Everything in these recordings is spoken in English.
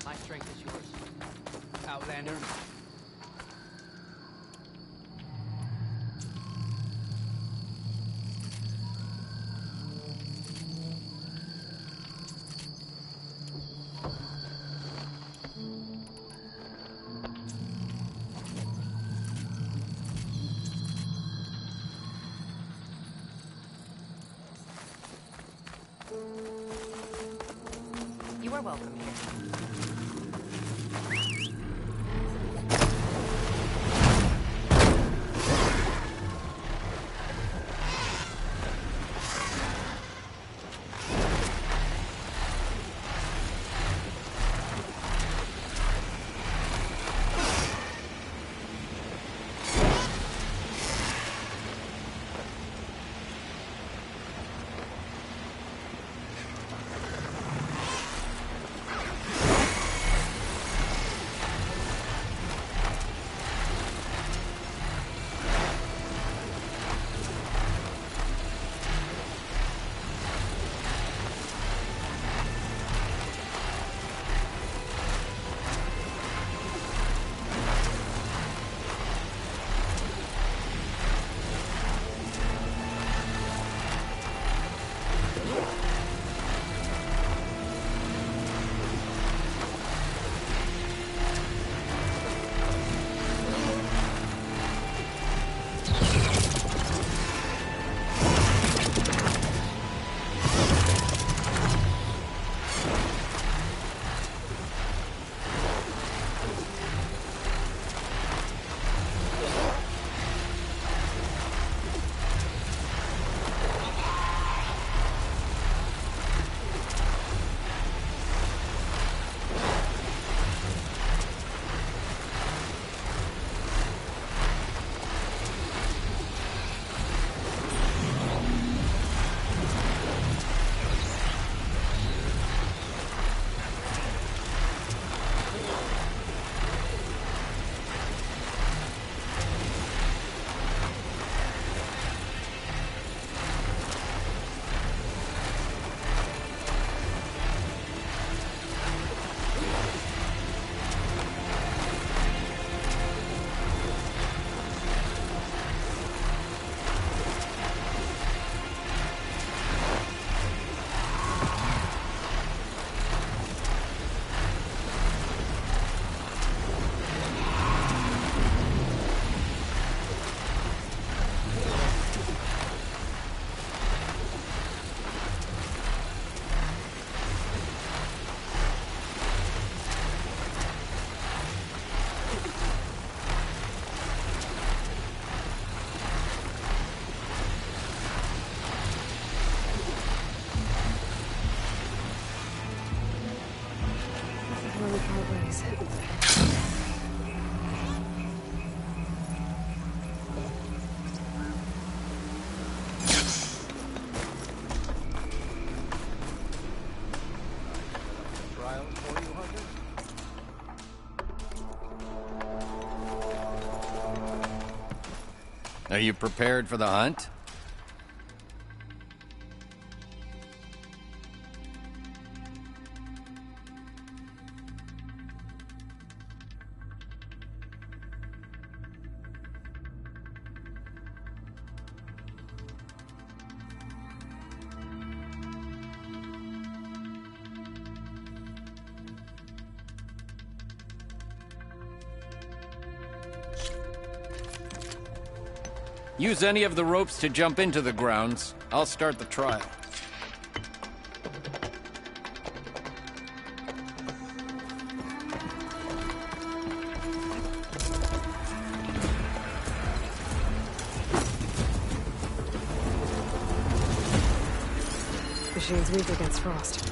My strength is yours, Outlander. You are welcome here. Are you prepared for the hunt? Use any of the ropes to jump into the grounds. I'll start the trial. Machine's weak against frost.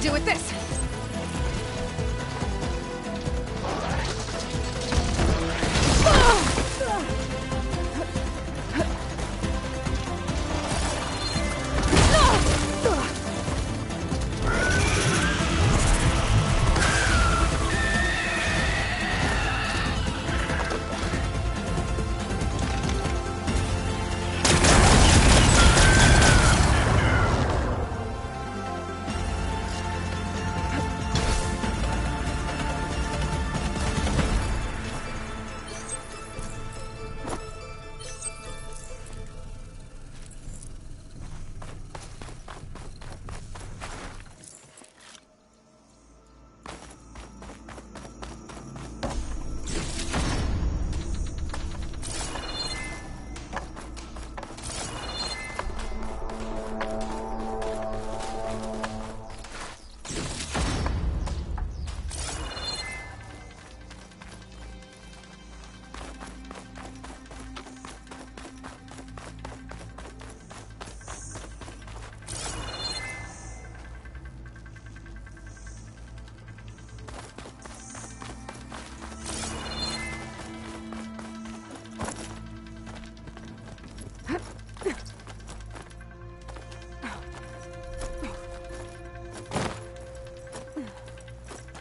to do with this?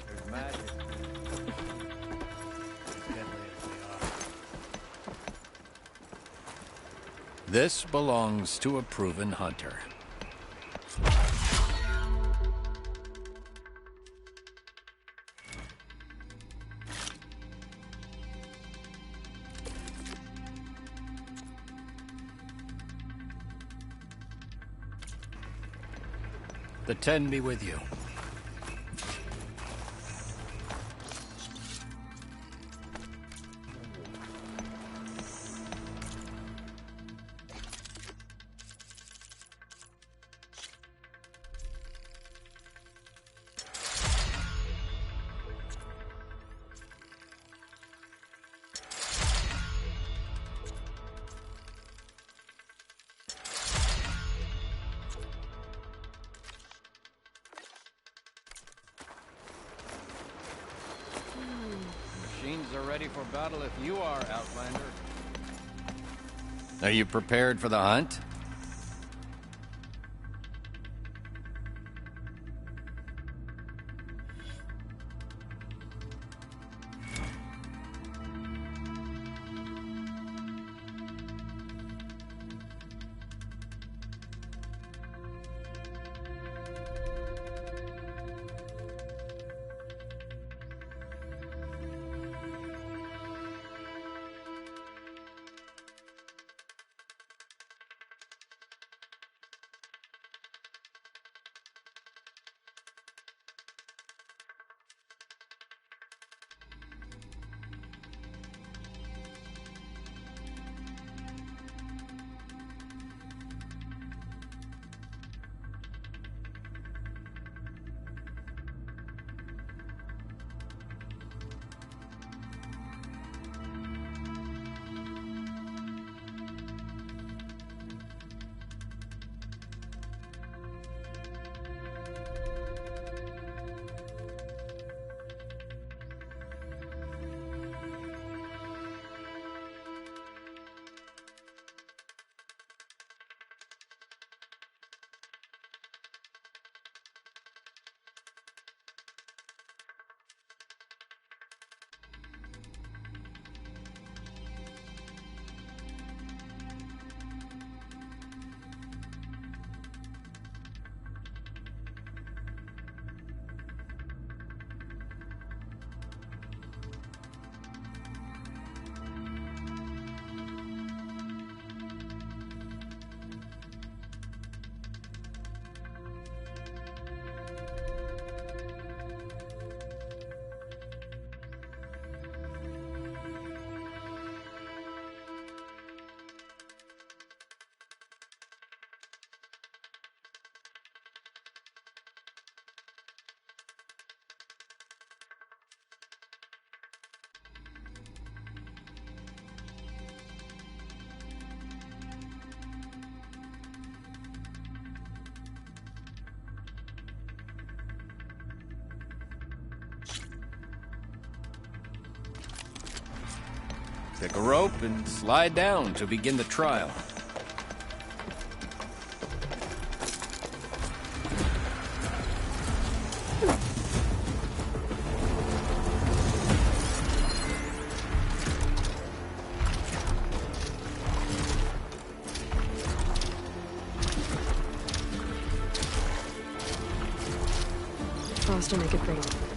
There's magic. As deadly as they are. This belongs to a proven hunter. The 10 be with you. Machines are ready for battle if you are, Outlander. Are you prepared for the hunt? Pick a rope and slide down to begin the trial. Foster, make it pretty.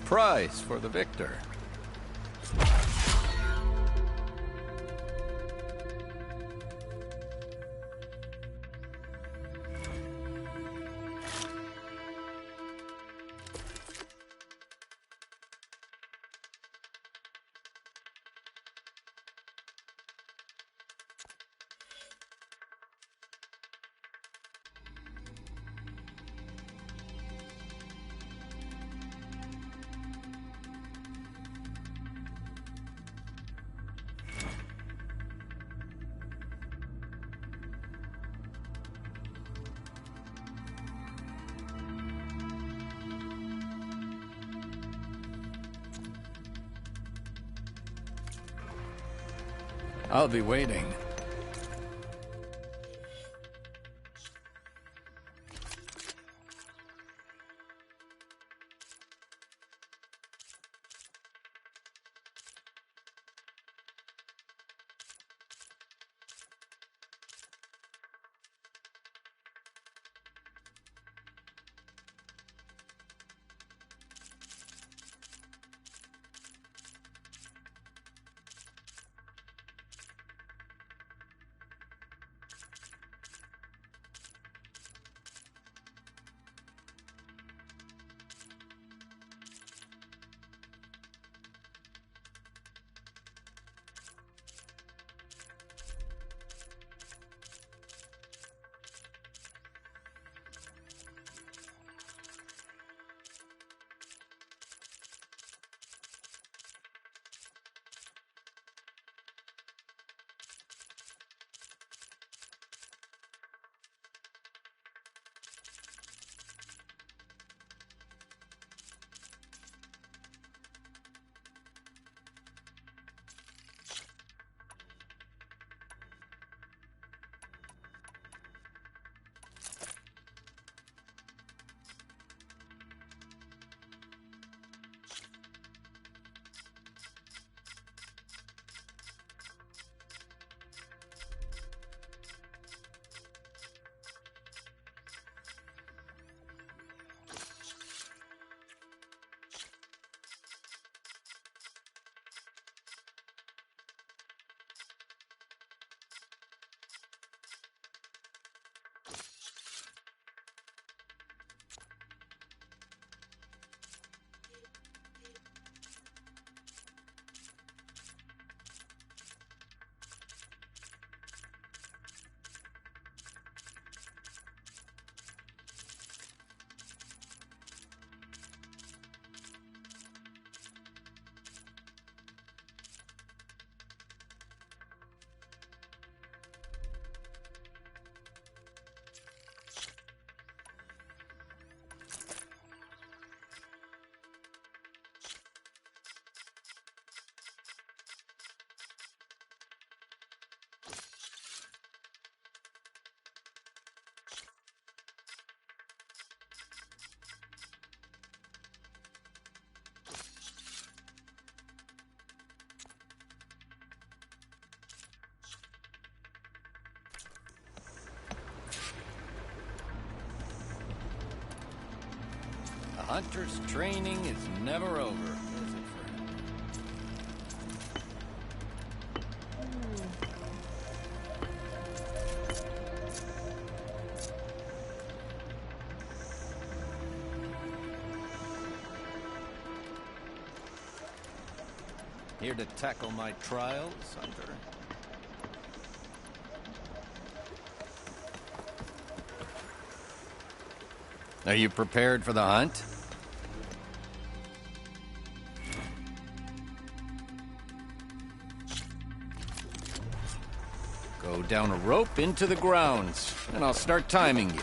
prize for the victor. I'll be waiting. The hunter's training is never over, is it, friend? Here to tackle my trials, hunter? Are you prepared for the hunt? Go down a rope into the grounds, and I'll start timing you.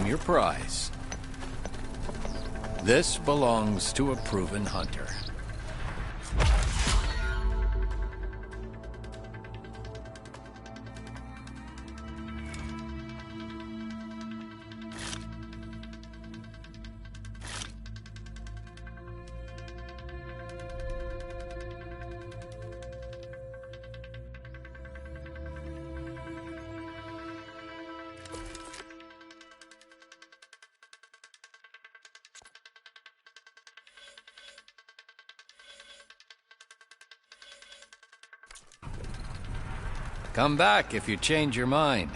claim your prize. This belongs to a proven hunter. Come back if you change your mind.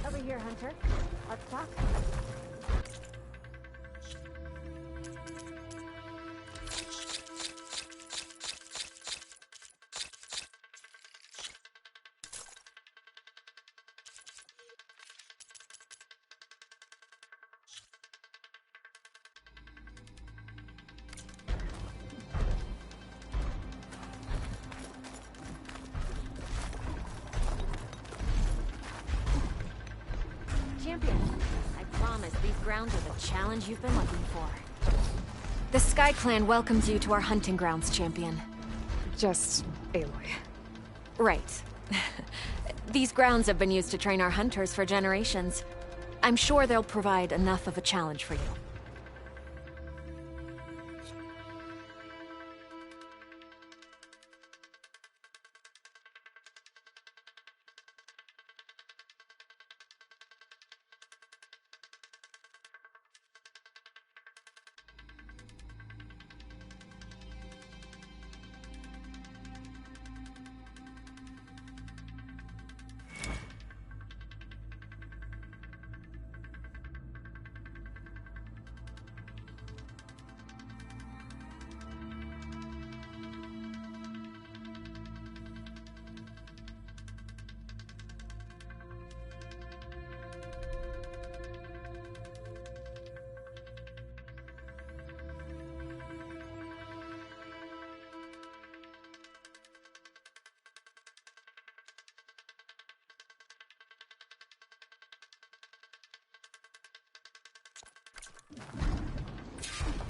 Over here, Hunter. Let's talk. Champion, I promise these grounds are the challenge you've been looking for. The Sky Clan welcomes you to our hunting grounds, Champion. Just Aloy. Right. These grounds have been used to train our hunters for generations. I'm sure they'll provide enough of a challenge for you.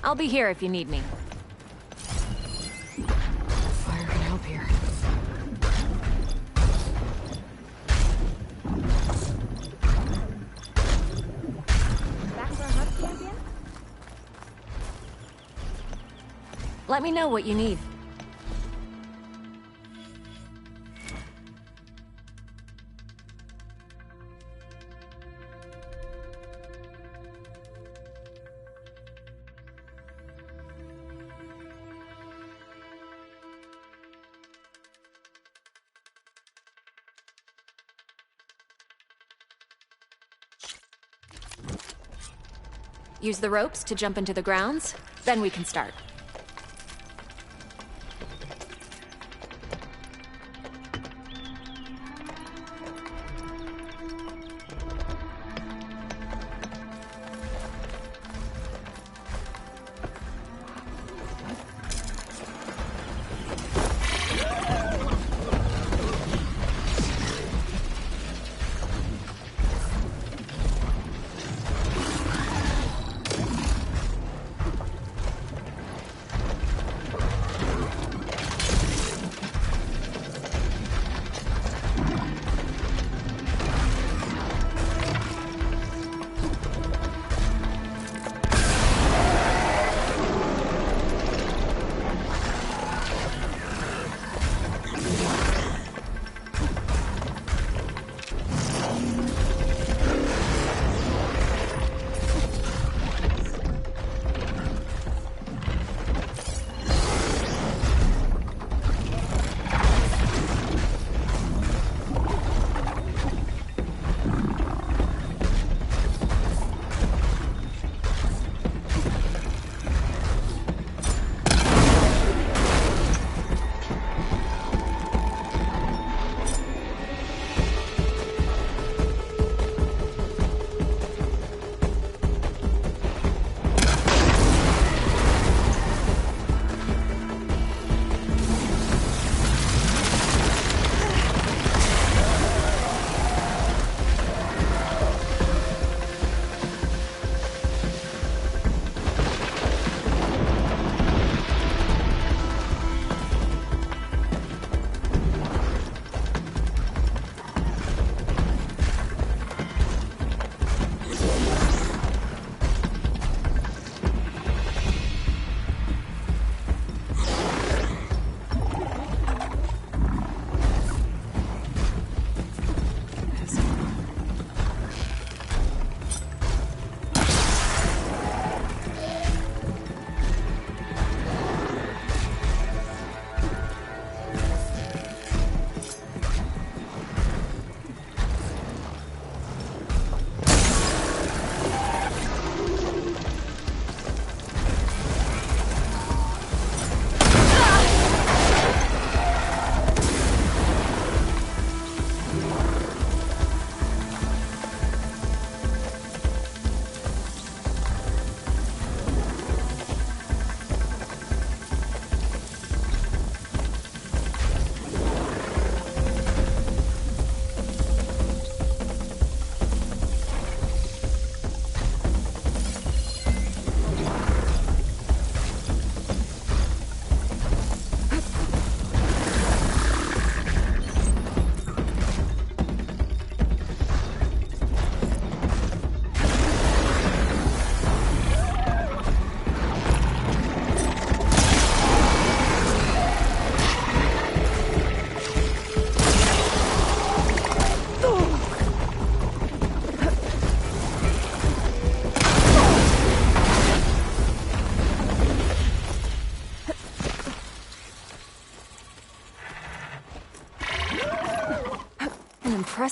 I'll be here if you need me. Fire can help here. Back for a hunt, champion? Let me know what you need. Use the ropes to jump into the grounds, then we can start.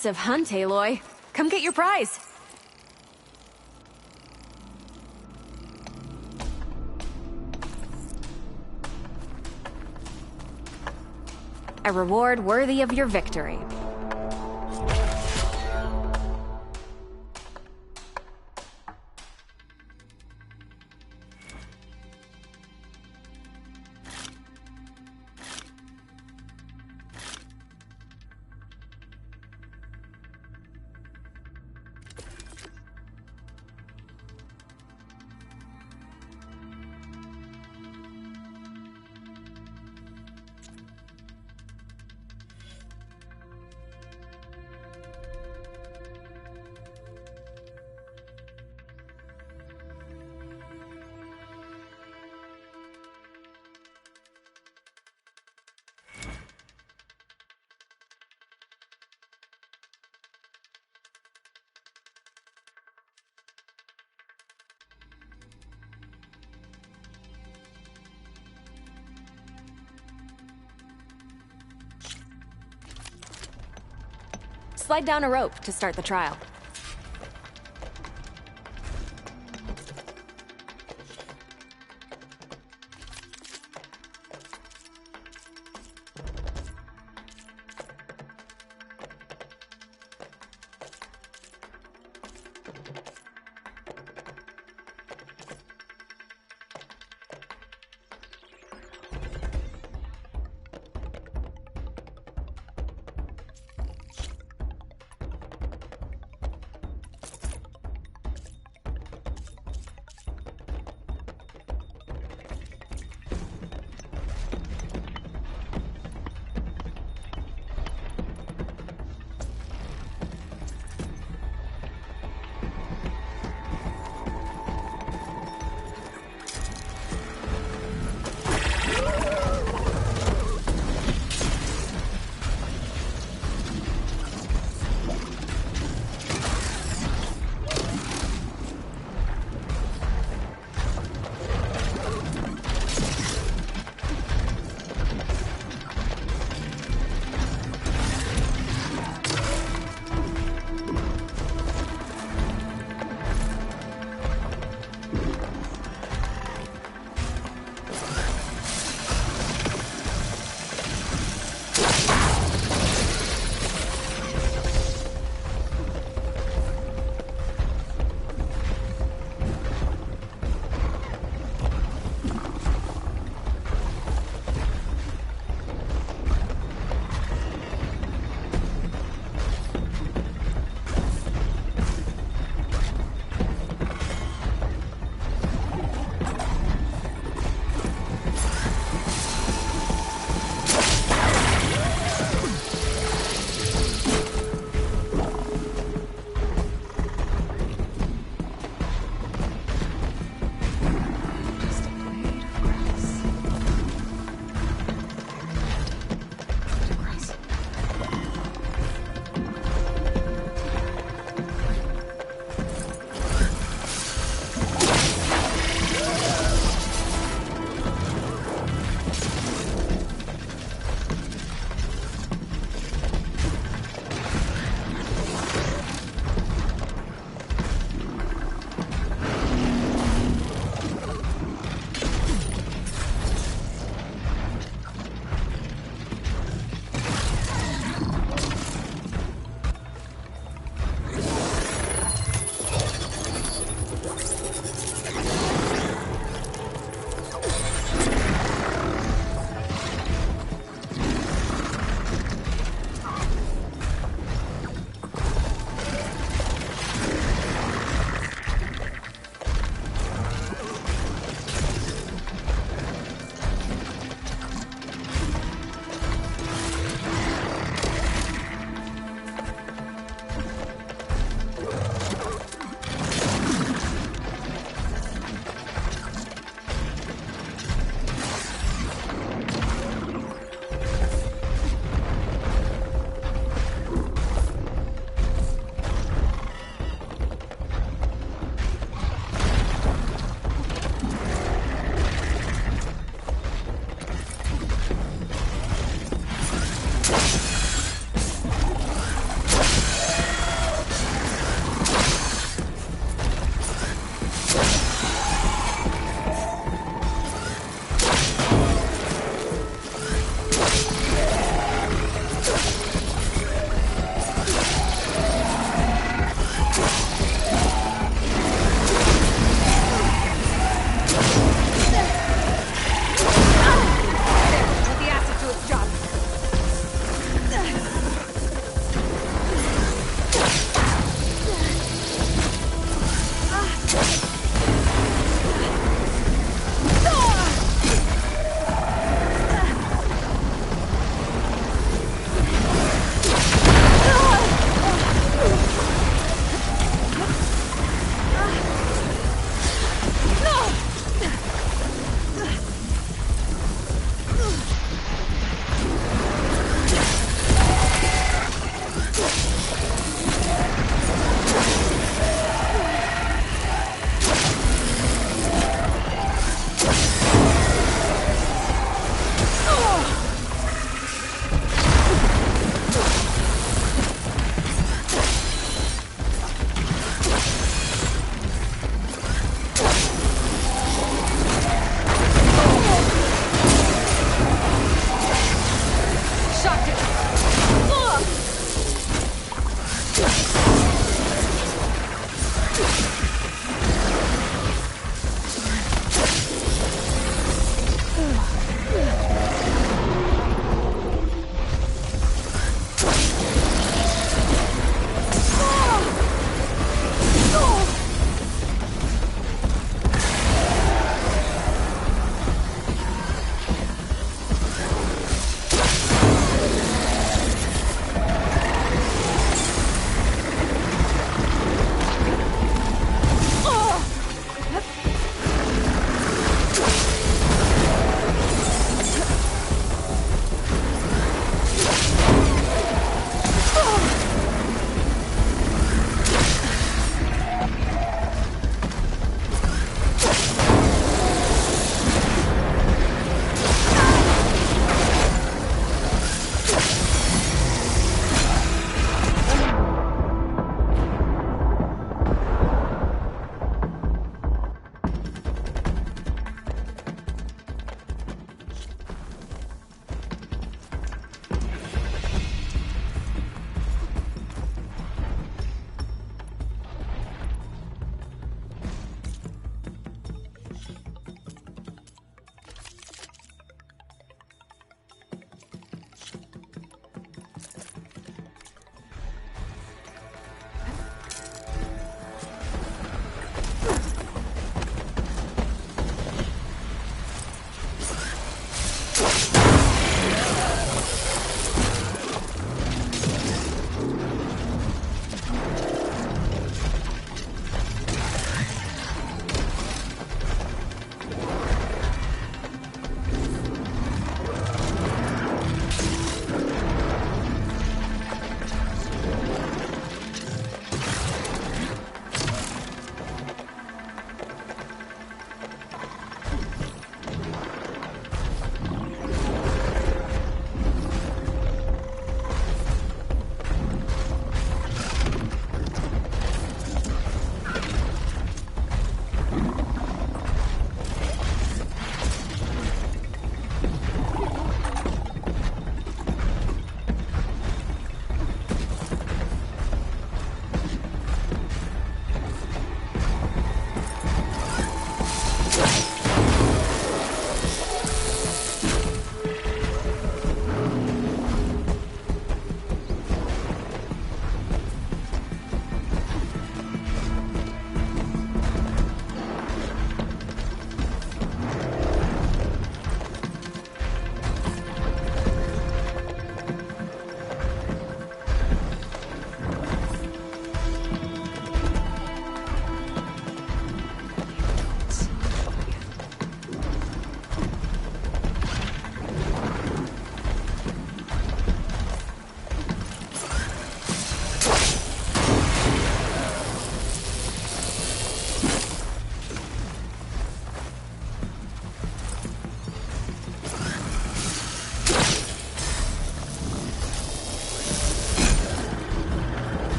impressive hunt, Aloy. Come get your prize. A reward worthy of your victory. Slide down a rope to start the trial.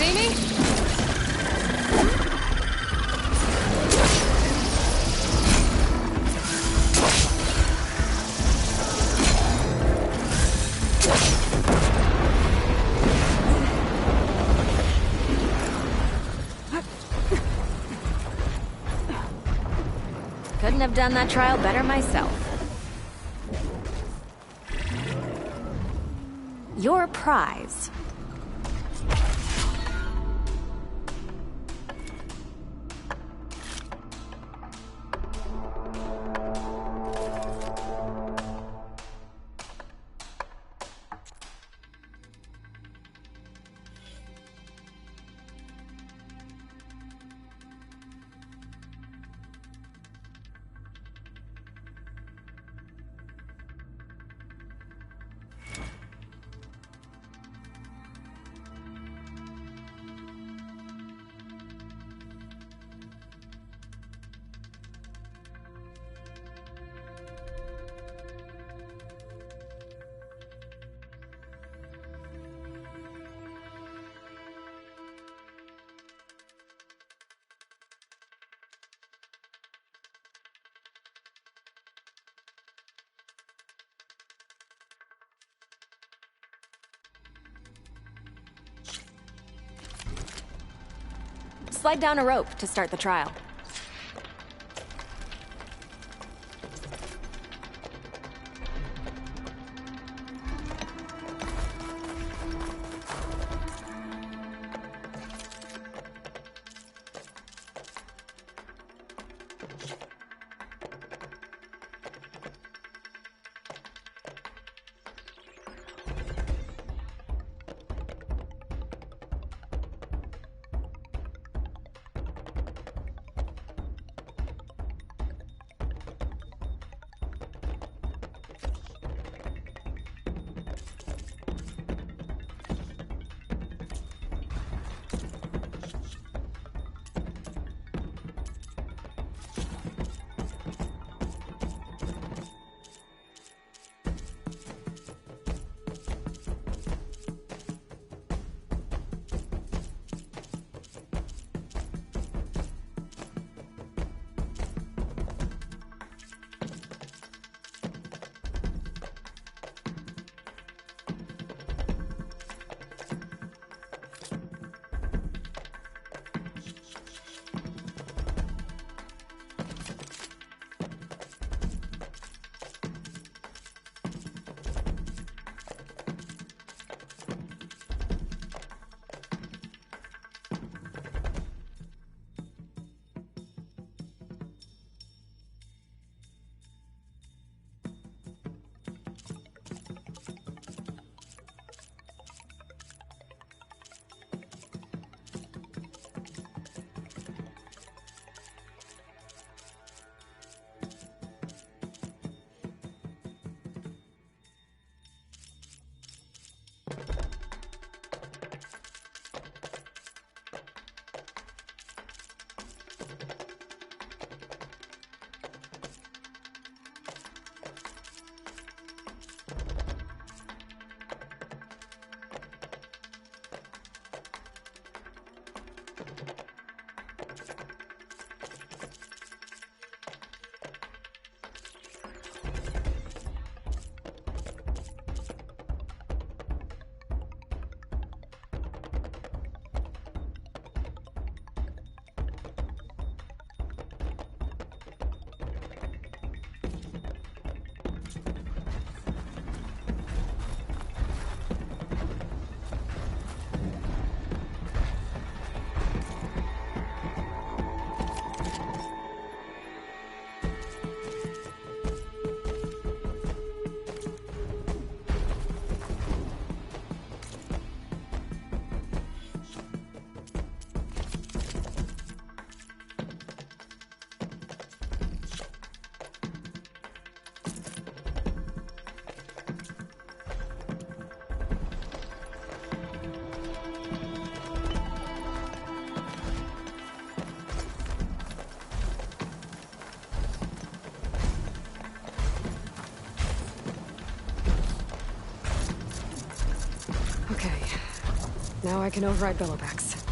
see me? Couldn't have done that trial better myself. Your prize. Slide down a rope to start the trial. Okay. Now I can override Billowbacks.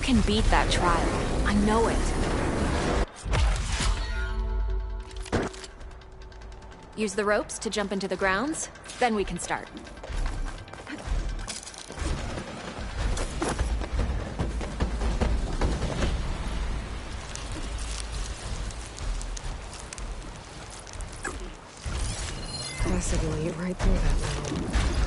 can beat that trial. I know it. Use the ropes to jump into the grounds, then we can start. Possibly right through that now.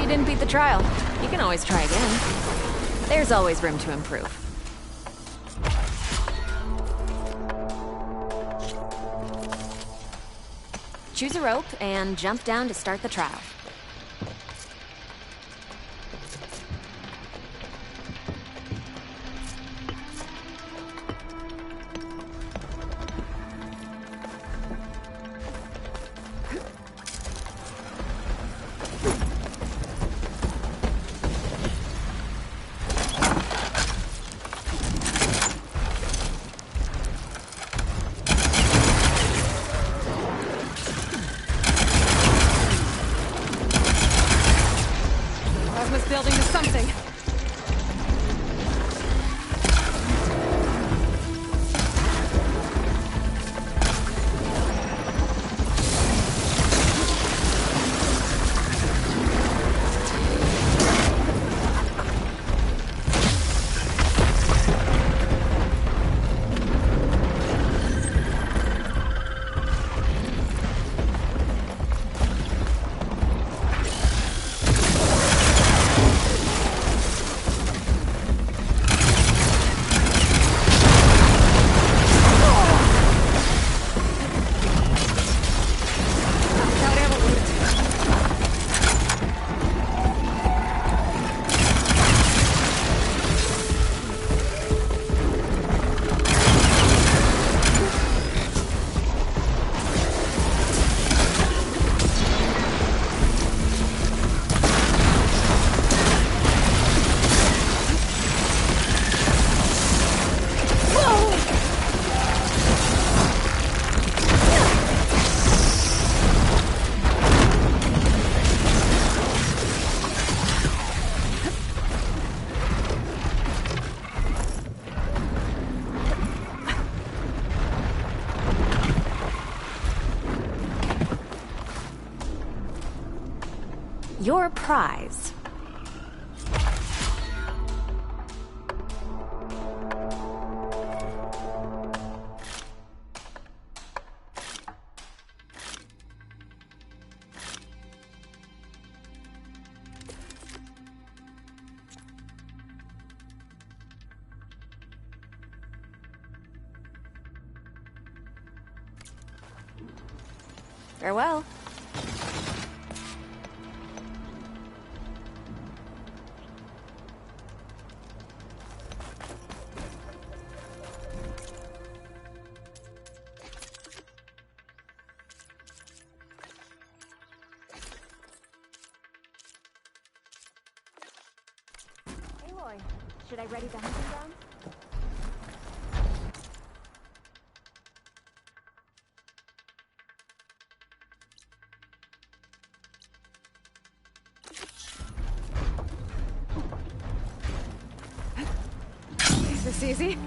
You didn't beat the trial. You can always try again. There's always room to improve. Choose a rope and jump down to start the trial. Building to something. Your prize. Farewell. Aloy, should I ready the hunting ground? Is this easy?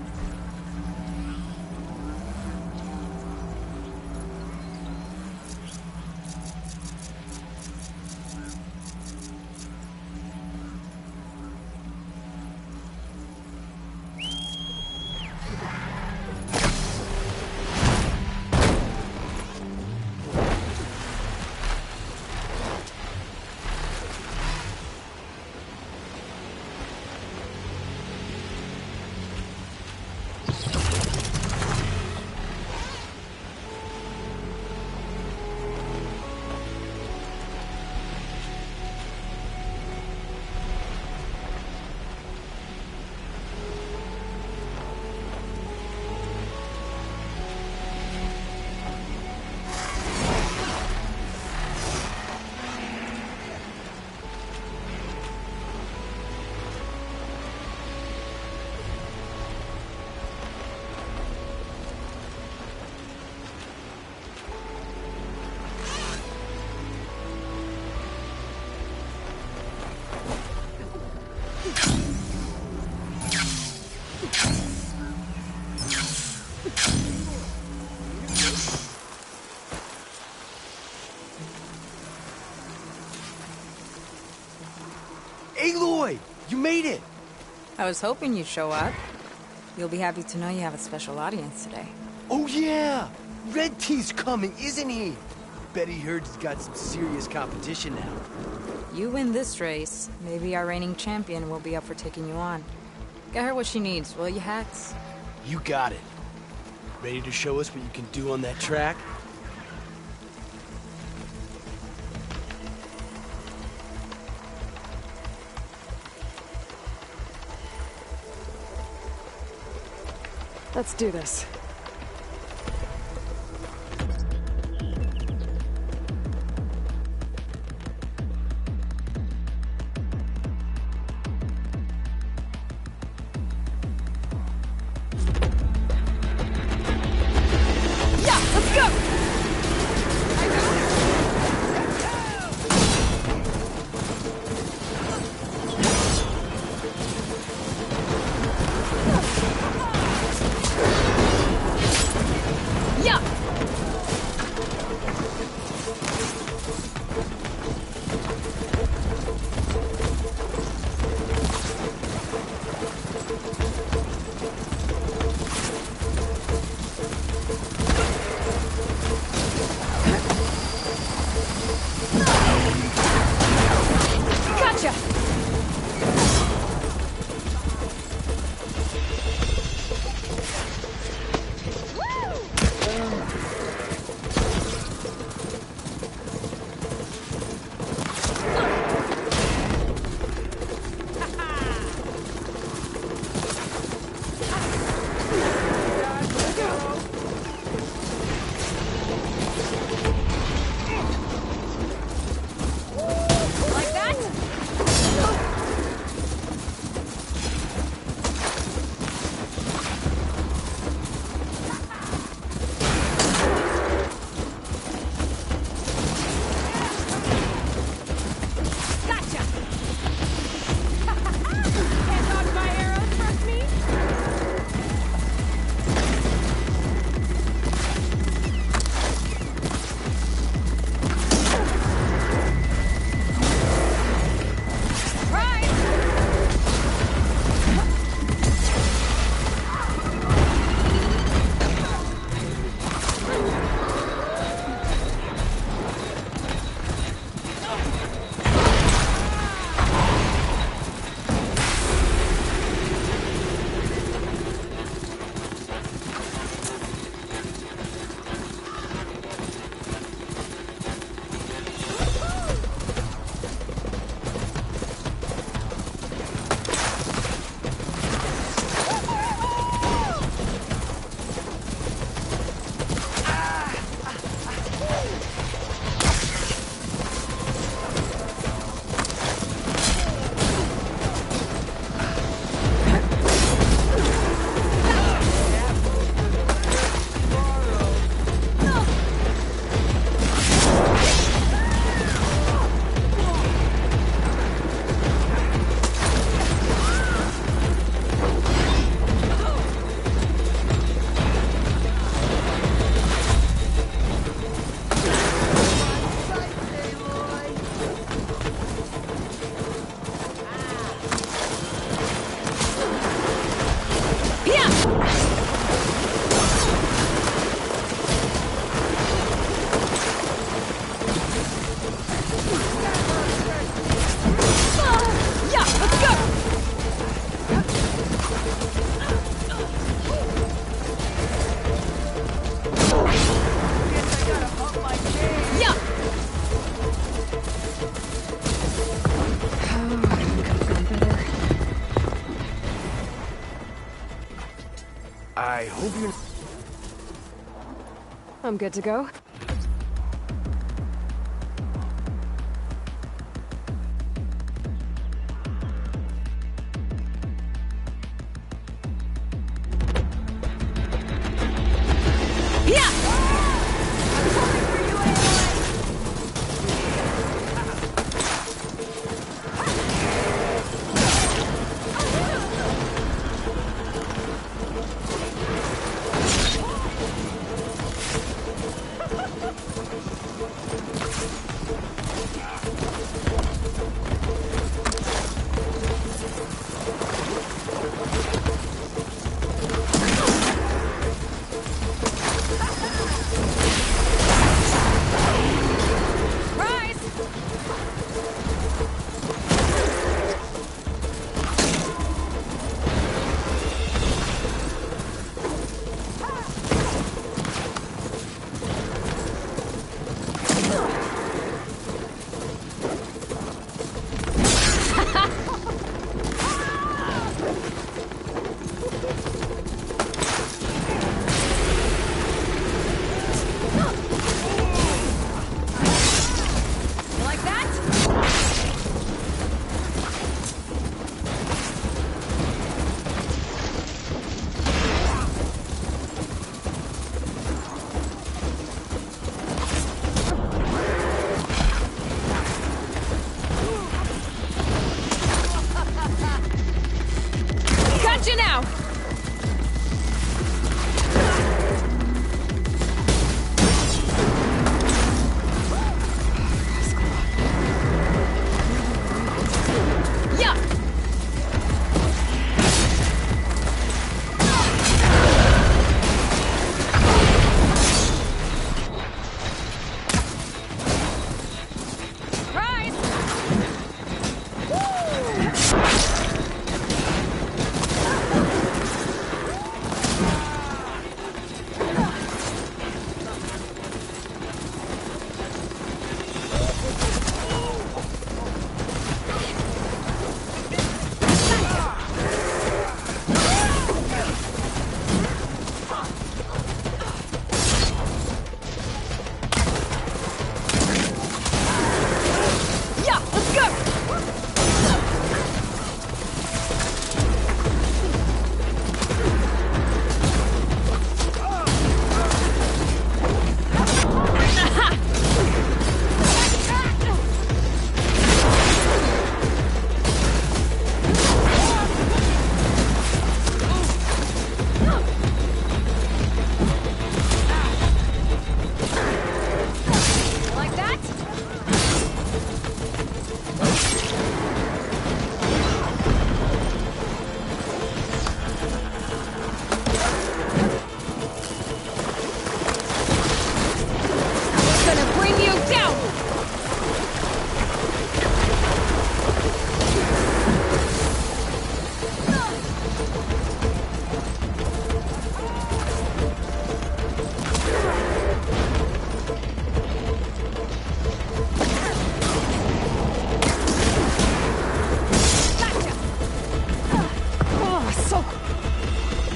Aloy! You made it! I was hoping you'd show up. You'll be happy to know you have a special audience today. Oh yeah! Red Tea's coming, isn't he? Bet he heard he's got some serious competition now. You win this race, maybe our reigning champion will be up for taking you on. Get her what she needs, will you, Hacks? You got it. Ready to show us what you can do on that track? Let's do this. I hope you're... I'm good to go.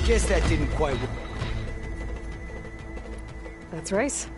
Guess that didn't quite work. That's right.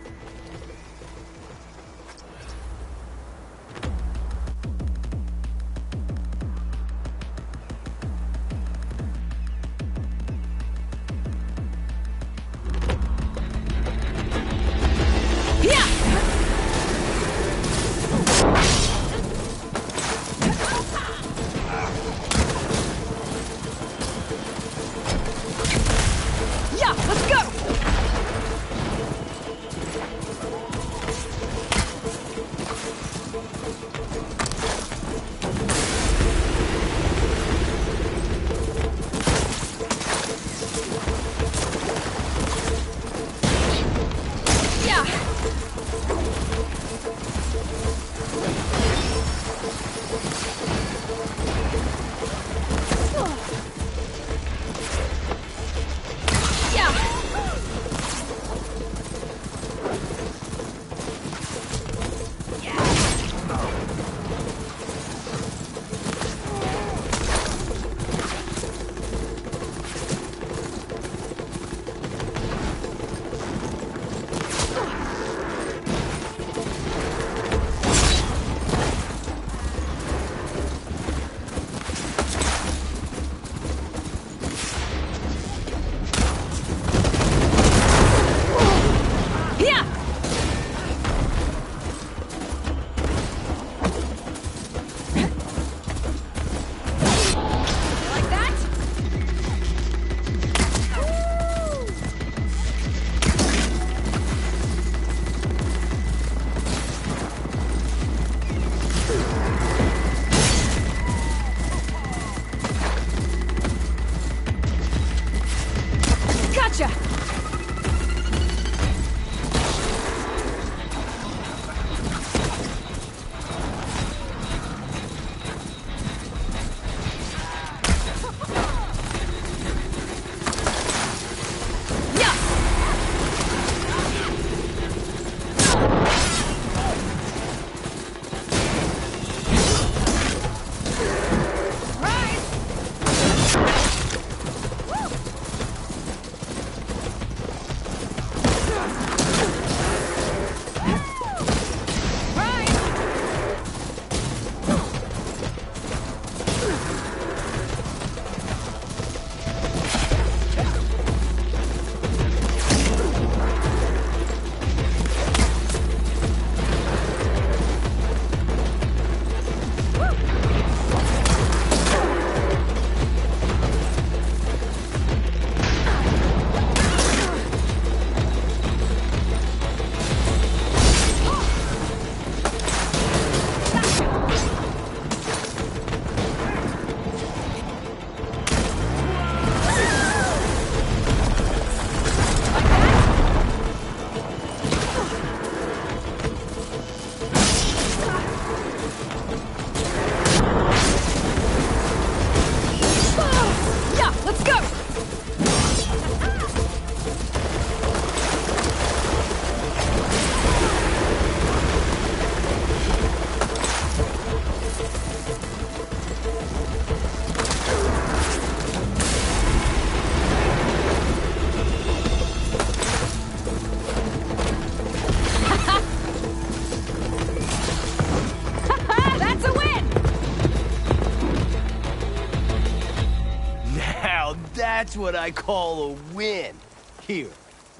That's what I call a win. Here,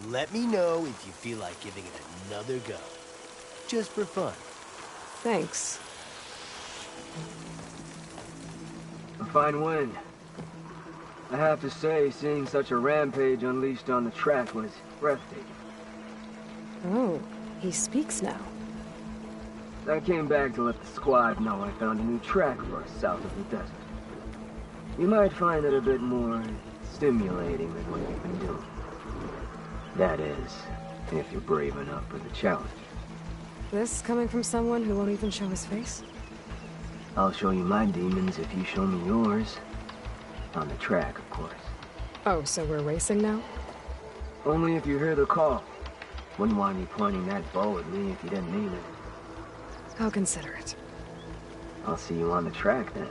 let me know if you feel like giving it another go. Just for fun. Thanks. A fine win. I have to say, seeing such a rampage unleashed on the track was breathtaking. Oh, he speaks now. I came back to let the squad know I found a new track for us south of the desert. You might find it a bit more stimulating than what you've been doing. That is, if you're brave enough for the challenge. This coming from someone who won't even show his face? I'll show you my demons if you show me yours. On the track, of course. Oh, so we're racing now? Only if you hear the call. Wouldn't want you pointing that bow at me if you didn't mean it. I'll consider it. I'll see you on the track then.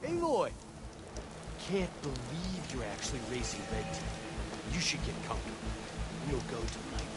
Aloy! Can't believe you're actually racing Red Team. You should get comfortable. We'll go till nightfall.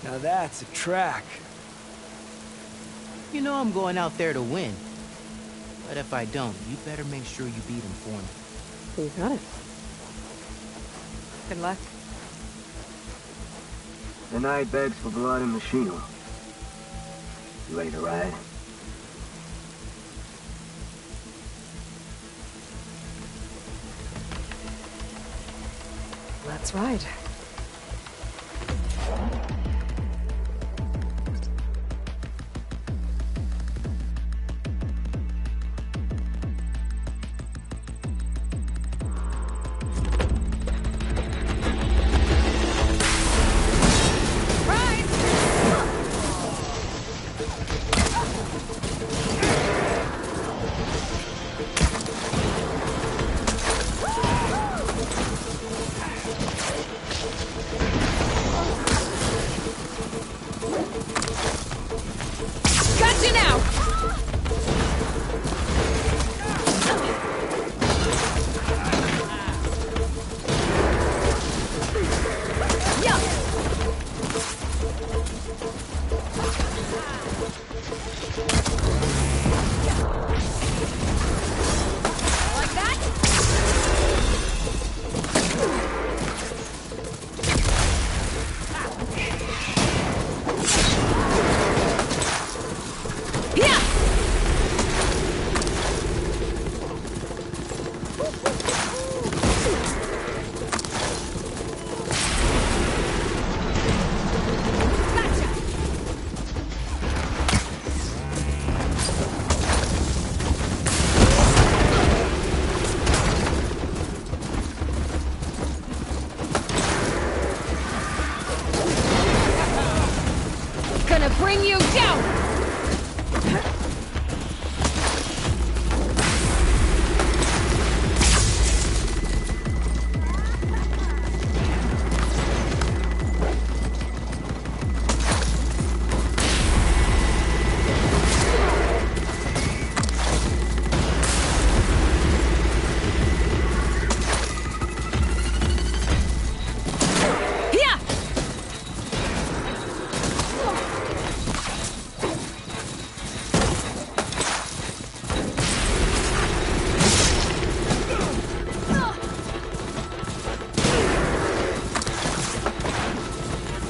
Now that's a track. You know I'm going out there to win. But if I don't, you better make sure you beat him for me. You got it. Good luck. The night begs for blood and machino. You ready to ride? Let's ride. Gotcha now! Like that? Yeah! Gotcha! Gonna bring you down! Yeah!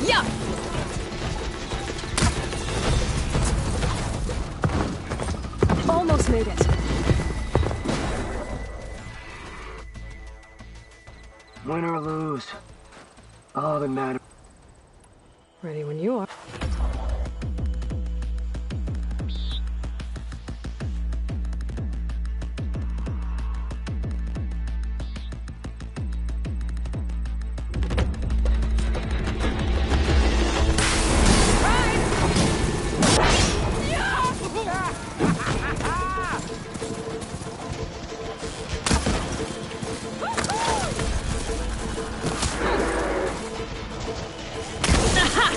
Yeah! Almost made it. Win or lose, all that matters. Ready when you are. Aha!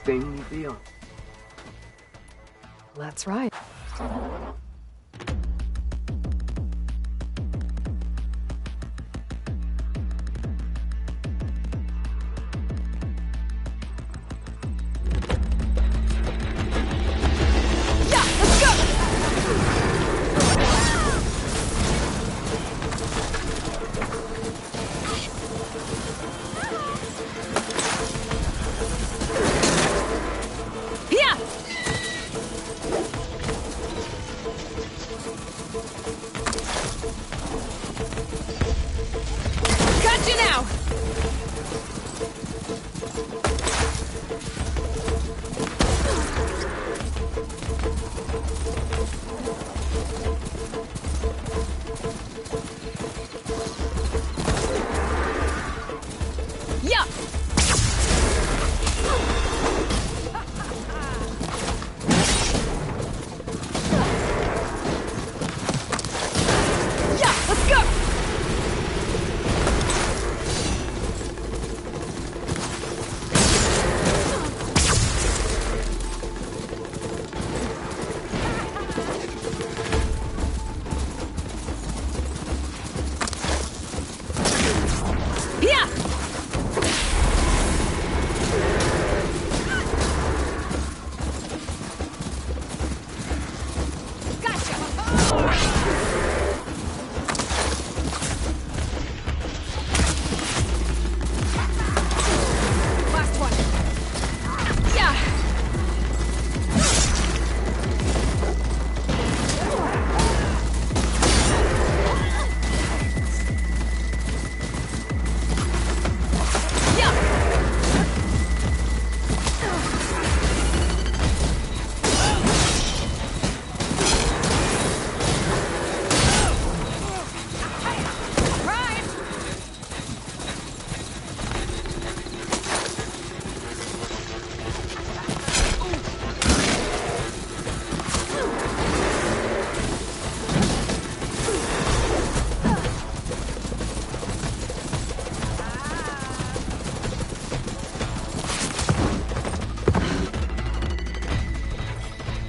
sting you feel? Let's ride.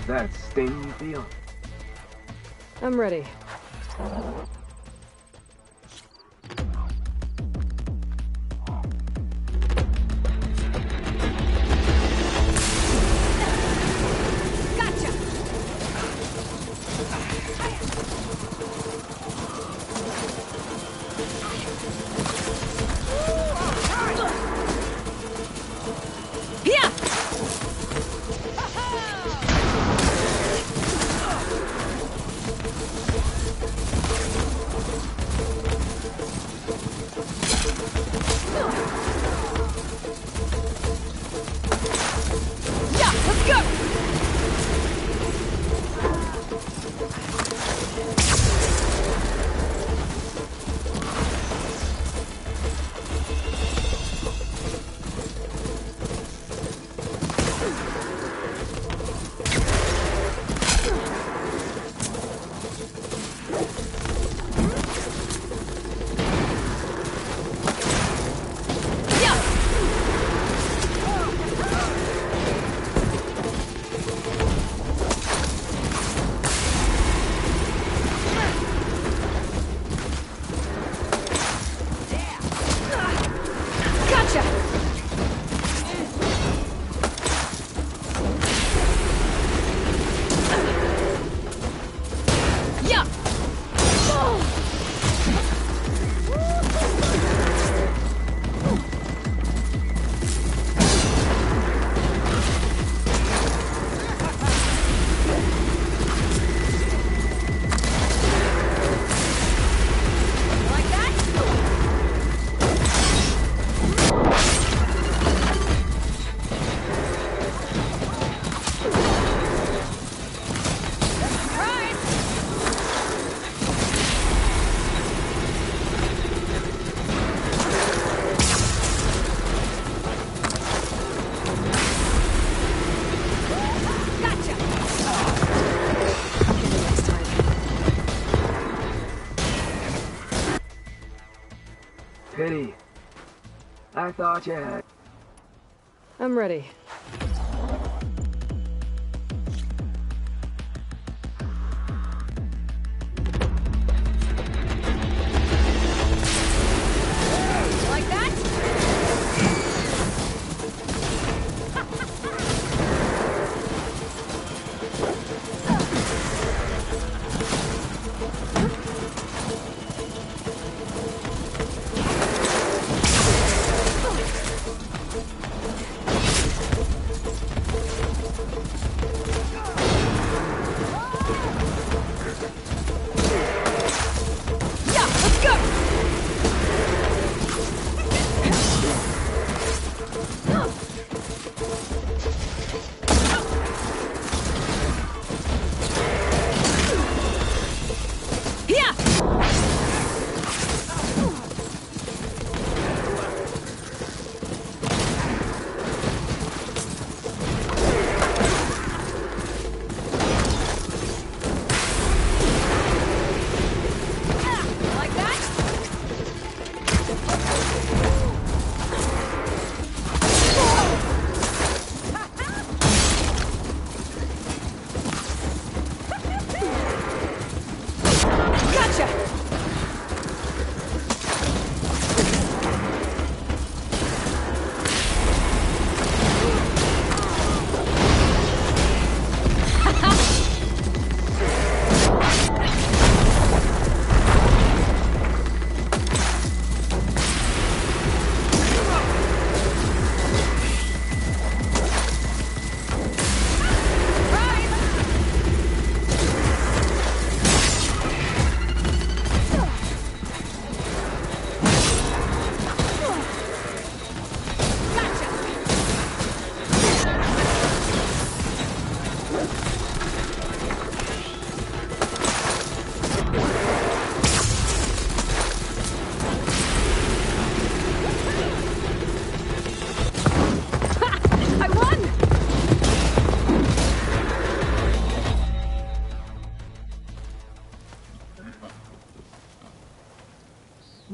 That sting you feel? I'm ready. Pity. I thought you had. I'm ready.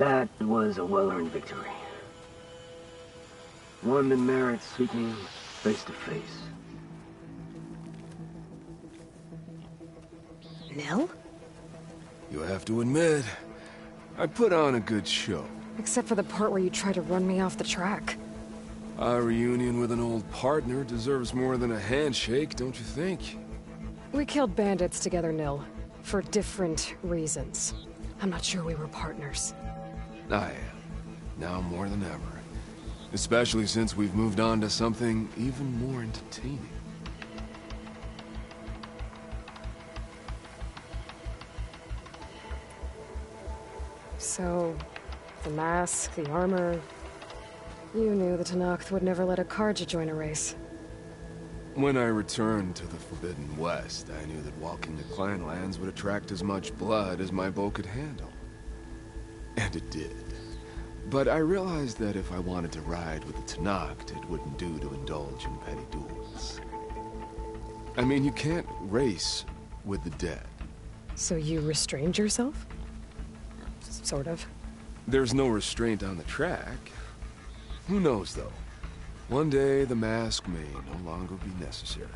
That was a well-earned victory. One that merits speaking face to face. Nil? You have to admit, I put on a good show. Except for the part where you try to run me off the track. A reunion with an old partner deserves more than a handshake, don't you think? We killed bandits together, Nil. For different reasons. I'm not sure we were partners. I am. Now more than ever. Especially since we've moved on to something even more entertaining. So, the mask, the armor... You knew the Tenakth would never let a Karja join a race. When I returned to the Forbidden West, I knew that walking the clan lands would attract as much blood as my bow could handle. And it did. But I realized that if I wanted to ride with the Tenakth, it wouldn't do to indulge in petty duels. I mean, you can't race with the dead. So you restrained yourself? Sort of. There's no restraint on the track. Who knows, though? One day, the mask may no longer be necessary.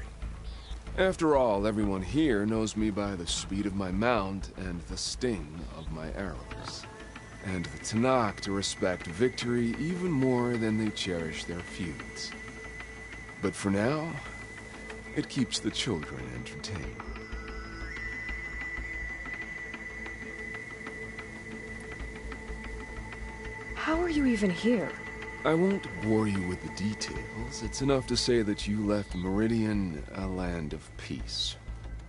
After all, everyone here knows me by the speed of my mount and the sting of my arrows. And the Tenakth respect victory even more than they cherish their feuds. But for now, it keeps the children entertained. How are you even here? I won't bore you with the details. It's enough to say that you left Meridian a land of peace.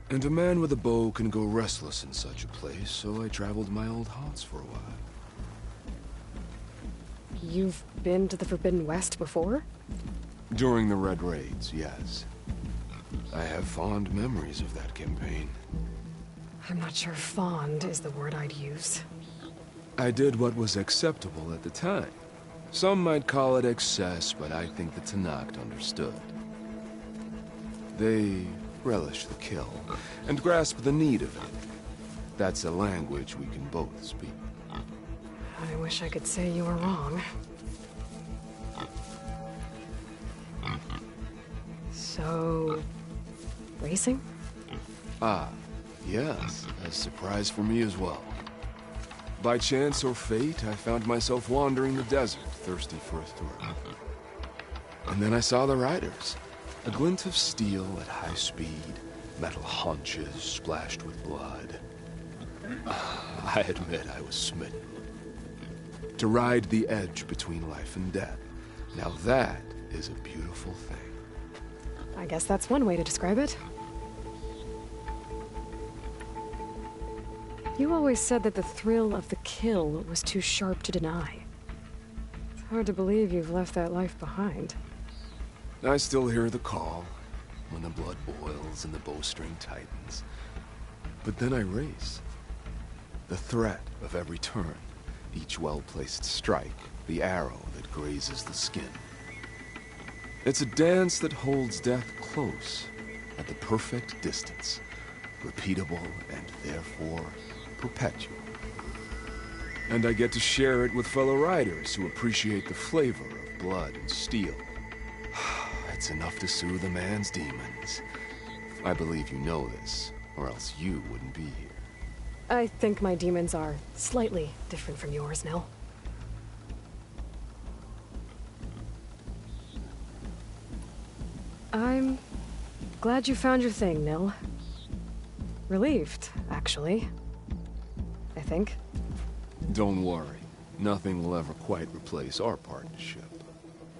And a man with a bow can go restless in such a place, so I traveled my old haunts for a while. You've been to the Forbidden West before? During the Red Raids, yes. I have fond memories of that campaign. I'm not sure fond is the word I'd use. I did what was acceptable at the time. Some might call it excess, but I think the Tenakth understood. They relish the kill, and grasp the need of it. That's a language we can both speak. I wish I could say you were wrong. So... racing? Ah, yes. A surprise for me as well. By chance or fate, I found myself wandering the desert, thirsty for a thrill. And then I saw the riders. A glint of steel at high speed, metal haunches splashed with blood. I admit I was smitten. To ride the edge between life and death. Now that is a beautiful thing. I guess that's one way to describe it. You always said that the thrill of the kill was too sharp to deny. It's hard to believe you've left that life behind. I still hear the call, when the blood boils and the bowstring tightens. But then I race. The threat of every turn, each well-placed strike, the arrow that grazes the skin. It's a dance that holds death close, at the perfect distance, repeatable and therefore perpetual. And I get to share it with fellow riders who appreciate the flavor of blood and steel. It's enough to soothe a man's demons. I believe you know this, or else you wouldn't be here. I think my demons are slightly different from yours, Nil. I'm glad you found your thing, Nil. Relieved, actually. I think. Don't worry. Nothing will ever quite replace our partnership.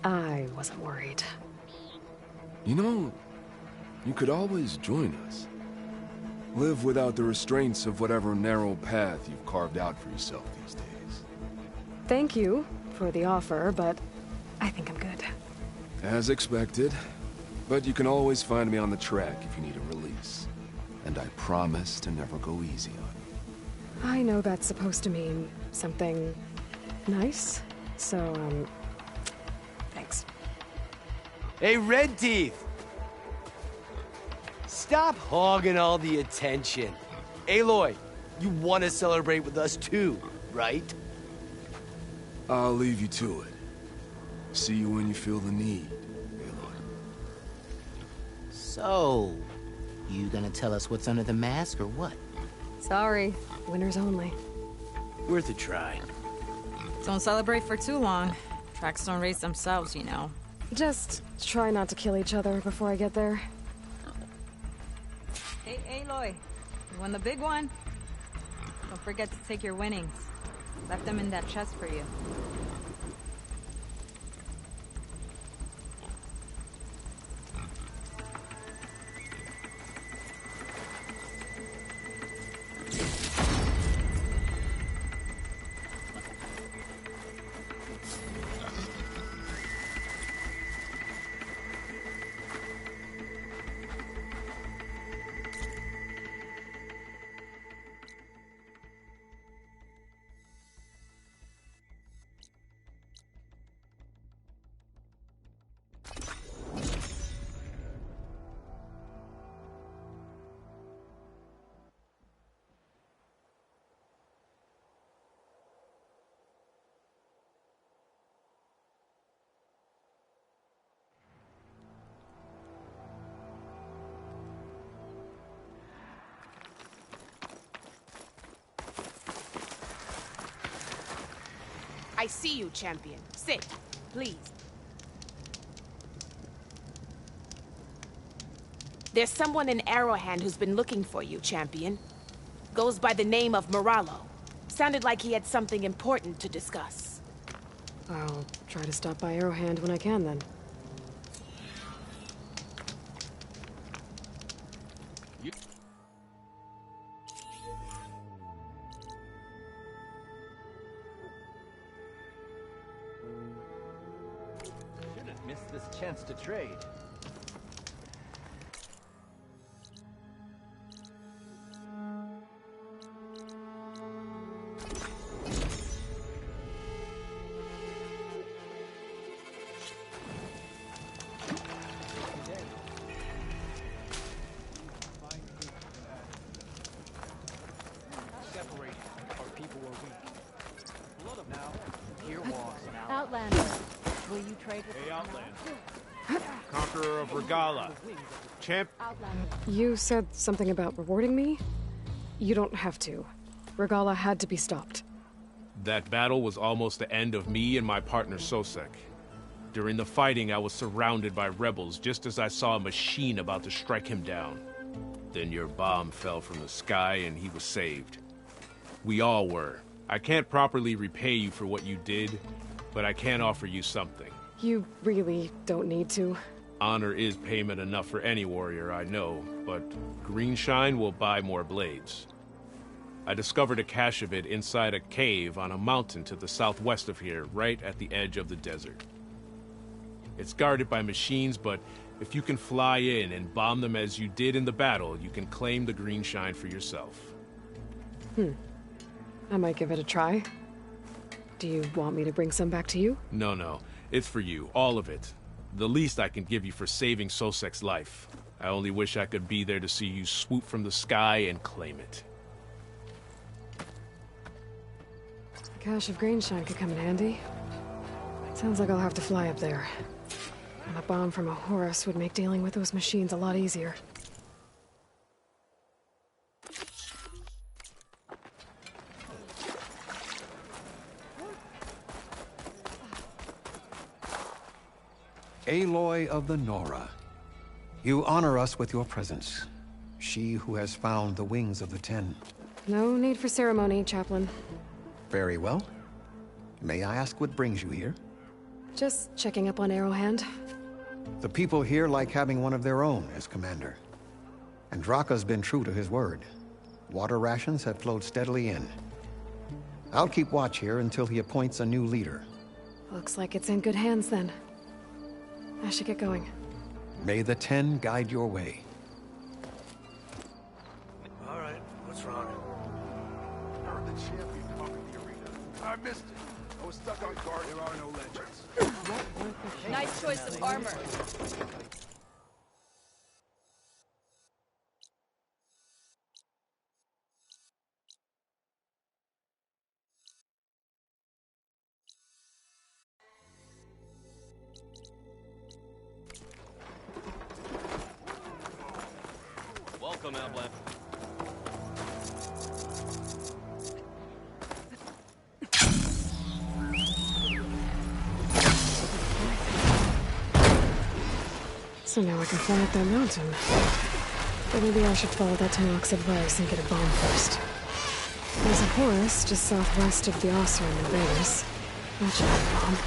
I wasn't worried. You know, you could always join us. Live without the restraints of whatever narrow path you've carved out for yourself these days. Thank you for the offer, but I think I'm good. As expected. But you can always find me on the track if you need a release. And I promise to never go easy on you. I know that's supposed to mean something nice, so, thanks. Hey, Red Teeth! Stop hogging all the attention. Aloy, you want to celebrate with us too, right? I'll leave you to it. See you when you feel the need, Aloy. So, you gonna tell us what's under the mask or what? Sorry, winners only. Worth a try. Don't celebrate for too long. Tracks don't race themselves, you know. Just try not to kill each other before I get there. Hey, Aloy. You won the big one? Don't forget to take your winnings. Left them in that chest for you. I see you, champion. Sit, please. There's someone in Arrowhand who's been looking for you, champion. Goes by the name of Moralo. Sounded like he had something important to discuss. I'll try to stop by Arrowhand when I can, then. Shouldn't miss this chance to trade. Outlander, will you trade with Hey, Outlander. Conqueror of Regala. Champ... Outlander? You said something about rewarding me? You don't have to. Regala had to be stopped. That battle was almost the end of me and my partner Sosek. During the fighting, I was surrounded by rebels just as I saw a machine about to strike him down. Then your bomb fell from the sky and he was saved. We all were. I can't properly repay you for what you did, but I can offer you something. You really don't need to. Honor is payment enough for any warrior, I know, but Greenshine will buy more blades. I discovered a cache of it inside a cave on a mountain to the southwest of here, right at the edge of the desert. It's guarded by machines, but if you can fly in and bomb them as you did in the battle, you can claim the Greenshine for yourself. I might give it a try. Do you want me to bring some back to you? No. It's for you, all of it. The least I can give you for saving Sosek's life. I only wish I could be there to see you swoop from the sky and claim it. A cache of Greenshine could come in handy. Sounds like I'll have to fly up there. And a bomb from a Horus would make dealing with those machines a lot easier. Aloy of the Nora, you honor us with your presence. She who has found the wings of the Ten. No need for ceremony, Chaplain. Very well. May I ask what brings you here? Just checking up on Arrowhand. The people here like having one of their own as commander. And Draka's been true to his word. Water rations have flowed steadily in. I'll keep watch here until he appoints a new leader. Looks like it's in good hands then. I should get going. May the Ten guide your way. All right, what's wrong? Heard the champion conquered the arena. I missed it. I was stuck on guard. There are no legends. Nice choice of armor. welcome, Outland. So now I can fly up that mountain. But maybe I should follow that toxic virus and get a bomb first. There's a Horus just southwest of the Osram in Vegas. That should have a bomb.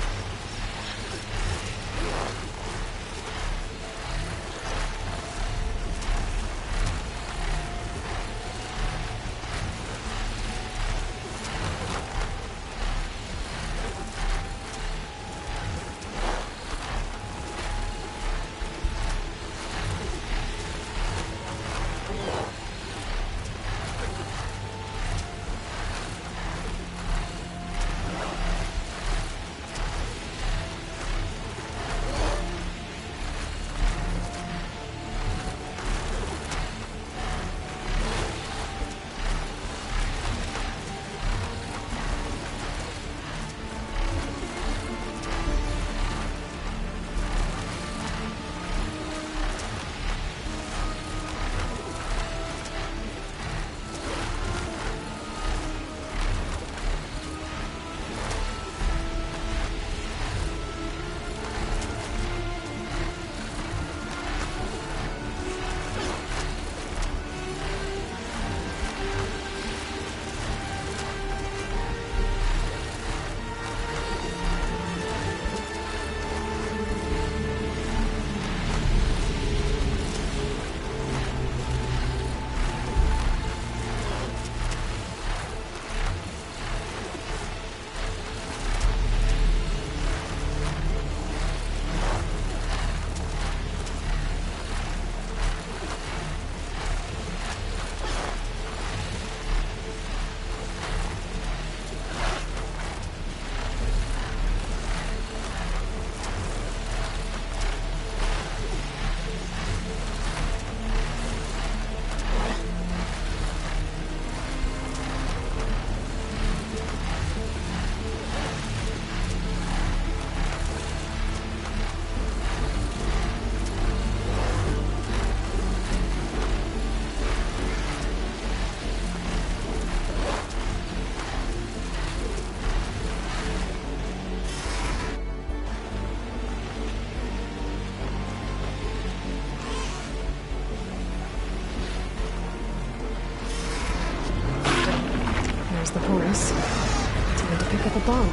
There's the Horus. Time to pick up a bomb.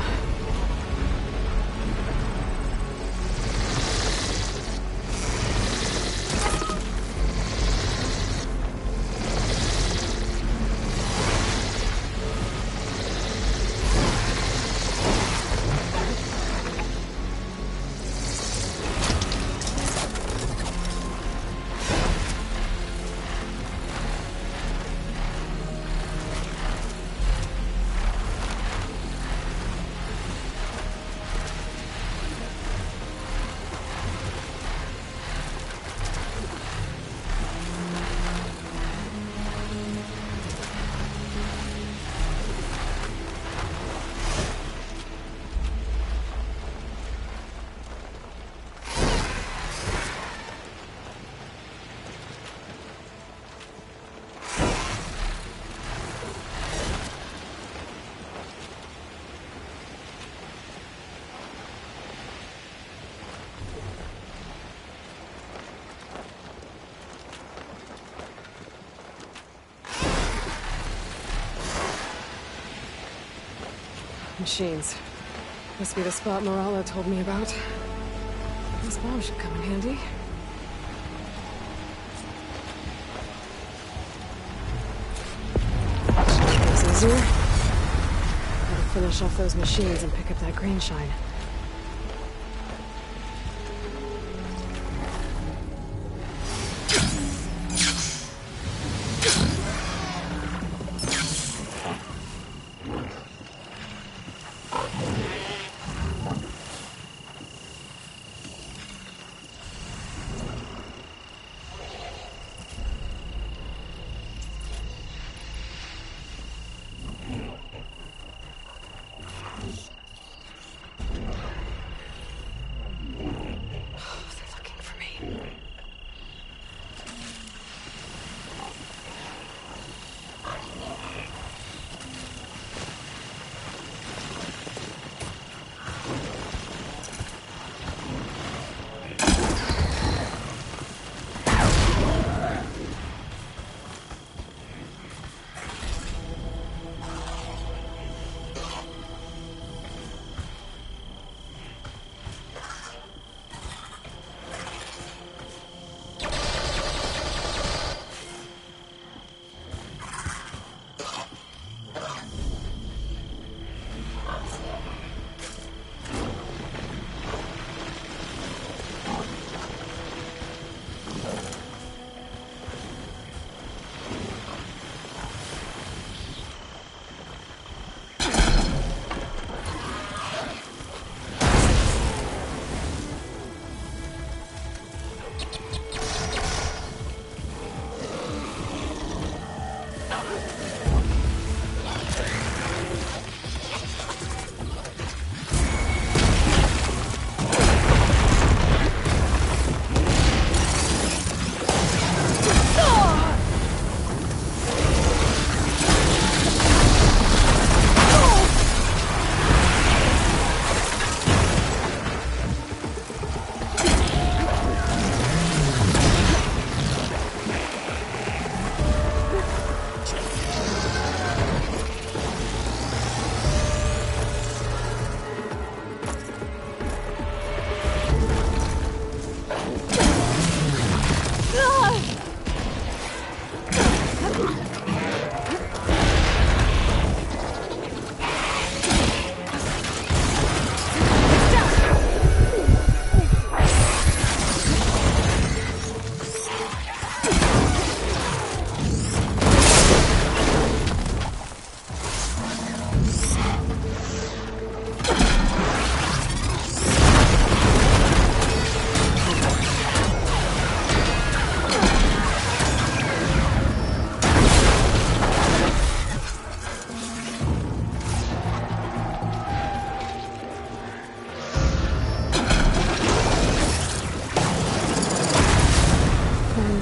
Machines. Must be the spot Morala told me about. This bomb should come in handy. It's easier. Gotta finish off those machines and pick up that green shine.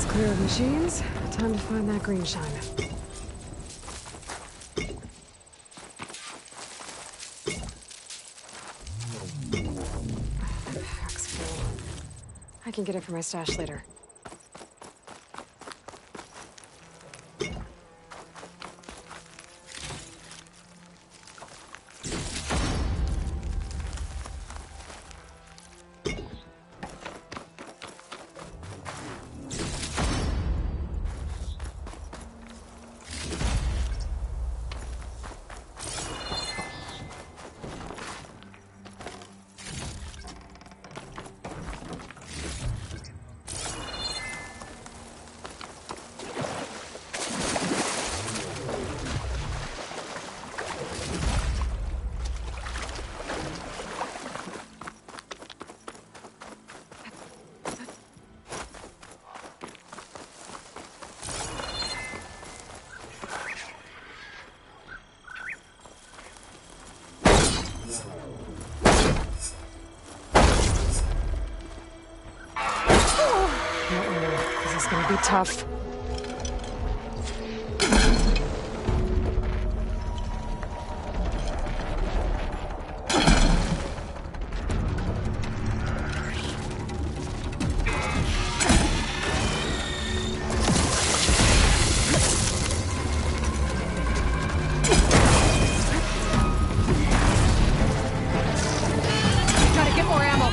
Clear of machines. Time to find that green shine. Pack's full. I can get it for my stash later. This is gonna be tough. Gotta get more ammo.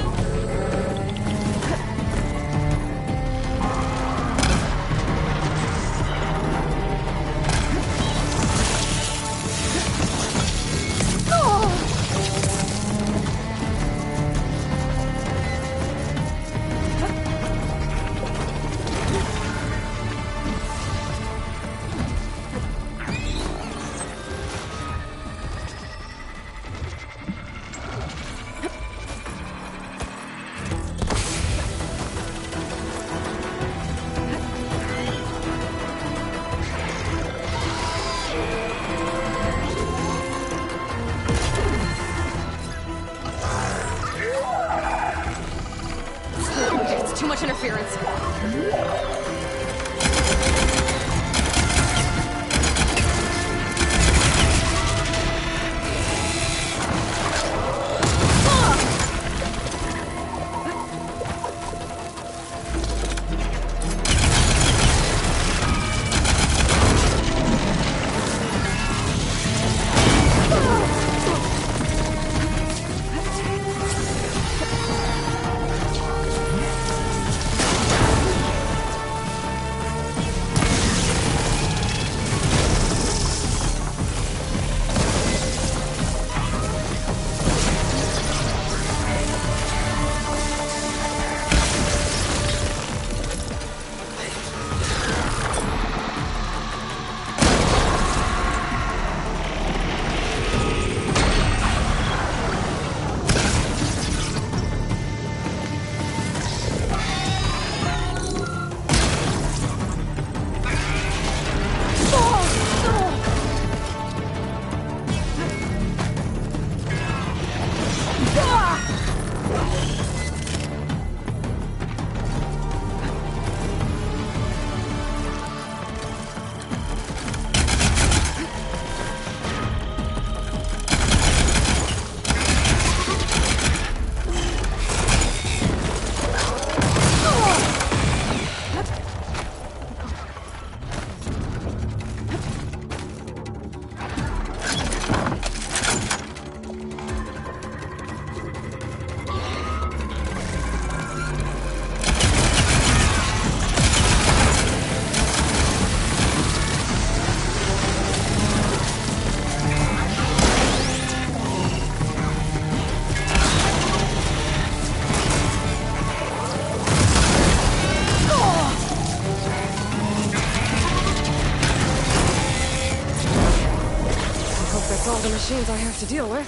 the machines I have to deal with.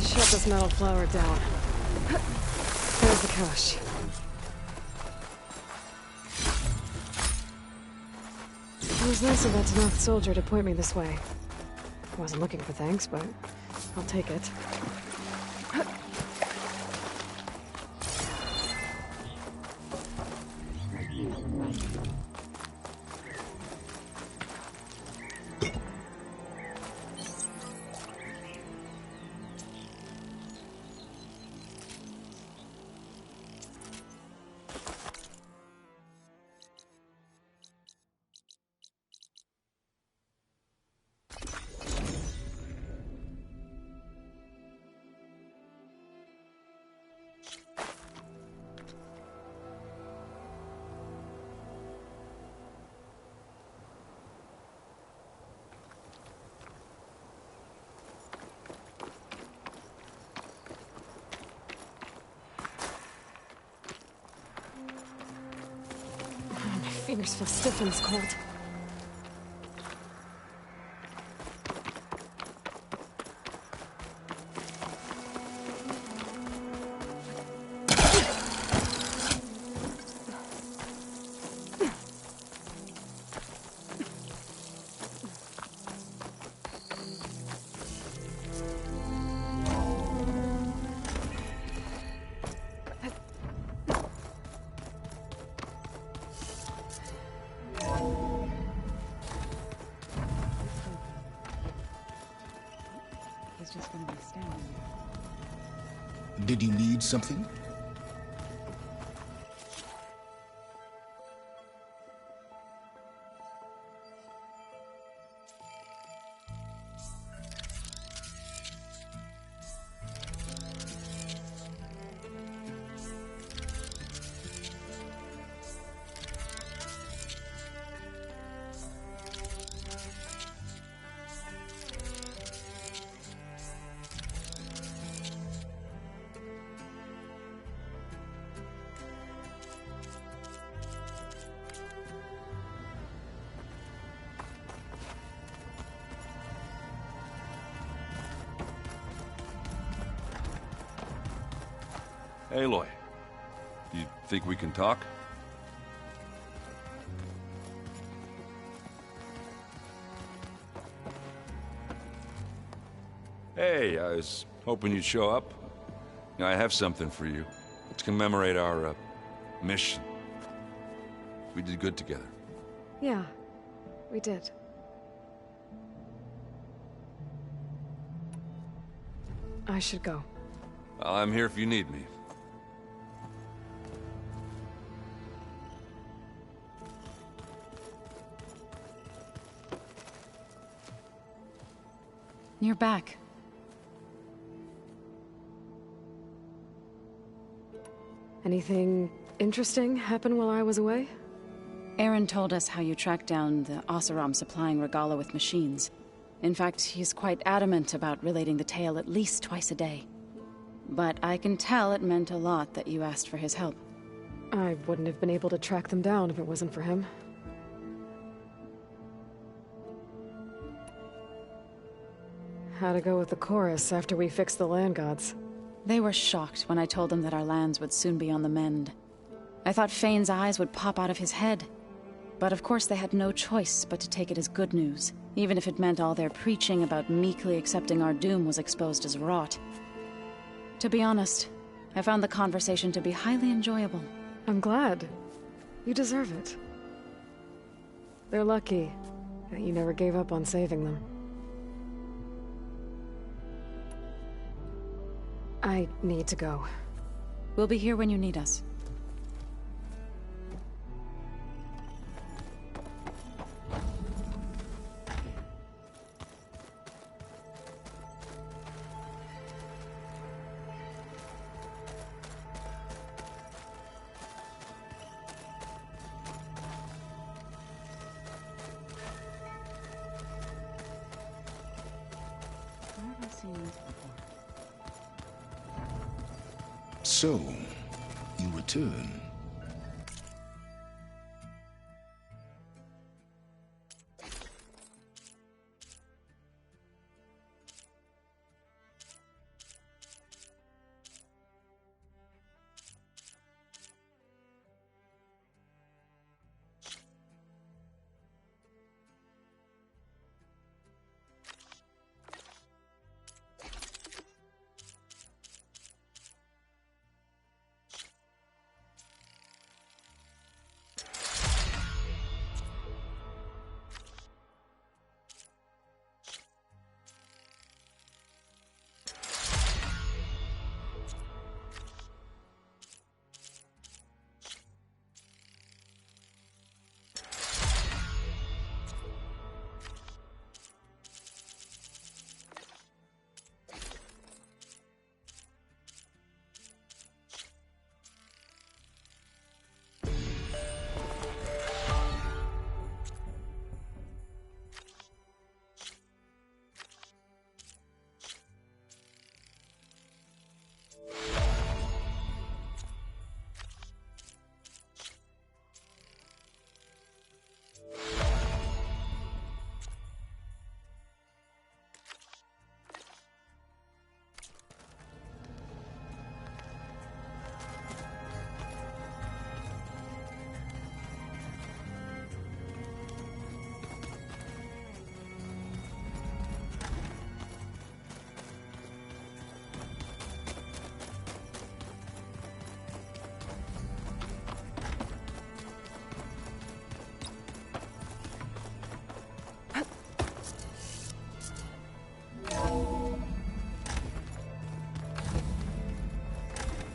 Shut this metal flower down. There's the cache. It was nice of that Tanakh soldier to point me this way. I wasn't looking for thanks, but I'll take it. My fingers feel stiff in this cold. He's just gonna be standing there. Did you need something? Aloy, you think we can talk? Hey, I was hoping you'd show up. I have something for you to commemorate our, mission. We did good together. Yeah, we did. I should go. Well, I'm here if you need me. You're back. Anything interesting happen while I was away? Aaron told us how you tracked down the Oseram supplying Regala with machines. In fact, he's quite adamant about relating the tale at least twice a day. But I can tell it meant a lot that you asked for his help. I wouldn't have been able to track them down if it wasn't for him. How'd it go with the chorus after we fixed the land gods? They were shocked when I told them that our lands would soon be on the mend. I thought Fane's eyes would pop out of his head. But of course they had no choice but to take it as good news, even if it meant all their preaching about meekly accepting our doom was exposed as rot. To be honest, I found the conversation to be highly enjoyable. I'm glad. You deserve it. They're lucky that you never gave up on saving them. I need to go. We'll be here when you need us. So, you return.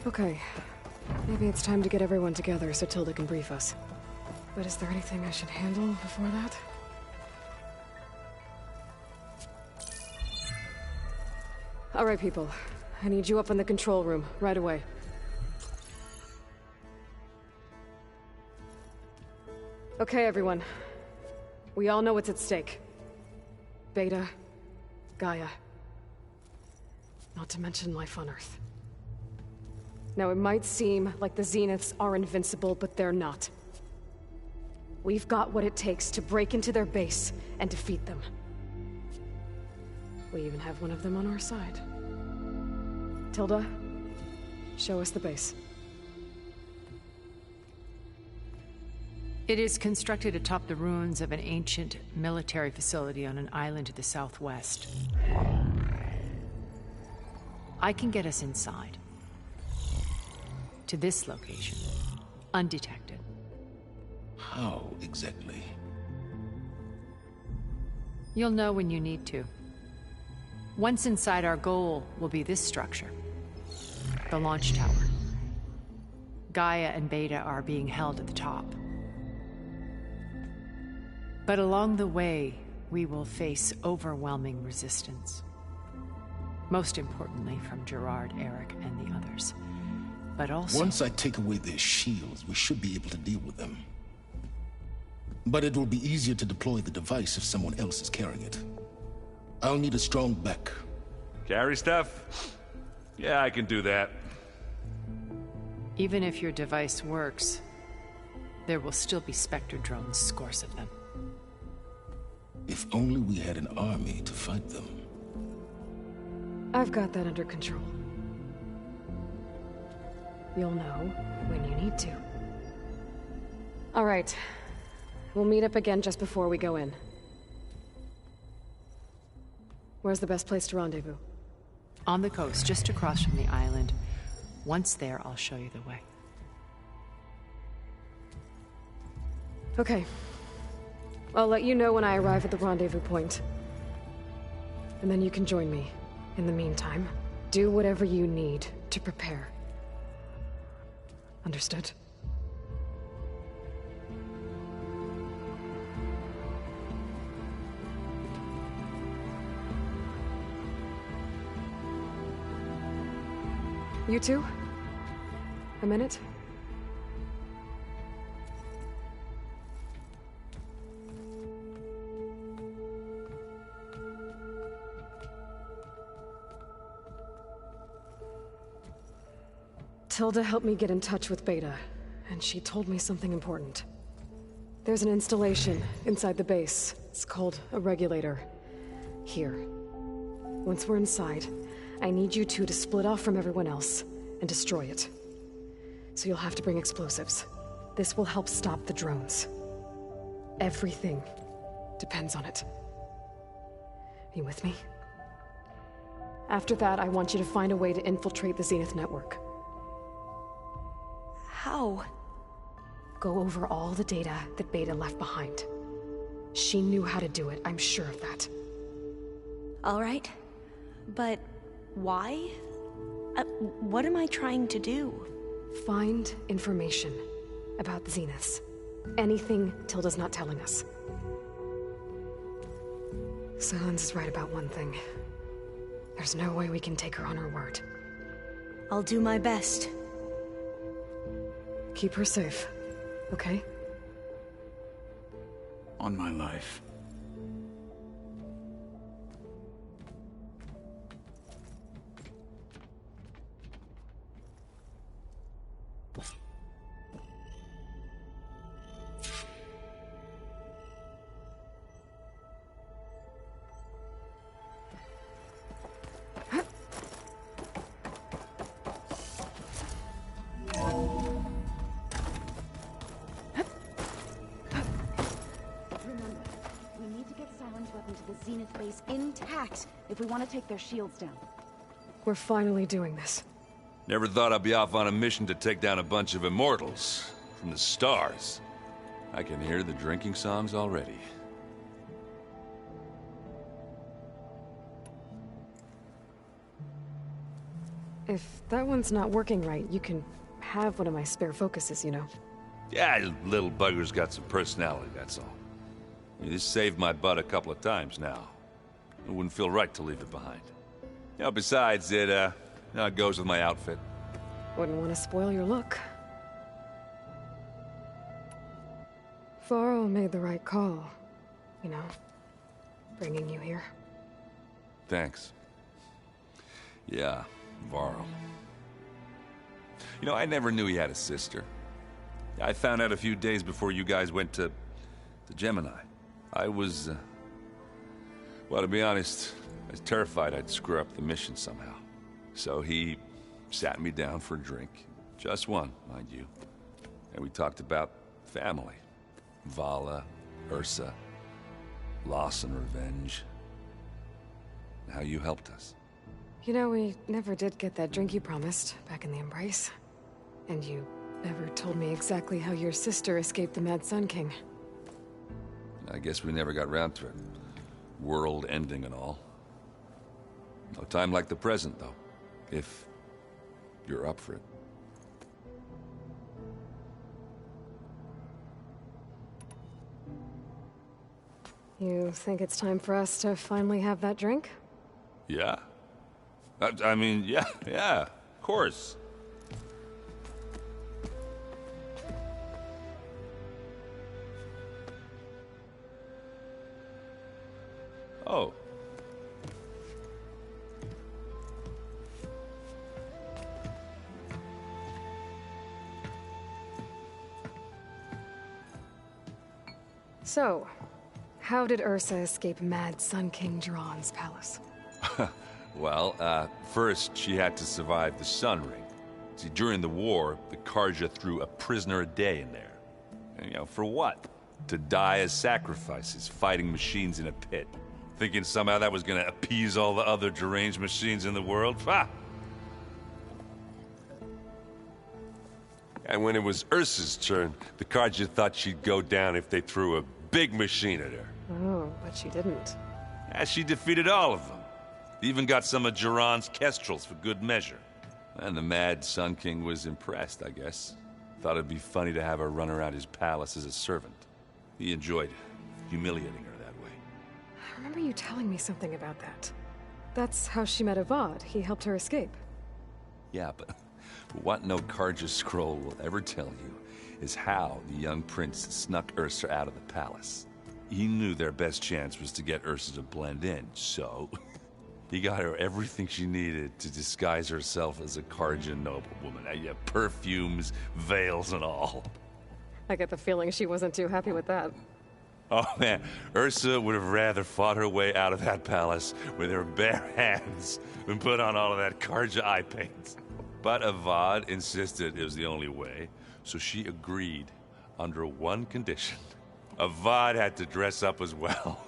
Okay. Maybe it's time to get everyone together so Tilda can brief us. But is there anything I should handle before that? All right, people. I need you up in the control room, right away. Okay, everyone. We all know what's at stake. Beta, Gaia. Not to mention life on Earth. Now, it might seem like the Zeniths are invincible, but they're not. We've got what it takes to break into their base and defeat them. We even have one of them on our side. Tilda, show us the base. It is constructed atop the ruins of an ancient military facility on an island to the southwest. I can get us inside. To this location, undetected. How exactly? You'll know when you need to. Once inside, our goal will be this structure. The launch tower. Gaia and Beta are being held at the top. But along the way, we will face overwhelming resistance. Most importantly from Gerard, Eric, and the others. But also... Once I take away their shields, we should be able to deal with them. But it will be easier to deploy the device if someone else is carrying it. I'll need a strong back. Carry stuff? Yeah, I can do that. Even if your device works, there will still be Spectre drones, scores of them. If only we had an army to fight them. I've got that under control. You'll know when you need to. All right. We'll meet up again just before we go in. Where's the best place to rendezvous? On the coast, just across from the island. Once there, I'll show you the way. Okay. I'll let you know when I arrive at the rendezvous point. And then you can join me. In the meantime, do whatever you need to prepare. Understood? You two? A minute? Tilda helped me get in touch with Beta, and she told me something important. There's an installation inside the base. It's called a regulator. Here. Once we're inside, I need you two to split off from everyone else and destroy it. So you'll have to bring explosives. This will help stop the drones. Everything depends on it. Are you with me? After that, I want you to find a way to infiltrate the Zenith network. How? Go over all the data that Beta left behind. She knew how to do it, I'm sure of that. All right. But why? What am I trying to do? Find information about the Zeniths. Anything Tilda's not telling us. Silence is right about one thing. There's no way we can take her on her word. I'll do my best. Keep her safe, okay? On my life. Intact, if we want to take their shields down. We're finally doing this. Never thought I'd be off on a mission to take down a bunch of immortals from the stars. I can hear the drinking songs already. If that one's not working right, you can have one of my spare focuses, you know. Yeah, little bugger's got some personality, that's all. This saved my butt a couple of times now. It wouldn't feel right to leave it behind. You know, besides, it goes with my outfit. Wouldn't want to spoil your look. Varl made the right call. You know, bringing you here. Thanks. Yeah, Varl. You know, I never knew he had a sister. I found out a few days before you guys went to Gemini. I was, well, to be honest, I was terrified I'd screw up the mission somehow. So he sat me down for a drink. Just one, mind you. And we talked about family. Vala, Ursa, loss and revenge. And how you helped us. You know, we never did get that drink you promised back in the Embrace. And you never told me exactly how your sister escaped the Mad Sun King. I guess we never got round to it. World ending and all. No time like the present, though. If you're up for it. You think it's time for us to finally have that drink? Yeah? I mean, yeah, of course. Oh. So, how did Ursa escape Mad Sun King Jiran's palace? Well, first she had to survive the Sun Ring. See, during the war, the Karja threw a prisoner a day in there. And, you know, for what? To die as sacrifices, fighting machines in a pit. Thinking somehow that was gonna appease all the other deranged machines in the world? Ha! And when it was Ursa's turn, the Karja thought she'd go down if they threw a big machine at her. Oh, but she didn't. Yeah, she defeated all of them. Even got some of Jiran's kestrels for good measure. And the Mad Sun King was impressed, I guess. Thought it'd be funny to have her run around his palace as a servant. He enjoyed humiliating her that way. I remember you telling me something about that. That's how she met Avad. He helped her escape. Yeah, but what no Karja scroll will ever tell you is how the young prince snuck Ursa out of the palace. He knew their best chance was to get Ursa to blend in, so He got her everything she needed to disguise herself as a Karjan noblewoman. Yeah, perfumes, veils, and all. I get the feeling she wasn't too happy with that. Oh man, Ursa would have rather fought her way out of that palace with her bare hands than put on all of that Karja eye paint. But Avad insisted it was the only way, so she agreed under one condition. Avad had to dress up as well.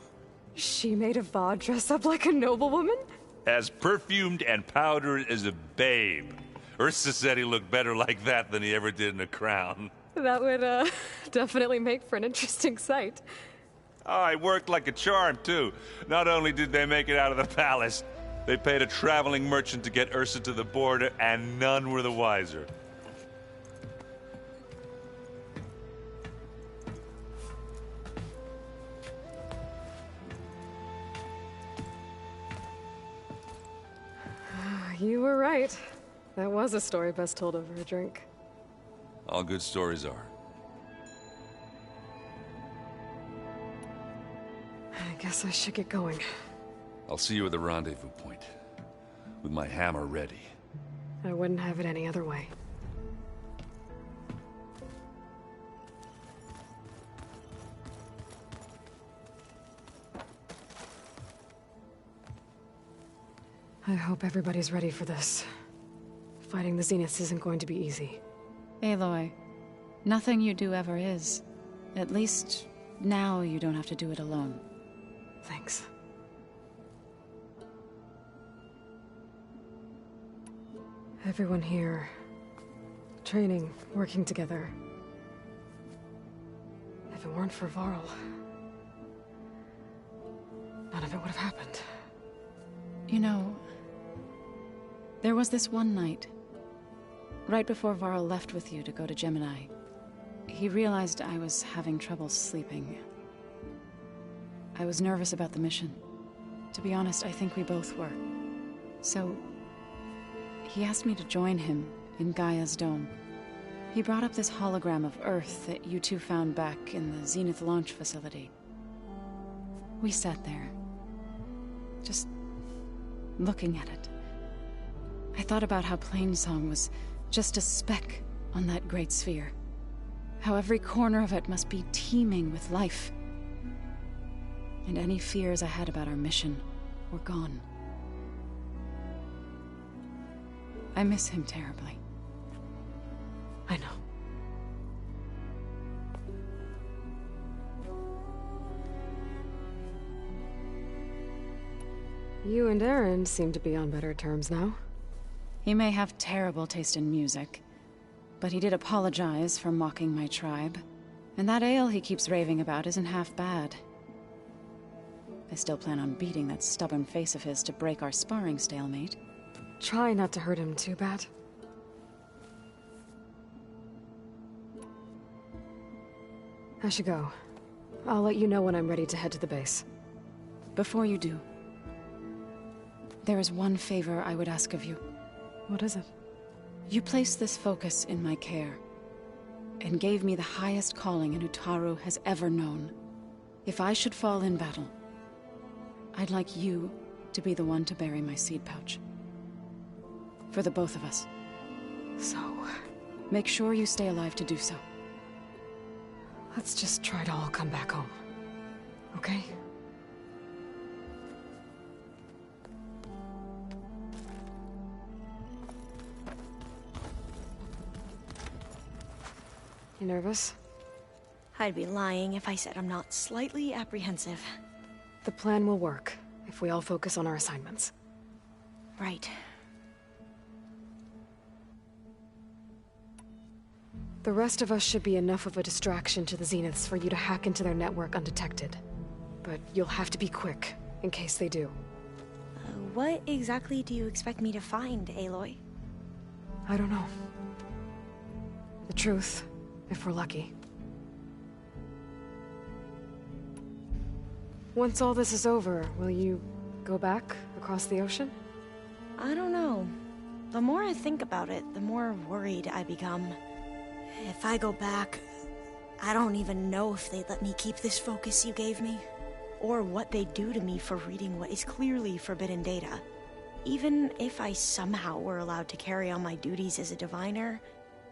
She made Avad dress up like a noblewoman? As perfumed and powdered as a babe. Ursa said he looked better like that than he ever did in a crown. That would, definitely make for an interesting sight. Oh, it worked like a charm, too. Not only did they make it out of the palace, they paid a traveling merchant to get Ursa to the border, and none were the wiser. You were right. That was a story best told over a drink. All good stories are. I guess I should get going. I'll see you at the rendezvous point, with my hammer ready. I wouldn't have it any other way. I hope everybody's ready for this. Fighting the Zeniths isn't going to be easy. Aloy, nothing you do ever is. At least, now you don't have to do it alone. Thanks. Everyone here, training, working together. If it weren't for Varl, none of it would have happened. You know, there was this one night, right before Varl left with you to go to Gemini. He realized I was having trouble sleeping. I was nervous about the mission. To be honest, I think we both were. So, he asked me to join him in Gaia's dome. He brought up this hologram of Earth that you two found back in the Zenith launch facility. We sat there, just looking at it. I thought about how Plainsong was just a speck on that great sphere. How every corner of it must be teeming with life. And any fears I had about our mission were gone. I miss him terribly. I know. You and Aaron seem to be on better terms now. He may have terrible taste in music, but he did apologize for mocking my tribe. And that ale he keeps raving about isn't half bad. I still plan on beating that stubborn face of his to break our sparring stalemate. Try not to hurt him too bad. I should go. I'll let you know when I'm ready to head to the base. Before you do, there is one favor I would ask of you. What is it? You placed this focus in my care, and gave me the highest calling an Utaru has ever known. If I should fall in battle, I'd like you to be the one to bury my seed pouch. For the both of us. So... make sure you stay alive to do so. Let's just try to all come back home. Okay? You nervous? I'd be lying if I said I'm not slightly apprehensive. The plan will work, if we all focus on our assignments. Right. The rest of us should be enough of a distraction to the Zeniths for you to hack into their network undetected. But you'll have to be quick, in case they do. What exactly do you expect me to find, Aloy? I don't know. The truth, if we're lucky. Once all this is over, will you go back across the ocean? I don't know. The more I think about it, the more worried I become. If I go back, I don't even know if they'd let me keep this focus you gave me. or what they'd do to me for reading what is clearly forbidden data. Even if I somehow were allowed to carry on my duties as a diviner,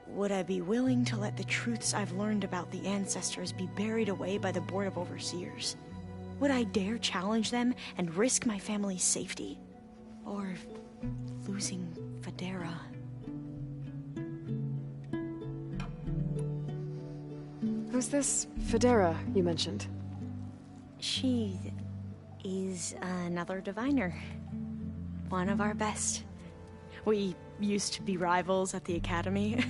would I be willing to let the truths I've learned about the ancestors be buried away by the Board of Overseers? Would I dare challenge them and risk my family's safety? Or losing Federa? Who's this Federa you mentioned? She is another diviner. One of our best. We used to be rivals at the academy.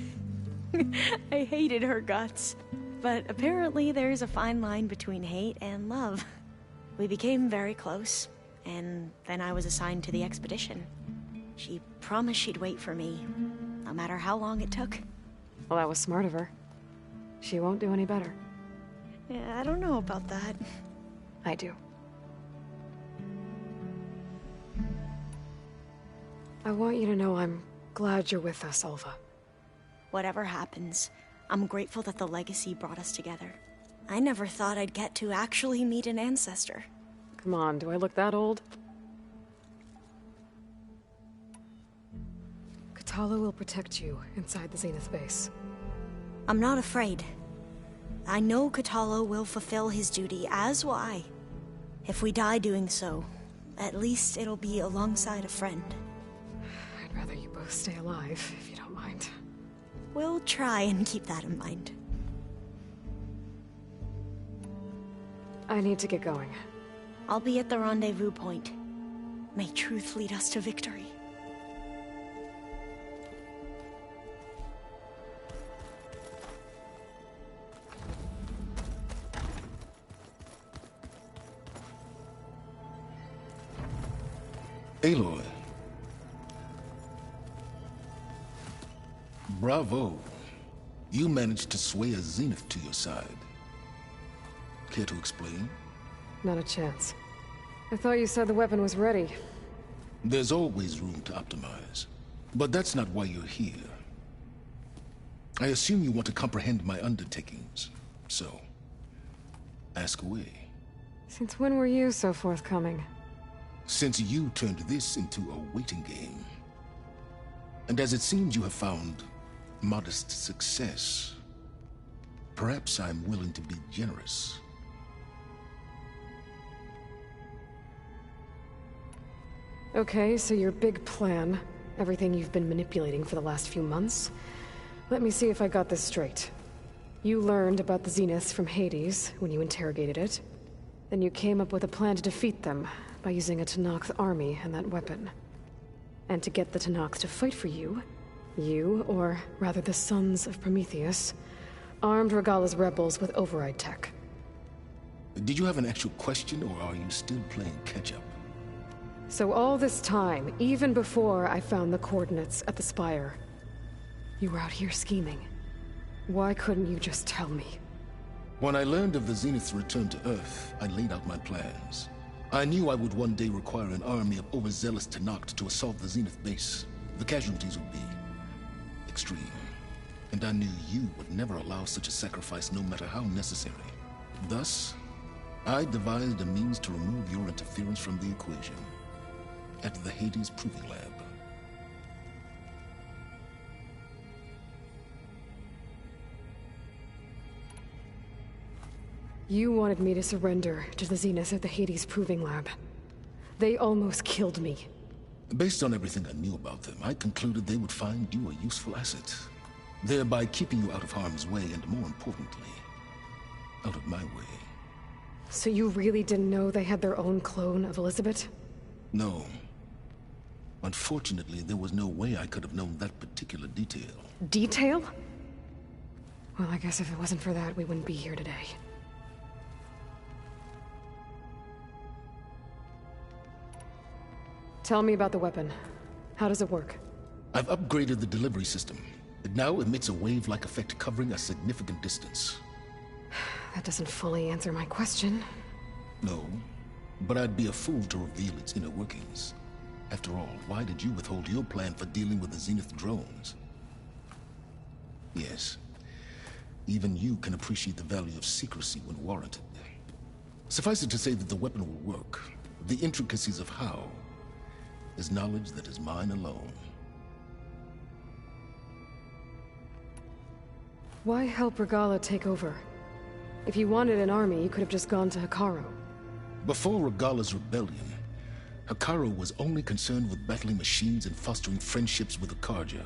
I hated her guts. But apparently there's a fine line between hate and love. We became very close, and then I was assigned to the expedition. She promised she'd wait for me, no matter how long it took. Well, that was smart of her. She won't do any better. Yeah, I don't know about that. I do. I want you to know I'm glad you're with us, Alva. Whatever happens, I'm grateful that the legacy brought us together. I never thought I'd get to actually meet an ancestor. Come on, do I look that old? Katala will protect you inside the Zenith base. I'm not afraid. I know Katala will fulfill his duty, as will I. If we die doing so, at least it'll be alongside a friend. I'd rather you both stay alive, if you don't mind. We'll try and keep that in mind. I need to get going. I'll be at the rendezvous point. May truth lead us to victory. Aloy. Bravo. You managed to sway a Zenith to your side. Care to explain? Not a chance. I thought you said the weapon was ready. There's always room to optimize. But that's not why you're here. I assume you want to comprehend my undertakings. So, ask away. Since when were you so forthcoming? Since you turned this into a waiting game. And as it seems you have found modest success, perhaps I'm willing to be generous. Okay, so your big plan, everything you've been manipulating for the last few months. Let me see if I got this straight. You learned about the Zeniths from Hades when you interrogated it. Then you came up with a plan to defeat them by using a Tenakth army and that weapon. And to get the Tenakth to fight for you, or rather the Sons of Prometheus, armed Regala's rebels with override tech. Did you have an actual question, or are you still playing catch-up? So all this time, even before I found the coordinates at the Spire, you were out here scheming. Why couldn't you just tell me? When I learned of the Zenith's return to Earth, I laid out my plans. I knew I would one day require an army of overzealous Tenakth to assault the Zenith base. The casualties would be extreme. And I knew you would never allow such a sacrifice, no matter how necessary. Thus, I devised a means to remove your interference from the equation. At the Hades Proving Lab. You wanted me to surrender to the Zenith at the Hades Proving Lab. They almost killed me. Based on everything I knew about them, I concluded they would find you a useful asset, thereby keeping you out of harm's way and, more importantly, out of my way. So you really didn't know they had their own clone of Elizabeth? No. Unfortunately, there was no way I could have known that particular detail. Detail? Well, I guess if it wasn't for that, we wouldn't be here today. Tell me about the weapon. How does it work? I've upgraded the delivery system. It now emits a wave-like effect covering a significant distance. That doesn't fully answer my question. No, but I'd be a fool to reveal its inner workings. After all, why did you withhold your plan for dealing with the Zenith drones? Yes, even you can appreciate the value of secrecy when warranted. Suffice it to say that the weapon will work. The intricacies of how is knowledge that is mine alone. Why help Regala take over? If you wanted an army, you could have just gone to Hikaru. Before Regala's rebellion, Hikaru was only concerned with battling machines and fostering friendships with the Karja.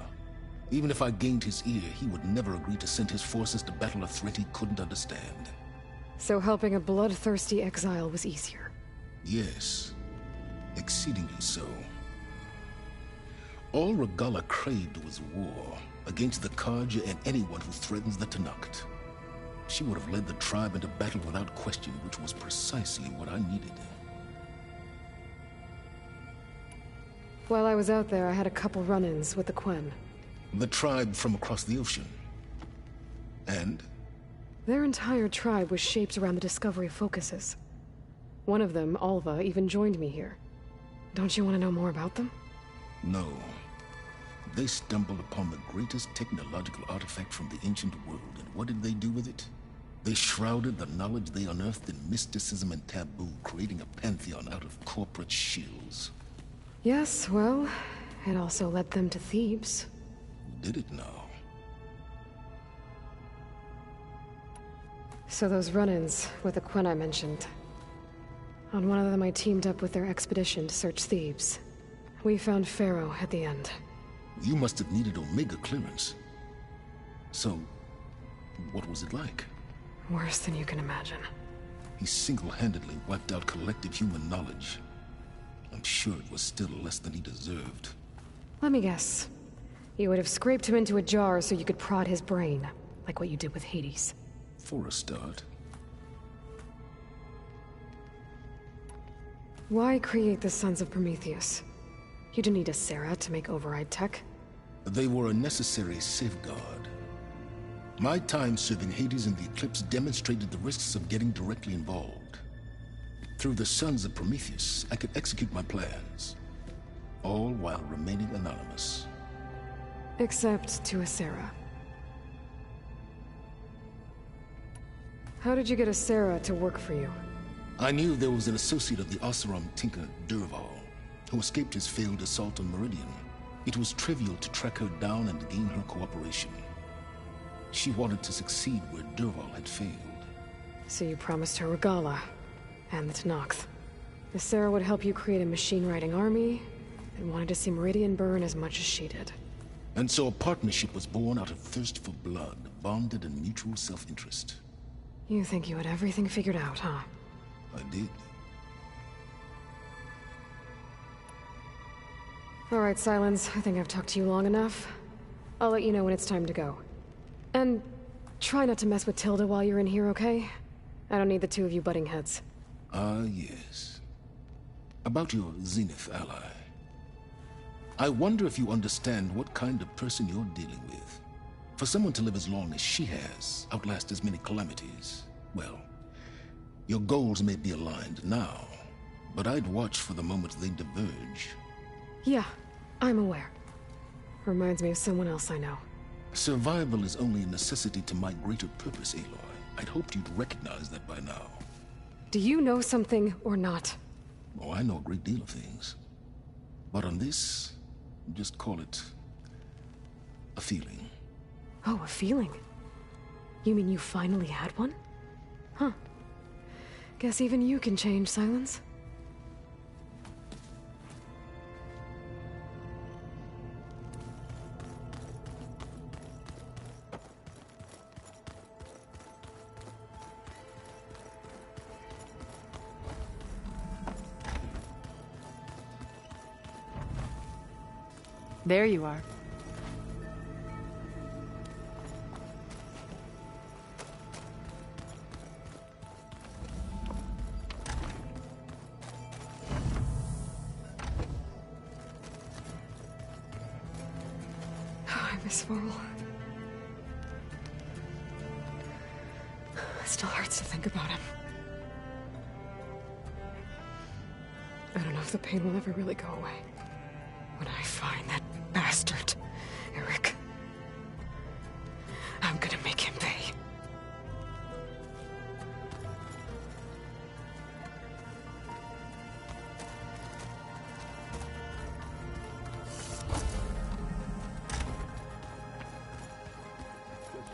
Even if I gained his ear, he would never agree to send his forces to battle a threat he couldn't understand. So helping a bloodthirsty exile was easier? Yes, exceedingly so. All Regala craved was war, against the Karja and anyone who threatens the Tenakth. She would have led the tribe into battle without question, which was precisely what I needed. While I was out there, I had a couple run-ins with the Quen. The tribe from across the ocean. And? Their entire tribe was shaped around the discovery of focuses. One of them, Alva, even joined me here. Don't you want to know more about them? No. They stumbled upon the greatest technological artifact from the ancient world, and what did they do with it? They shrouded the knowledge they unearthed in mysticism and taboo, creating a pantheon out of corporate shills. Yes, well, it also led them to Thebes. Did it now? So those run-ins with the Quen I mentioned. On one of them I teamed up with their expedition to search Thebes. We found Pharaoh at the end. You must have needed Omega clearance. So, what was it like? Worse than you can imagine. He single-handedly wiped out collective human knowledge. I'm sure it was still less than he deserved. Let me guess. You would have scraped him into a jar so you could prod his brain, like what you did with Hades. For a start. Why create the Sons of Prometheus? You didn't need a Sarah to make override tech. They were a necessary safeguard. My time serving Hades in the Eclipse demonstrated the risks of getting directly involved. Through the Sons of Prometheus, I could execute my plans, all while remaining anonymous. Except to a Sarah. How did you get a Sarah to work for you? I knew there was an associate of the Oseram tinker, Durval, who escaped his failed assault on Meridian. It was trivial to track her down and gain her cooperation. She wanted to succeed where Durval had failed. So you promised her Regala, and the Tenakth. The Sarah would help you create a machine-riding army, and wanted to see Meridian burn as much as she did. And so a partnership was born out of thirst for blood, bonded in mutual self-interest. You think you had everything figured out, huh? I did. All right, Silence. I think I've talked to you long enough. I'll let you know when it's time to go. And try not to mess with Tilda while you're in here, okay? I don't need the two of you butting heads. Ah, yes. About your Zenith ally. I wonder if you understand what kind of person you're dealing with. For someone to live as long as she has, outlast as many calamities, well, your goals may be aligned now, but I'd watch for the moment they diverge. Yeah, I'm aware. Reminds me of someone else I know. Survival is only a necessity to my greater purpose, Aloy. I'd hoped you'd recognize that by now. Do you know something or not? Oh, I know a great deal of things. But on this, just call it a feeling. Oh, a feeling? You mean you finally had one? Huh. Guess even you can change, Silence. There you are. I miss Varl. It still hurts to think about him. I don't know if the pain will ever really go away. When I find that bastard, Eric, I'm gonna make him pay.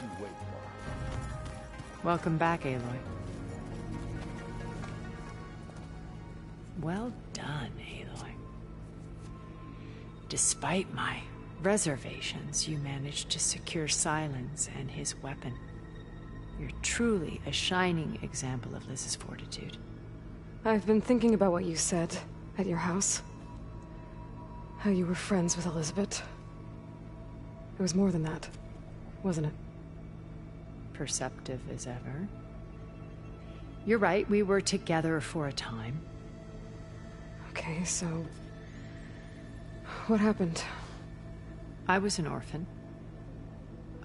you wait, Mark. Welcome back, Aloy. Well done, Aloy. Despite my reservations, you managed to secure Silence and his weapon. You're truly a shining example of Liz's fortitude. I've been thinking about what you said at your house. How you were friends with Elizabeth. It was more than that, wasn't it? Perceptive as ever. You're right, we were together for a time. Okay, so... what happened? I was an orphan.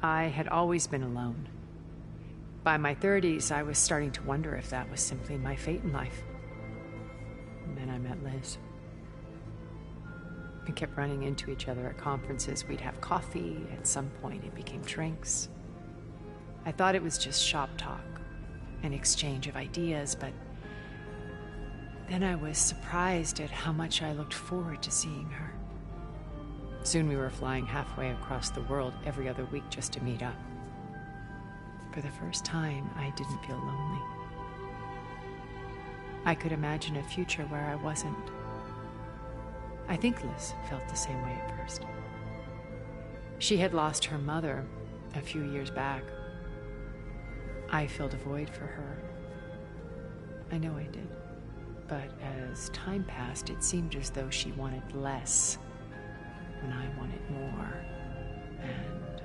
I had always been alone. By my 30s, I was starting to wonder if that was simply my fate in life. And then I met Liz. We kept running into each other at conferences. We'd have coffee. At some point, it became drinks. I thought it was just shop talk, an exchange of ideas, but then I was surprised at how much I looked forward to seeing her. Soon we were flying halfway across the world every other week just to meet up. For the first time, I didn't feel lonely. I could imagine a future where I wasn't. I think Liz felt the same way at first. She had lost her mother a few years back. I filled a void for her. I know I did. But as time passed, it seemed as though she wanted less when I wanted more. And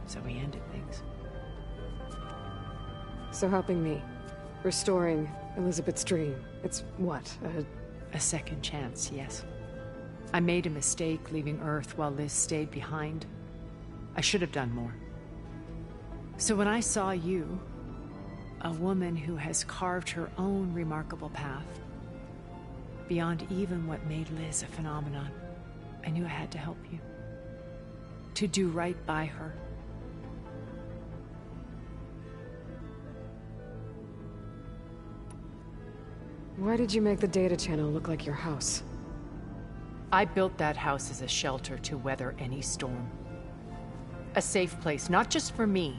so we ended things. So helping me, restoring Elizabeth's dream, it's what, A second chance, yes. I made a mistake leaving Earth while Liz stayed behind. I should have done more. So when I saw you, a woman who has carved her own remarkable path, beyond even what made Liz a phenomenon, I knew I had to help you. To do right by her. Why did you make the data channel look like your house? I built that house as a shelter to weather any storm. A safe place, not just for me,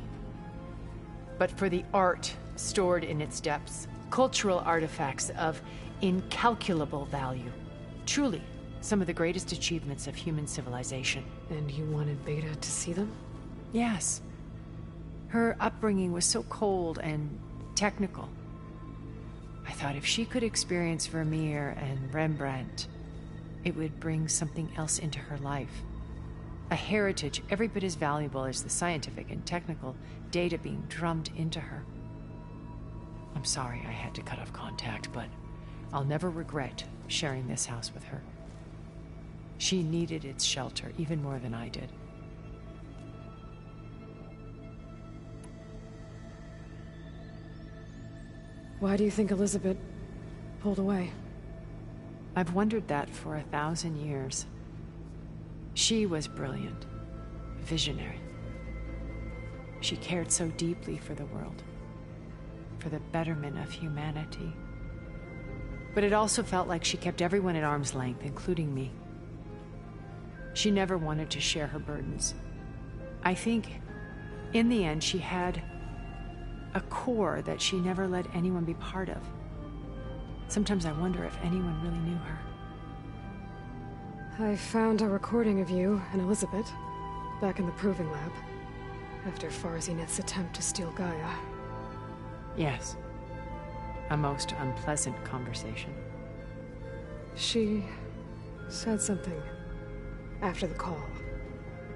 but for the art stored in its depths. Cultural artifacts of incalculable value. Truly, some of the greatest achievements of human civilization. And you wanted Beta to see them? Yes. Her upbringing was so cold and technical. I thought if she could experience Vermeer and Rembrandt, it would bring something else into her life. A heritage every bit as valuable as the scientific and technical data being drummed into her. I'm sorry I had to cut off contact, but I'll never regret sharing this house with her. She needed its shelter even more than I did. Why do you think Elizabeth pulled away? I've wondered that for 1,000 years. She was brilliant, visionary. She cared so deeply for the world, for the betterment of humanity. But it also felt like she kept everyone at arm's length, including me. She never wanted to share her burdens. I think, in the end, she had a core that she never let anyone be part of. Sometimes I wonder if anyone really knew her. I found a recording of you and Elizabeth back in the proving lab after Farzineth's attempt to steal Gaia. Yes. A most unpleasant conversation. She said something after the call.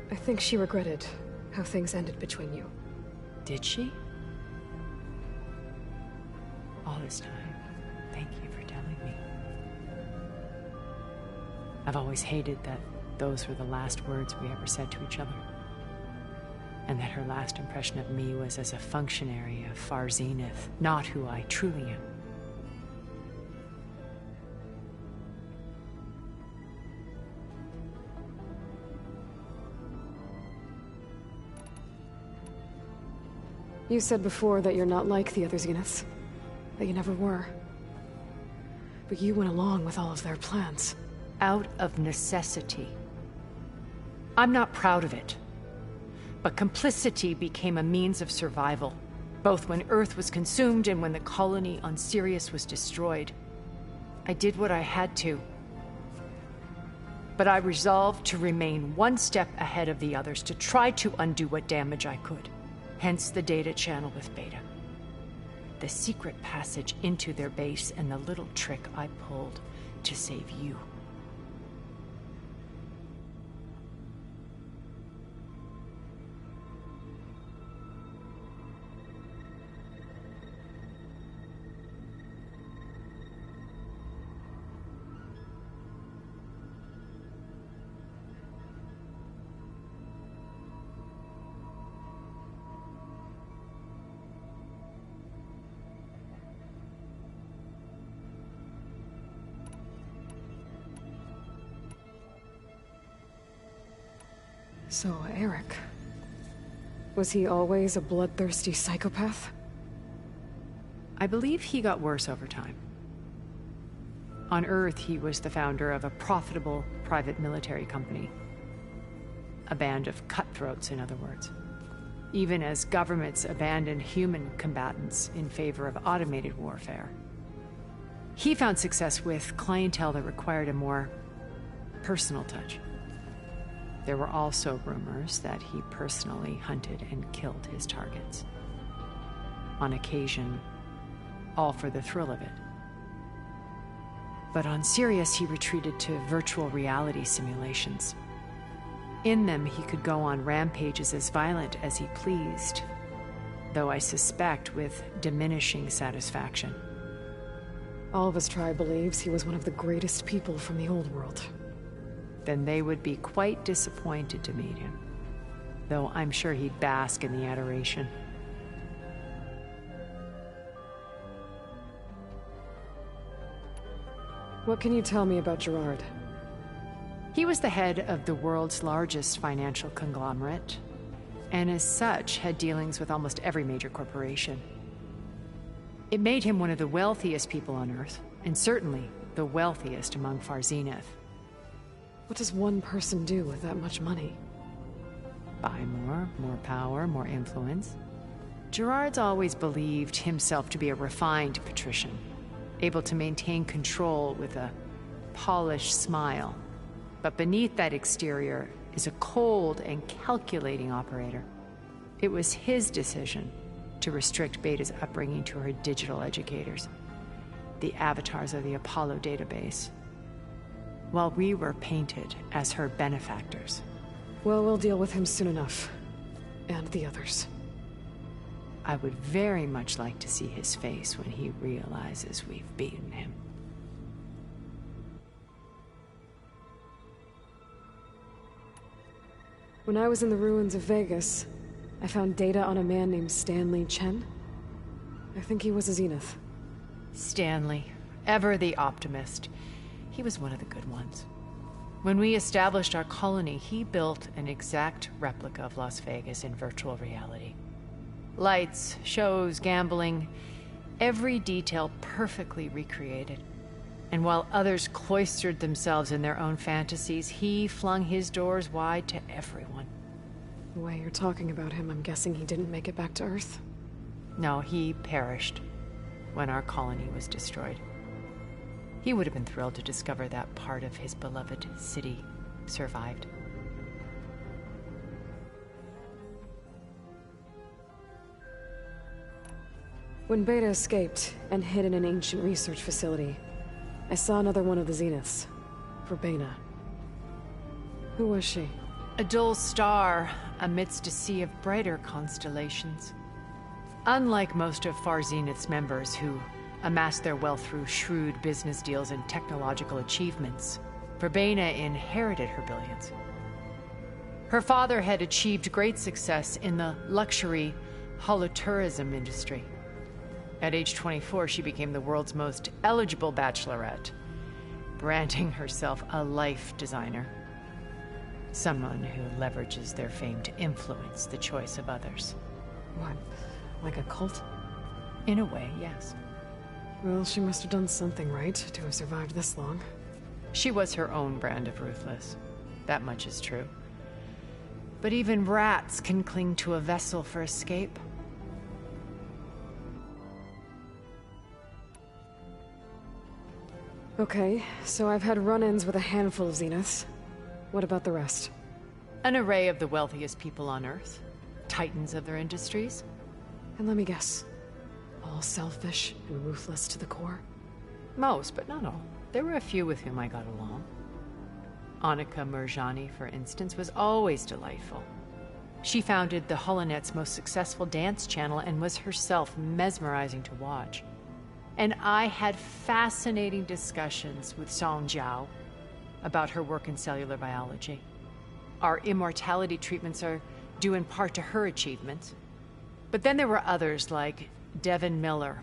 I think she regretted how things ended between you. Did she? All this time, thank you for telling me. I've always hated that those were the last words we ever said to each other. And that her last impression of me was as a functionary of Far Zenith, not who I truly am. You said before that you're not like the other Zeniths. That you never were. But you went along with all of their plans. Out of necessity. I'm not proud of it. But complicity became a means of survival, both when Earth was consumed and when the colony on Sirius was destroyed. I did what I had to. But I resolved to remain one step ahead of the others, to try to undo what damage I could. Hence the data channel with Beta. The secret passage into their base and the little trick I pulled to save you. So, Eric... was he always a bloodthirsty psychopath? I believe he got worse over time. On Earth, he was the founder of a profitable private military company. A band of cutthroats, in other words. Even as governments abandoned human combatants in favor of automated warfare. He found success with clientele that required a more personal touch. There were also rumors that he personally hunted and killed his targets. On occasion, all for the thrill of it. But on Sirius, he retreated to virtual reality simulations. In them, he could go on rampages as violent as he pleased, though I suspect with diminishing satisfaction. All of his tribe believes he was one of the greatest people from the old world. Then they would be quite disappointed to meet him, though I'm sure he'd bask in the adoration. What can you tell me about Gerard? He was the head of the world's largest financial conglomerate, and as such had dealings with almost every major corporation. It made him one of the wealthiest people on Earth, and certainly the wealthiest among Far Zenith. What does one person do with that much money? Buy more power, more influence. Gerard's always believed himself to be a refined patrician, able to maintain control with a polished smile. But beneath that exterior is a cold and calculating operator. It was his decision to restrict Beta's upbringing to her digital educators, the avatars of the Apollo database, while we were painted as her benefactors. Well, we'll deal with him soon enough. And the others. I would very much like to see his face when he realizes we've beaten him. When I was in the ruins of Vegas, I found data on a man named Stanley Chen. I think he was a Zenith. Stanley, ever the optimist. He was one of the good ones. When we established our colony, he built an exact replica of Las Vegas in virtual reality. Lights, shows, gambling, every detail perfectly recreated. And while others cloistered themselves in their own fantasies, he flung his doors wide to everyone. The way you're talking about him, I'm guessing he didn't make it back to Earth? No, he perished when our colony was destroyed. He would have been thrilled to discover that part of his beloved city survived. When Beta escaped and hid in an ancient research facility, I saw another one of the Zeniths, Verbena. Who was she? A dull star amidst a sea of brighter constellations. Unlike most of Far Zenith's members who amassed their wealth through shrewd business deals and technological achievements, Verbena inherited her billions. Her father had achieved great success in the luxury holotourism industry. At age 24, she became the world's most eligible bachelorette, branding herself a life designer. Someone who leverages their fame to influence the choice of others. What, like a cult? In a way, yes. Well, she must have done something right to have survived this long. She was her own brand of ruthless. That much is true. But even rats can cling to a vessel for escape. Okay, so I've had run-ins with a handful of Zeniths. What about the rest? An array of the wealthiest people on Earth. Titans of their industries. And let me guess. All selfish and ruthless to the core? Most, but not all. There were a few with whom I got along. Annika Murjani, for instance, was always delightful. She founded the Holonet's most successful dance channel and was herself mesmerizing to watch. And I had fascinating discussions with Song Jiao about her work in cellular biology. Our immortality treatments are due in part to her achievements. But then there were others like Devin Miller,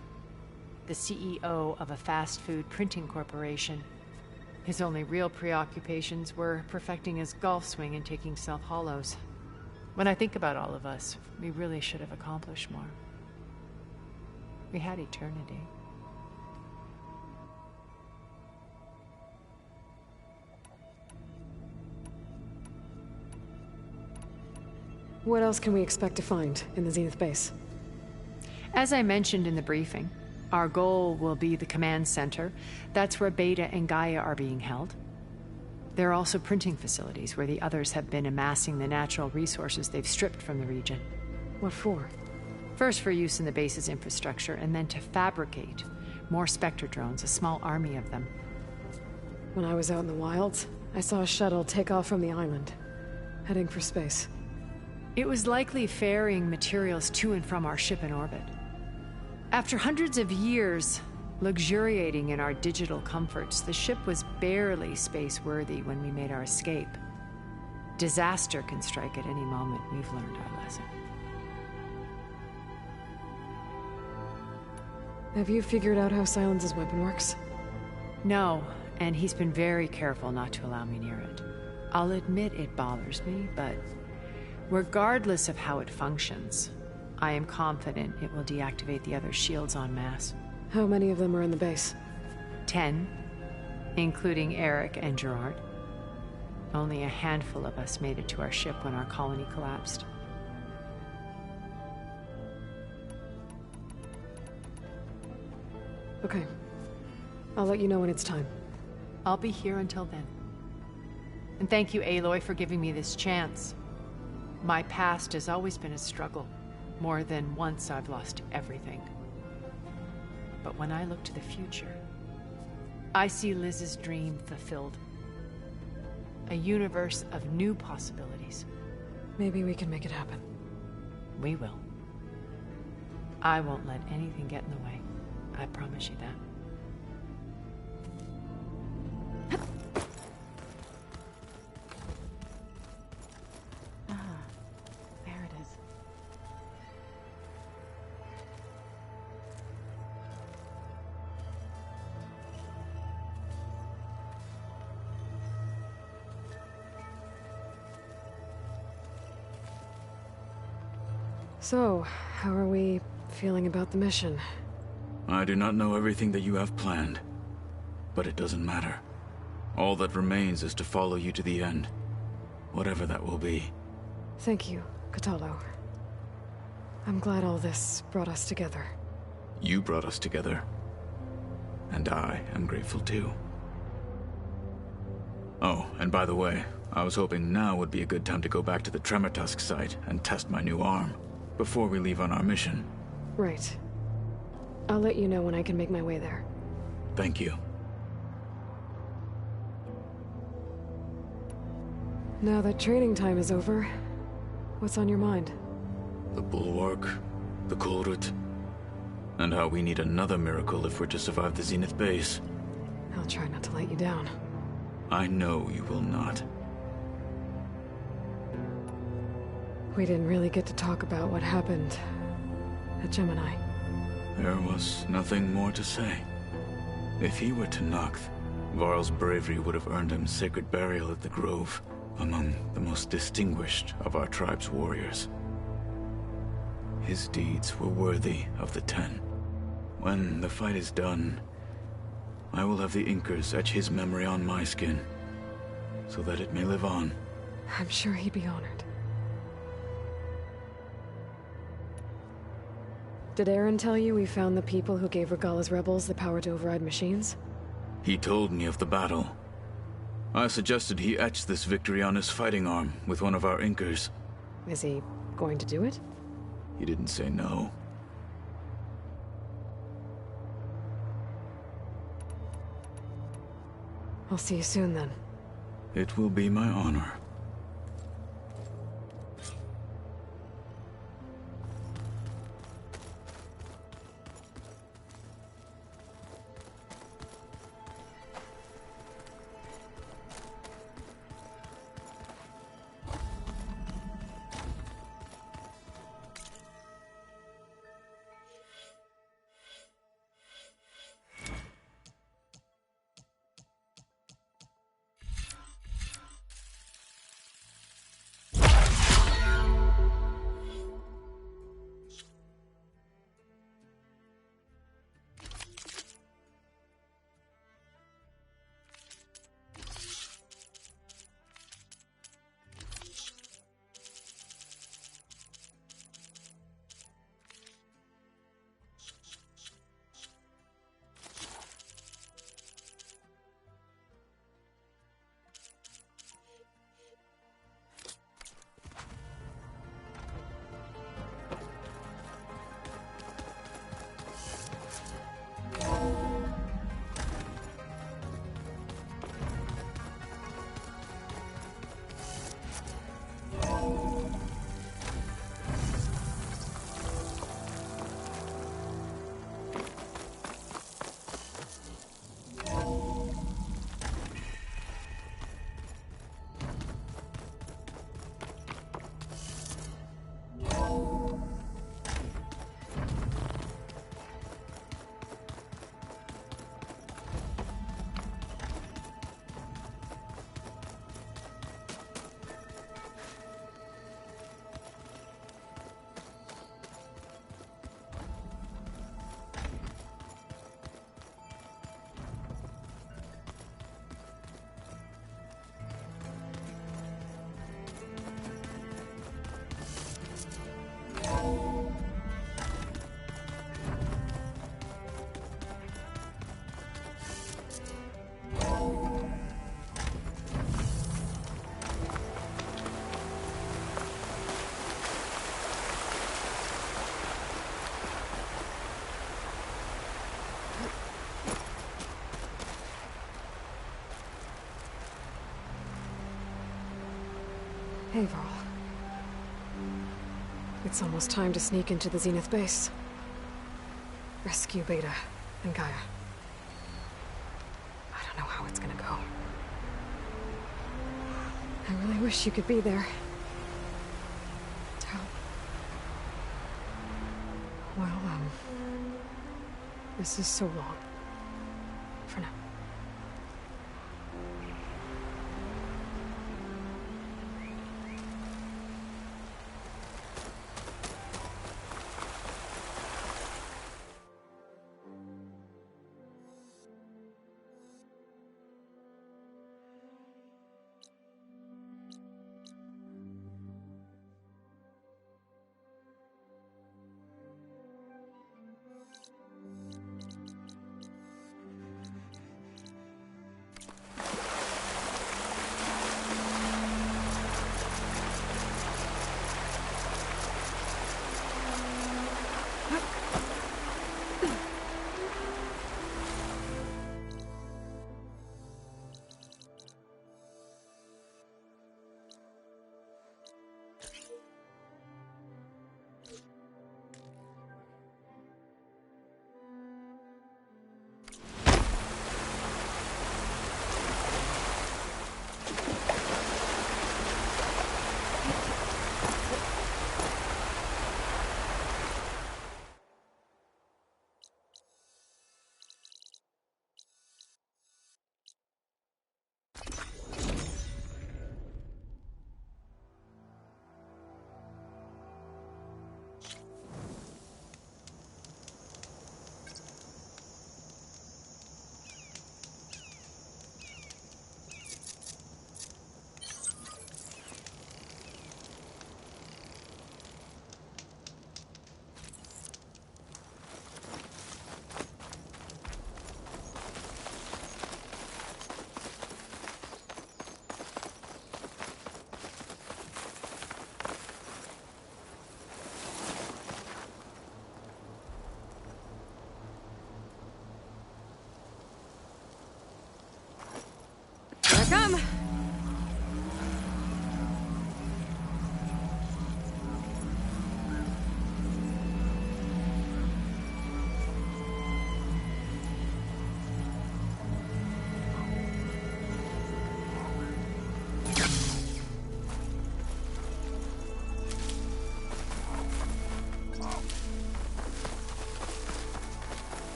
the CEO of a fast food printing corporation. His only real preoccupations were perfecting his golf swing and taking self-hollows. When I think about all of us, we really should have accomplished more. We had eternity. What else can we expect to find in the Zenith base? As I mentioned in the briefing, our goal will be the command center. That's where Beta and Gaia are being held. There are also printing facilities where the others have been amassing the natural resources they've stripped from the region. What for? First for use in the base's infrastructure, and then to fabricate more Spectre drones, a small army of them. When I was out in the wilds, I saw a shuttle take off from the island, heading for space. It was likely ferrying materials to and from our ship in orbit. After hundreds of years luxuriating in our digital comforts, the ship was barely space-worthy when we made our escape. Disaster can strike at any moment. We've learned our lesson. Have you figured out how Silence's weapon works? No, and he's been very careful not to allow me near it. I'll admit it bothers me, but regardless of how it functions, I am confident it will deactivate the other shields en masse. How many of them are in the base? 10, including Eric and Gerard. Only a handful of us made it to our ship when our colony collapsed. Okay. I'll let you know when it's time. I'll be here until then. And thank you, Aloy, for giving me this chance. My past has always been a struggle. More than once I've lost everything. But when I look to the future, I see Liz's dream fulfilled. A universe of new possibilities. Maybe we can make it happen. We will. I won't let anything get in the way. I promise you that. So, how are we feeling about the mission? I do not know everything that you have planned, but it doesn't matter. All that remains is to follow you to the end, whatever that will be. Thank you, Kotallo. I'm glad all this brought us together. You brought us together, and I am grateful too. Oh, and by the way, I was hoping now would be a good time to go back to the Tremortusk site and test my new arm, before we leave on our mission. Right. I'll let you know when I can make my way there. Thank you. Now that training time is over, what's on your mind? The Bulwark, the Kulrut, and how we need another miracle if we're to survive the Zenith base. I'll try not to let you down. I know you will not. We didn't really get to talk about what happened at Gemini. There was nothing more to say. If he were to Noct, Varl's bravery would have earned him sacred burial at the Grove, among the most distinguished of our tribe's warriors. His deeds were worthy of the 10. When the fight is done, I will have the Inkers etch his memory on my skin, so that it may live on. I'm sure he'd be honored. Did Aaron tell you we found the people who gave Regala's rebels the power to override machines? He told me of the battle. I suggested he etch this victory on his fighting arm with one of our inkers. Is he going to do it? He didn't say no. I'll see you soon, then. It will be my honor. Hey, Varl. It's almost time to sneak into the Zenith base. Rescue Beta and Gaia. I don't know how it's gonna go. I really wish you could be there. To help. Well, this is so long. For now.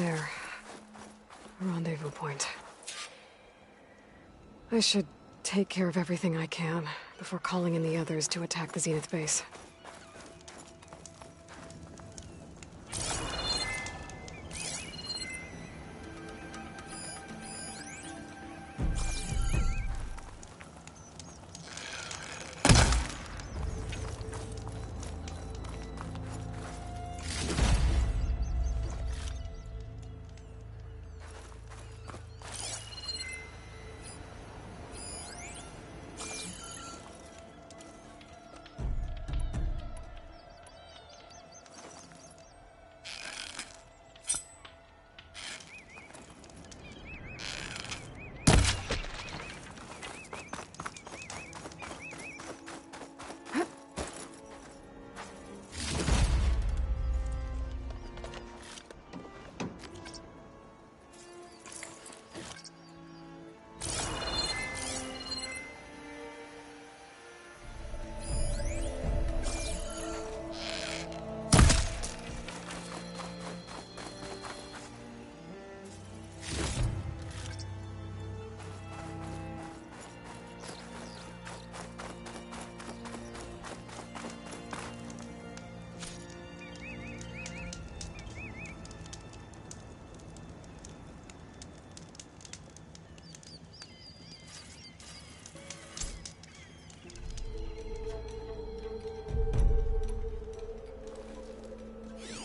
There. A rendezvous point. I should take care of everything I can before calling in the others to attack the Zenith base.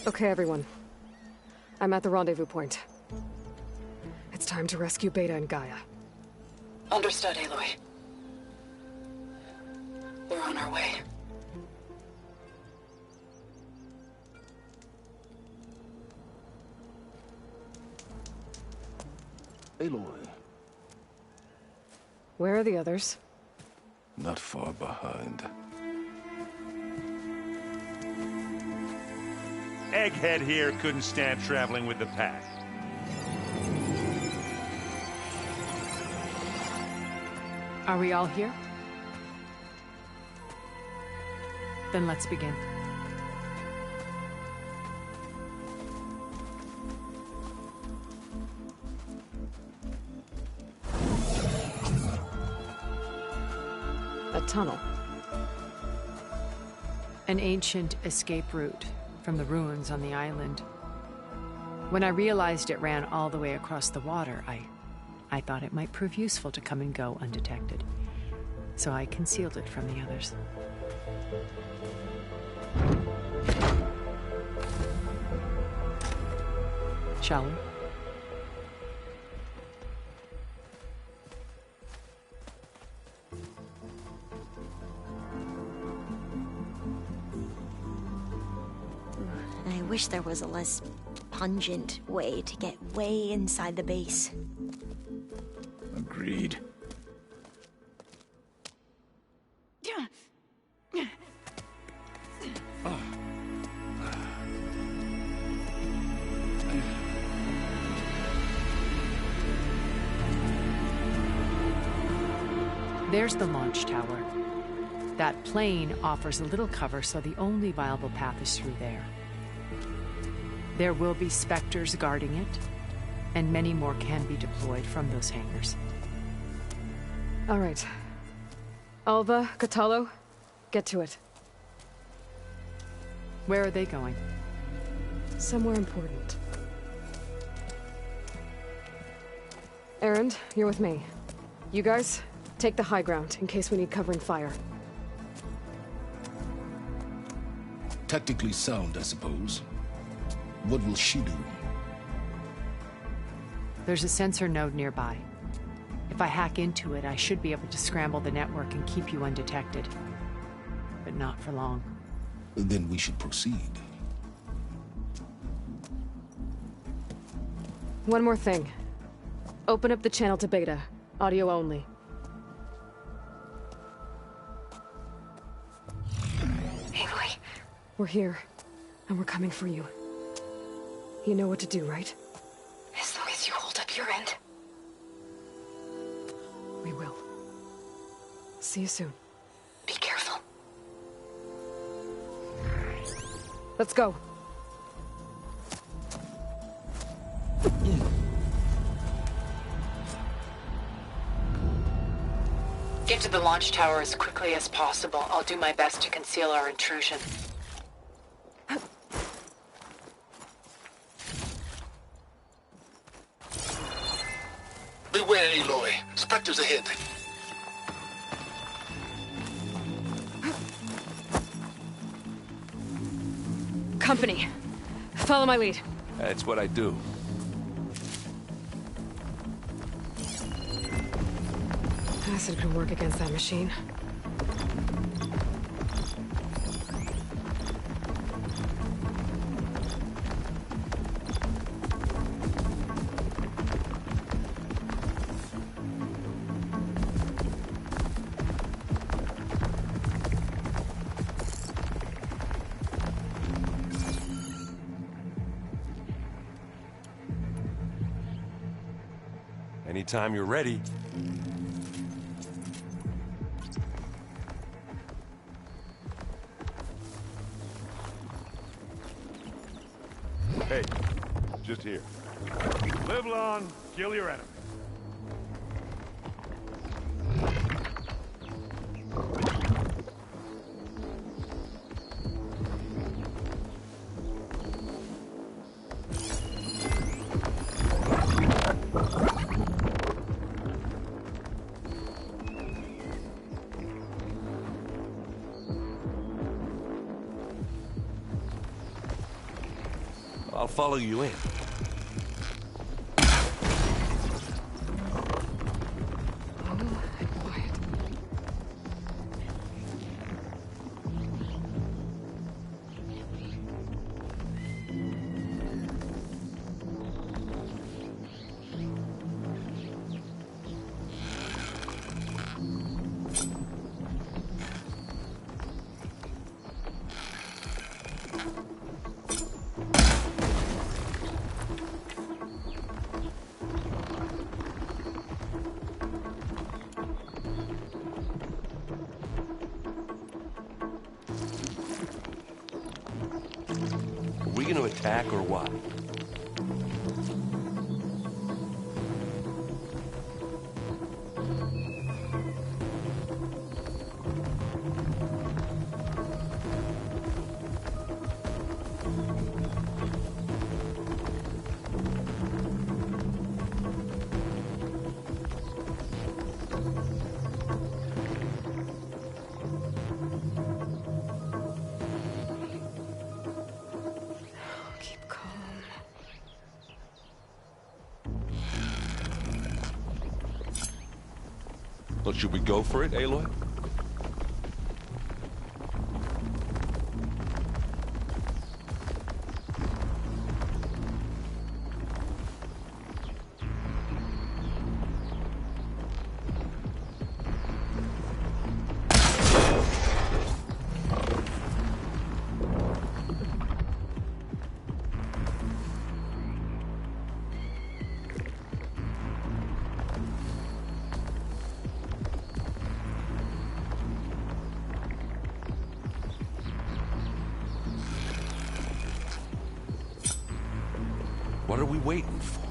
Okay, everyone. I'm at the rendezvous point. It's time to rescue Beta and Gaia. Understood, Aloy. We're on our way. Aloy. Where are the others? Not far behind. Egghead here couldn't stand traveling with the pack. Are we all here? Then let's begin. A tunnel. An ancient escape route from the ruins on the island. When I realized it ran all the way across the water, I thought it might prove useful to come and go undetected. So I concealed it from the others. Shall we? I wish there was a less pungent way to get way inside the base. Agreed. There's the launch tower. That plane offers a little cover, so the only viable path is through there. There will be Spectres guarding it, and many more can be deployed from those hangars. All right. Alva, Catalo, get to it. Where are they going? Somewhere important. Errand, you're with me. You guys, take the high ground in case we need covering fire. Tactically sound, I suppose. What will she do? There's a sensor node nearby. If I hack into it, I should be able to scramble the network and keep you undetected. But not for long. Then we should proceed. One more thing. Open up the channel to Beta. Audio only. Aloy. We're here, and we're coming for you. You know what to do, right? As long as you hold up your end. We will. See you soon. Be careful. Let's go. Get to the launch tower as quickly as possible. I'll do my best to conceal our intrusion. Beware, Aloy. Spectres ahead. Company. Follow my lead. That's what I do. Acid could work against that machine. Anytime you're ready. Hey, just here. Live long, kill your enemy. I'll follow you in. Are we going to attack or what? Keep calm. Well, should we go for it, Aloy? What are we waiting for?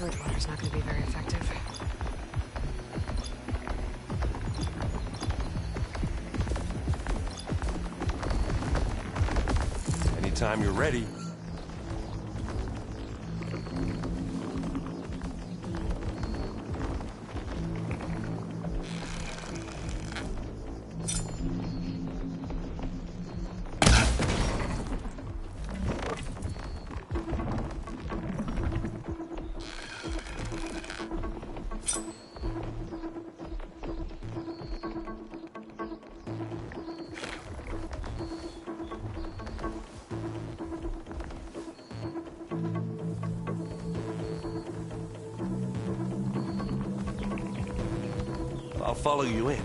Bridgewater's not gonna be very effective. Anytime you're ready. I'll follow you in.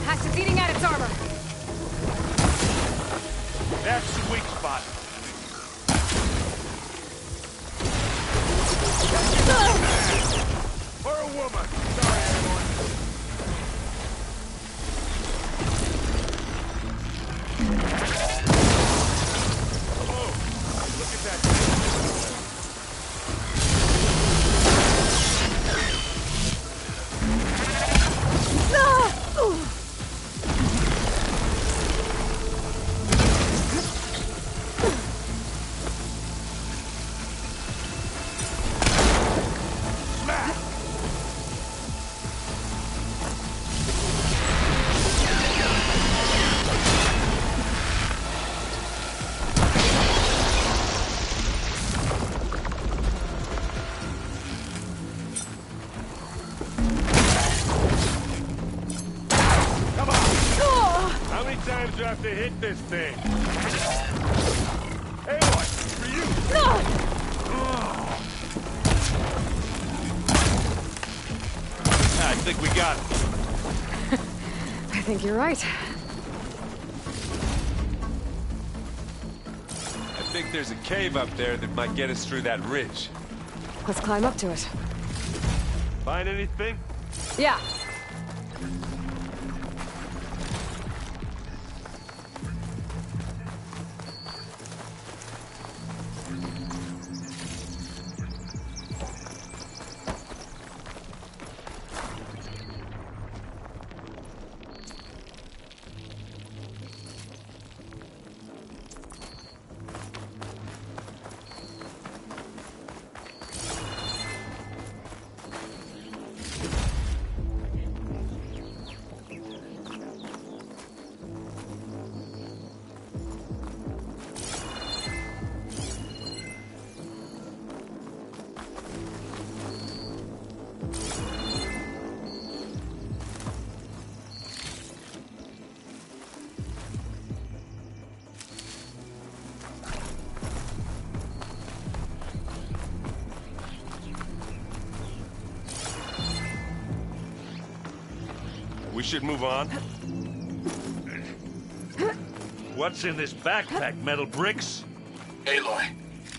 Hatch is eating at its armor. That's the weak spot. For a woman. Sorry, everyone. Oh, look at that. How many times do I have to hit this thing? Hey, what? For you! I think we got it. I think you're right. I think there's a cave up there that might get us through that ridge. Let's climb up to it. Find anything? Yeah. We should move on. What's in this backpack, metal bricks? Aloy,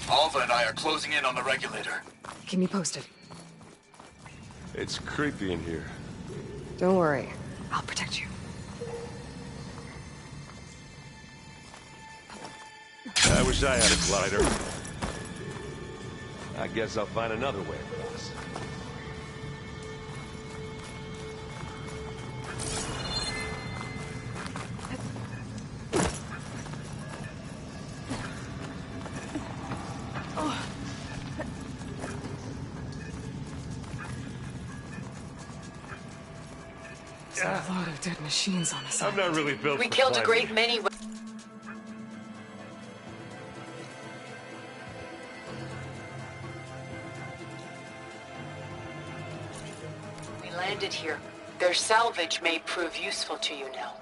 Alva and I are closing in on the regulator. Keep me posted. It's creepy in here. Don't worry. I'll protect you. I wish I had a glider. I guess I'll find another way across. There's a lot of dead machines on this I'm not really built We for killed a climbing. great many. We landed here. Their salvage may prove useful to you now.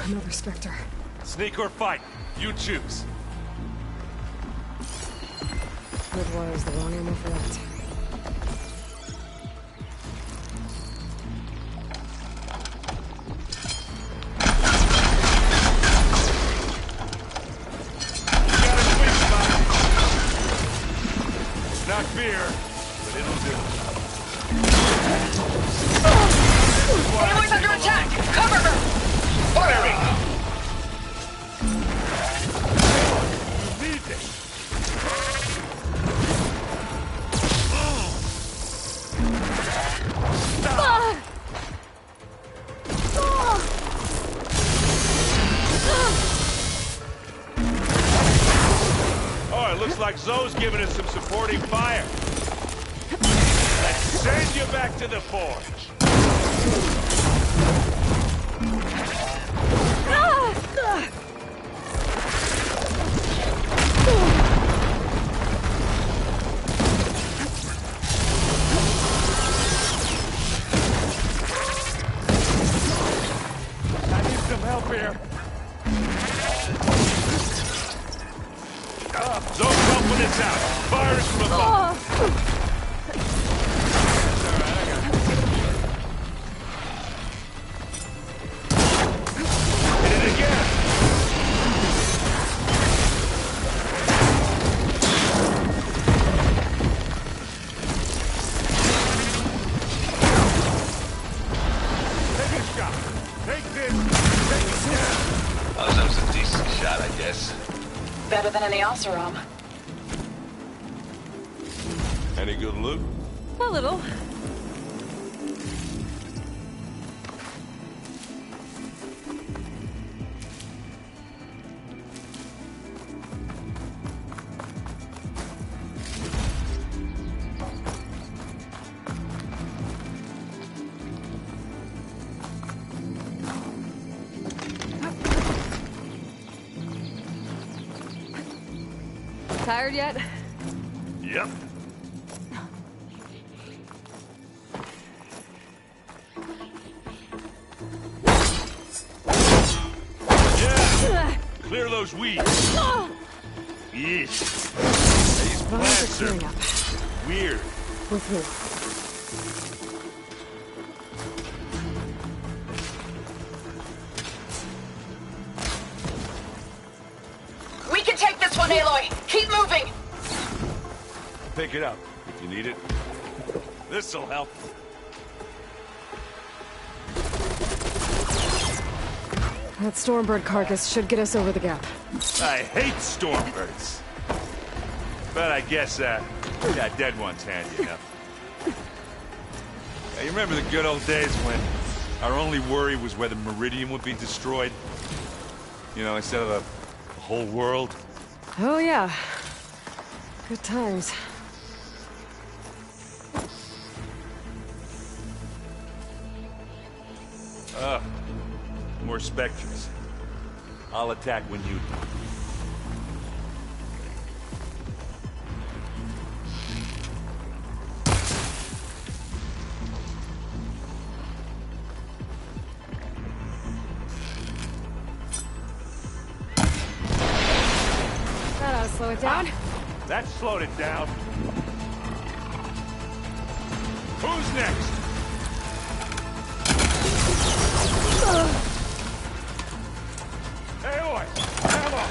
Another Spectre. Sneak or fight, you choose. Bridgewater's the wrong ammo for that. like Zoe's giving us some supporting fire. Let's send you back to the forge. I need some help here. Zoe's helping us out. Fire is from above. Better than any Oseram. Any good loot? A little. Tired yet? Yep. Yeah! Clear those weeds. Yeesh. These plants are weird. With who? We can take this one, Aloy. Keep moving. Pick it up if you need it. This'll help. That Stormbird carcass should get us over the gap. I hate stormbirds. But I guess, yeah, dead one's handy enough. You remember the good old days when our only worry was whether Meridian would be destroyed? You know, instead of the whole world? Oh yeah. Good times. More specters. I'll attack when you do. That ought to slow it down. That slowed it down. Who's next? Hey, boy! Ammo!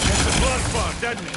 Gets the blood fog, doesn't it?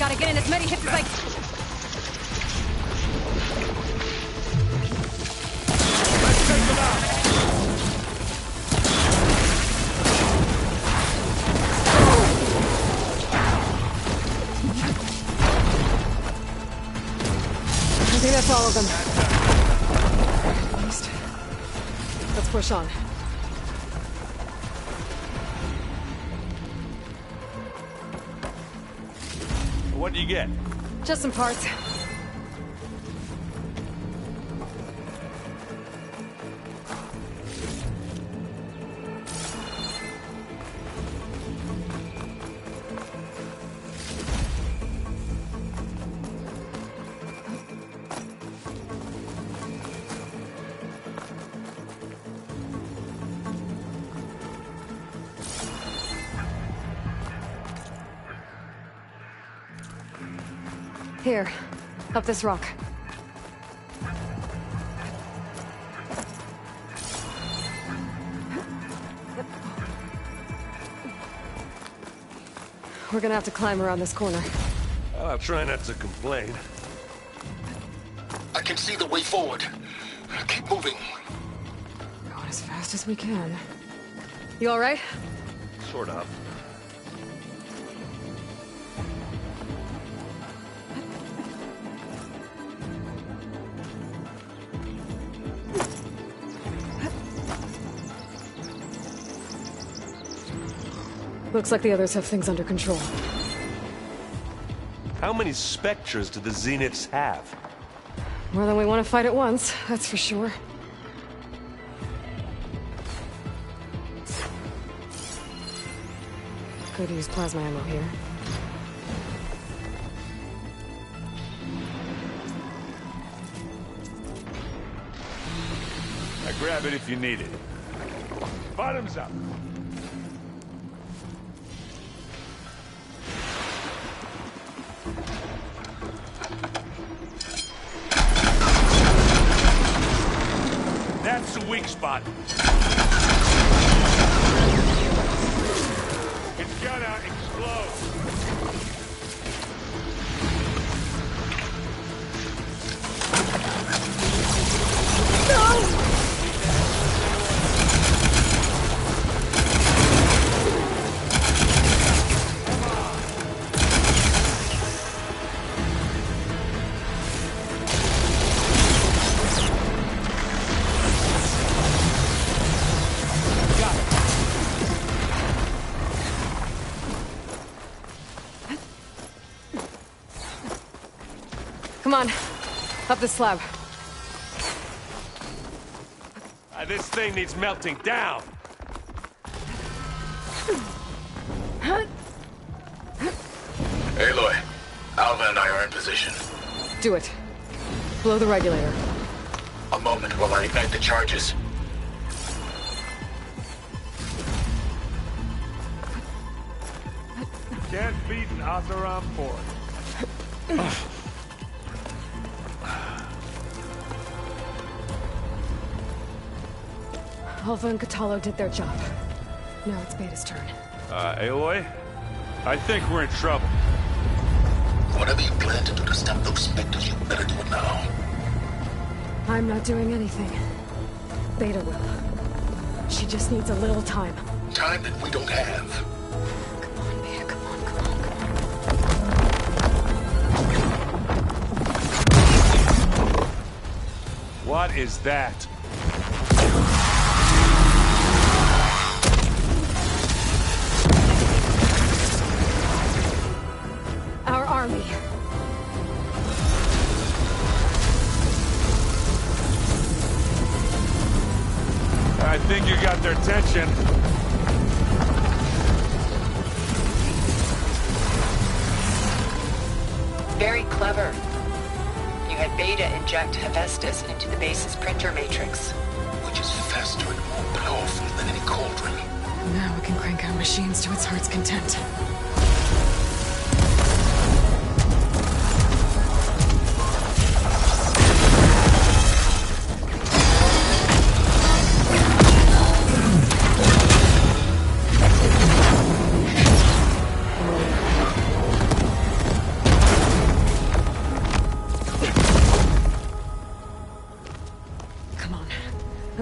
Gotta get in as many hits as I can. Let's take them out! I think that's all of them. At least. Let's push on. What do you get? Just some parts. Here, up this rock. We're gonna have to climb around this corner. I'll try not to complain. I can see the way forward. Keep moving. Going as fast as we can. You all right? Sort of. Looks like the others have things under control. How many Spectres do the Zeniths have? More than we want to fight at once, that's for sure. Could use plasma ammo here. Now grab it if you need it. Bottoms up. That's the weak spot. It's gonna explode. No! Come on, up the slab. This thing needs melting down. Aloy, Alva and I are in position. Do it. Blow the regulator. A moment while I ignite the charges. Can't beat an Azeram Fort. Alva and Catalo did their job. Now it's Beta's turn. Aloy? I think we're in trouble. Whatever you plan to do to stop those Spectres, you better do it now. I'm not doing anything. Beta will. She just needs a little time. Time that we don't have. Come on, Beta, come on, come on, come on. What is that? Our army. I think you got their attention. Very clever. You had Beta inject Hephaestus into the base's printer matrix. Which is faster and more powerful than any cauldron. Now we can crank out machines to its heart's content.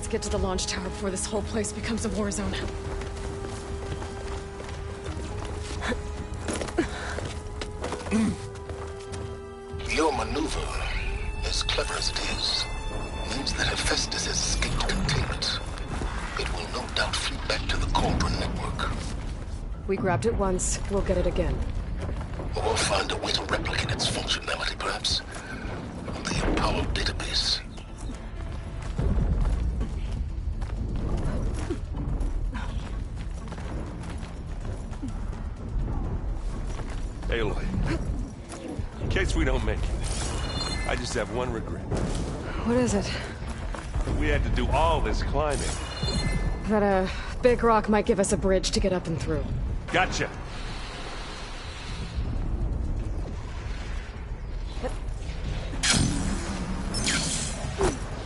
Let's get to the launch tower before this whole place becomes a war zone. Your maneuver, as clever as it is, means that Hephaestus has escaped containment. It will no doubt flee back to the Cauldron network. We grabbed it once, we'll get it again. Or find a way to replicate its functionality, perhaps. The Apollo database. Aloy, in case we don't make it, I just have one regret. What is it? We had to do all this climbing. That a big rock might give us a bridge to get up and through. Gotcha.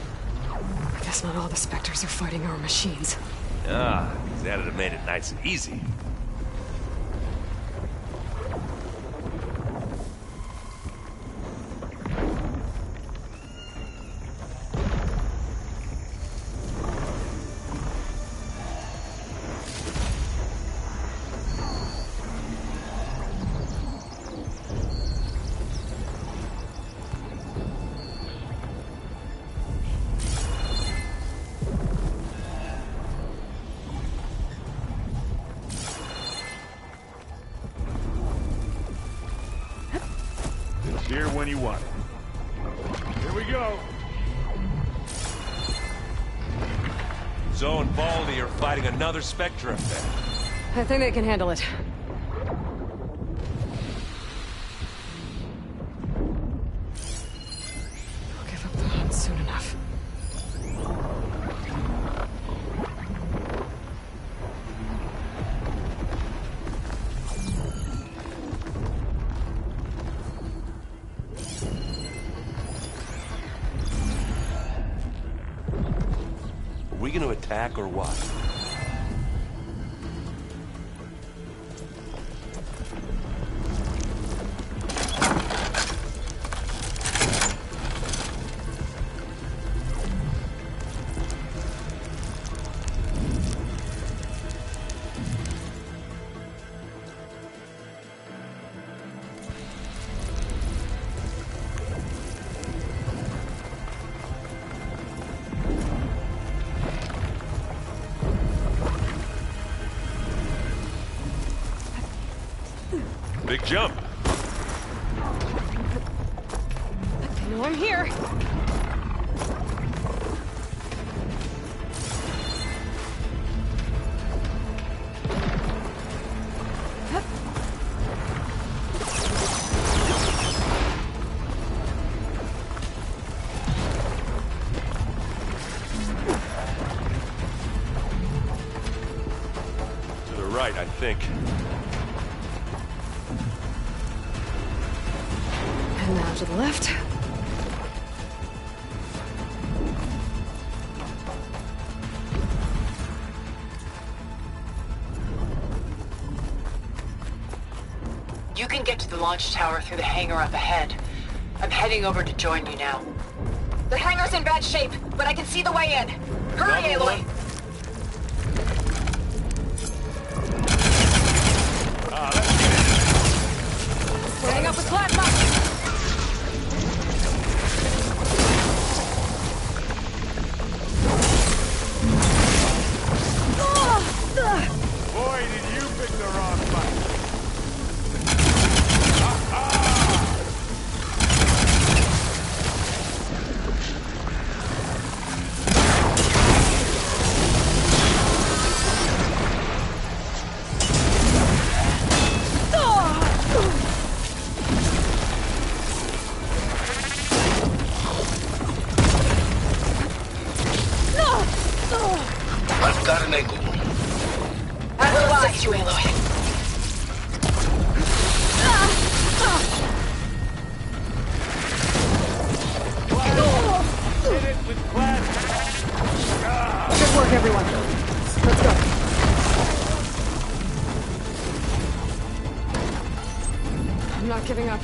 I guess not all the Spectres are fighting our machines. Ah, that'd have made it nice and easy. Here when you want it. Here we go. Zoe and Baldy are fighting another Spectre up there. I think they can handle it. I'll give up the hunt soon enough. Are we gonna attack or what? Big jump. They know I'm here. To the right, I think. And now to the left. You can get to the launch tower through the hangar up ahead. I'm heading over to join you now. The hangar's in bad shape, but I can see the way in. Hurry, Aloy! Spraying up with plasma! Boy, did you pick the wrong fight. I've got an angle. I will assist you, Aloy. Hit it with plasma. Good work, everyone. Let's go. I'm not giving up.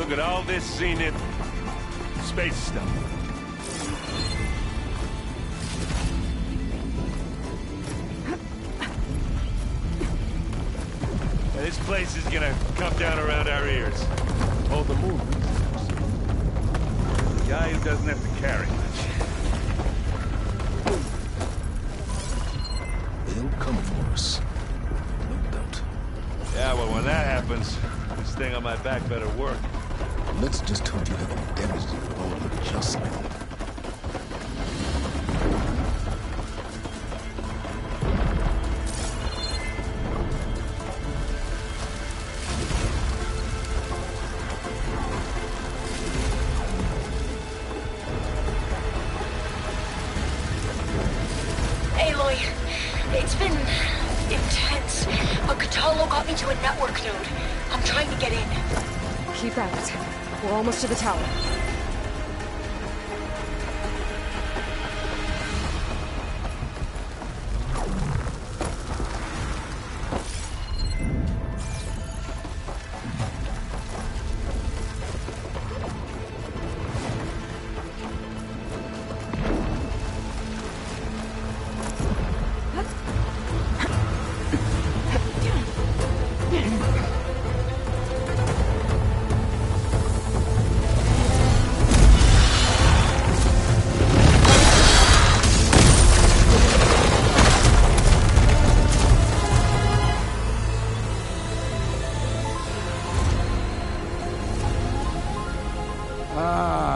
Look at all this Zenith space stuff. Now, this place is gonna come down around our ears. Hold the moon. The guy who doesn't have to carry much. They'll come for us. No doubt. Yeah, well, when that happens, this thing on my back better work. Let's just hope you haven't damaged it with all the adjustment. Aloy, it's been intense. But Catalo got me to a network node. I'm trying to get in. Keep at it. We're almost to the tower.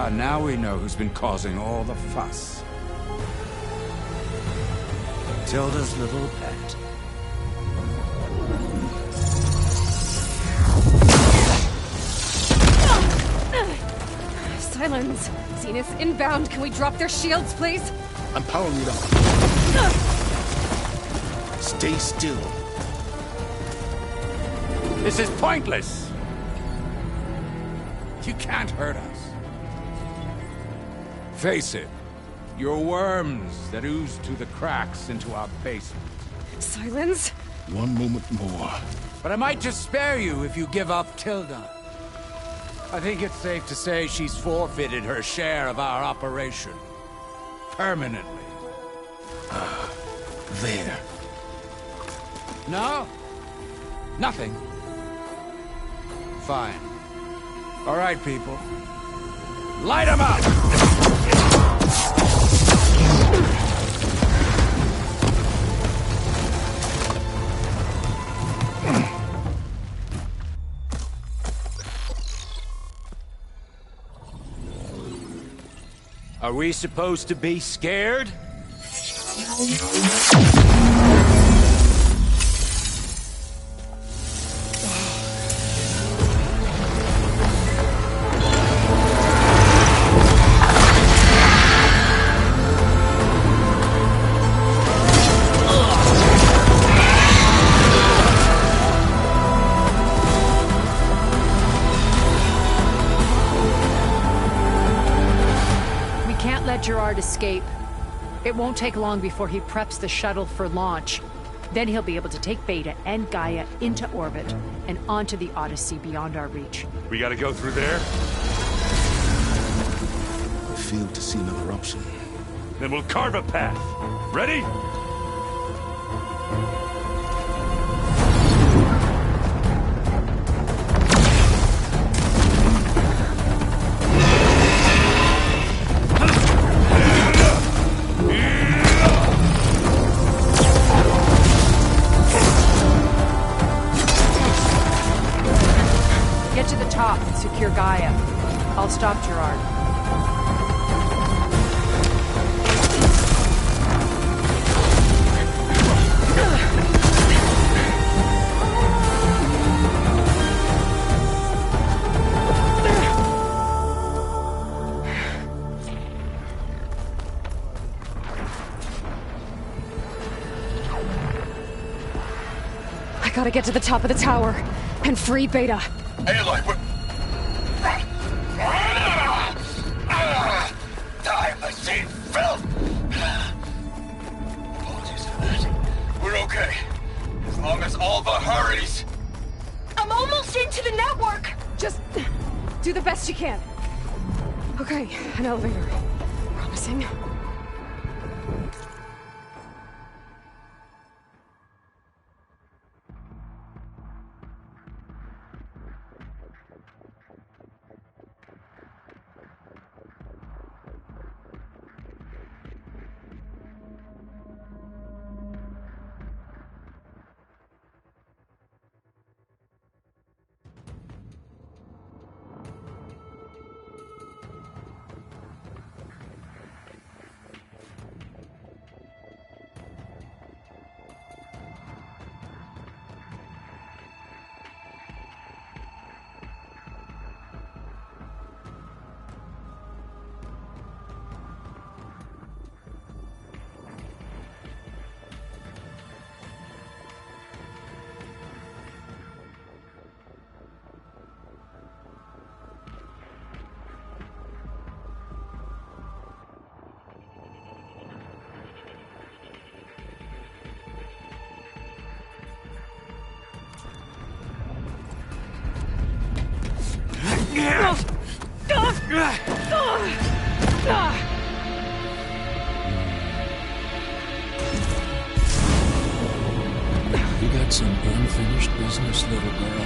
Now we know who's been causing all the fuss. Tilda's little pet. Silence! Zenith inbound. Can we drop their shields, please? I'm powering it up. Stay still. This is pointless. You can't hurt us. Face it, you're worms that ooze through the cracks into our basement. Silence? One moment more. But I might just spare you if you give up Tilda. I think it's safe to say she's forfeited her share of our operation. Permanently. There. No? Nothing? Fine. All right, people. Light 'em up! Are we supposed to be scared? Gerard escape. It won't take long before he preps the shuttle for launch. Then he'll be able to take Beta and Gaia into orbit and onto the Odyssey beyond our reach. We gotta go through there? I failed to see another option. Then we'll carve a path. Ready? Get to the top and secure Gaia. I'll stop Gerard. I gotta get to the top of the tower and free Beta. Aloy, what? Die, I see filth! Apologies for that. We're okay. As long as Alva hurries. I'm almost into the network! Just Do the best you can. Okay, an elevator. Promising. You got some unfinished business, little girl.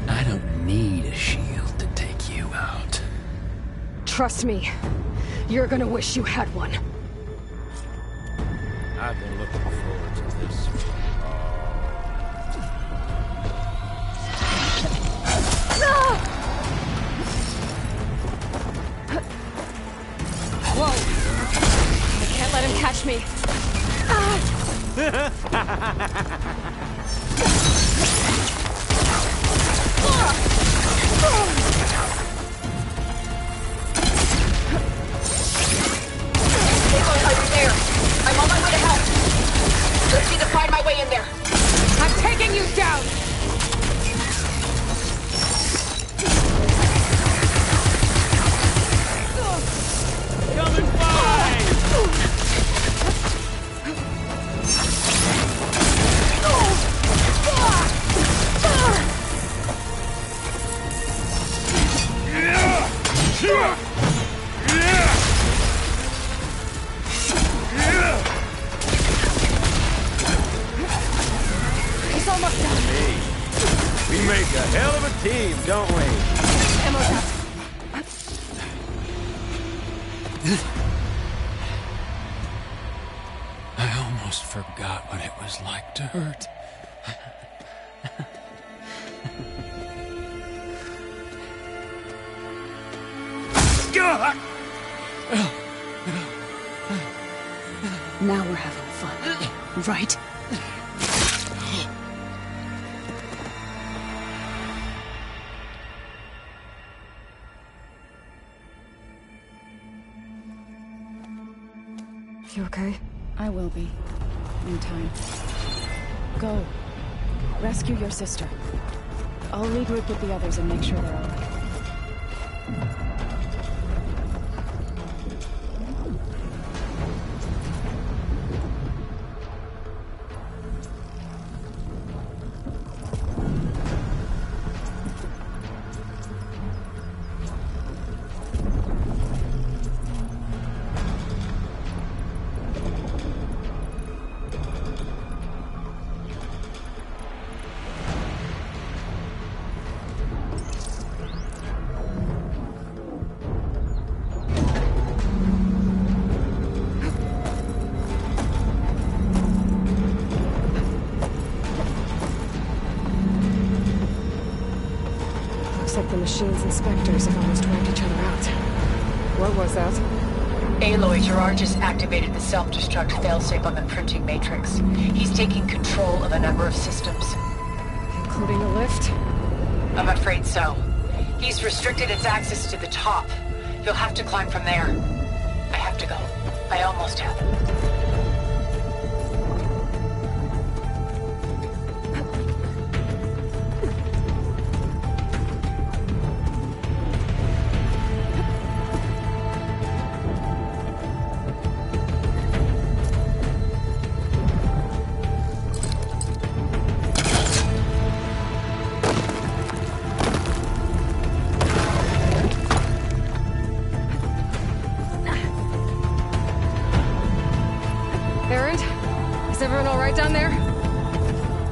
I don't need a shield to take you out. Trust me, you're gonna wish you had one. I've been looking forward to this. Whoa! I can't let him catch me. Are you there? I'm on my way to help. Let's see to find my way in there. I'm taking you down! Coming by! He's almost done. We make a hell of a team, don't we? Ammo's out. I almost forgot what it was like to hurt. Now we're having fun, right? You okay? I will be. In time. Go. Rescue your sister. I'll regroup with the others and make sure they're alright. The machine's inspectors have almost wiped each other out. What was that? Aloy, Gerard just activated the self-destruct failsafe on the printing matrix. He's taking control of a number of systems. Including the lift? I'm afraid so. He's restricted its access to the top. You'll have to climb from there. I have to go. I almost have.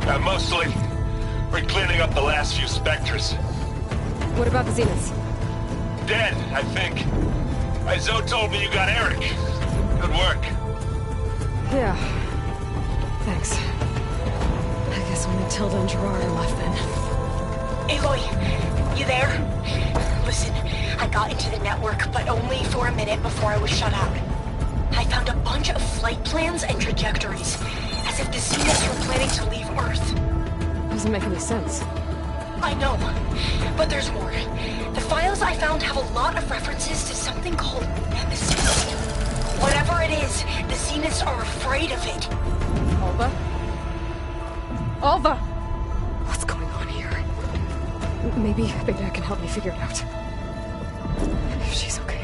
Mostly, we're cleaning up the last few specters. What about the Zeniths? Dead, I think. Zoe told me you got Eric. Good work. Yeah. Thanks. I guess only Tilda and Gerard are left then. Aloy, you there? Listen, I got into the network, but only for a minute before I was shut out. I found a bunch of flight plans and trajectories, as if the Zeniths were planning to leave Earth. Doesn't make any sense. I know, but there's more. The files I found have a lot of references to something called Nemesis. Whatever it is, the Zeniths are afraid of it. Alva? Alva! What's going on here? Maybe Beta can help me figure it out. If she's okay.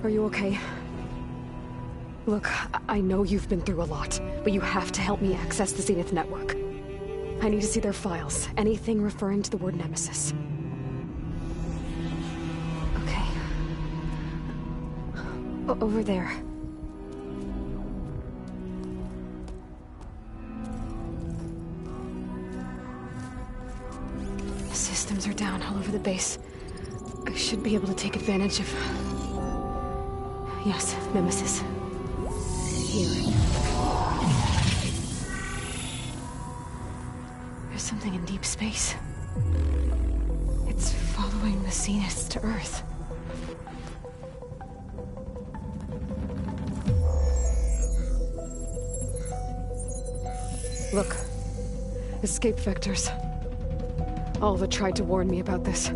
Are you okay? Look, I know you've been through a lot, but you have to help me access the Zenith network. I need to see their files. Anything referring to the word Nemesis. Okay. Over there. The systems are down all over the base. I should be able to take advantage of... Yes, Nemesis. Here. There's something in deep space. It's following the Zeniths to Earth. Look. Escape vectors. Alva tried to warn me about this.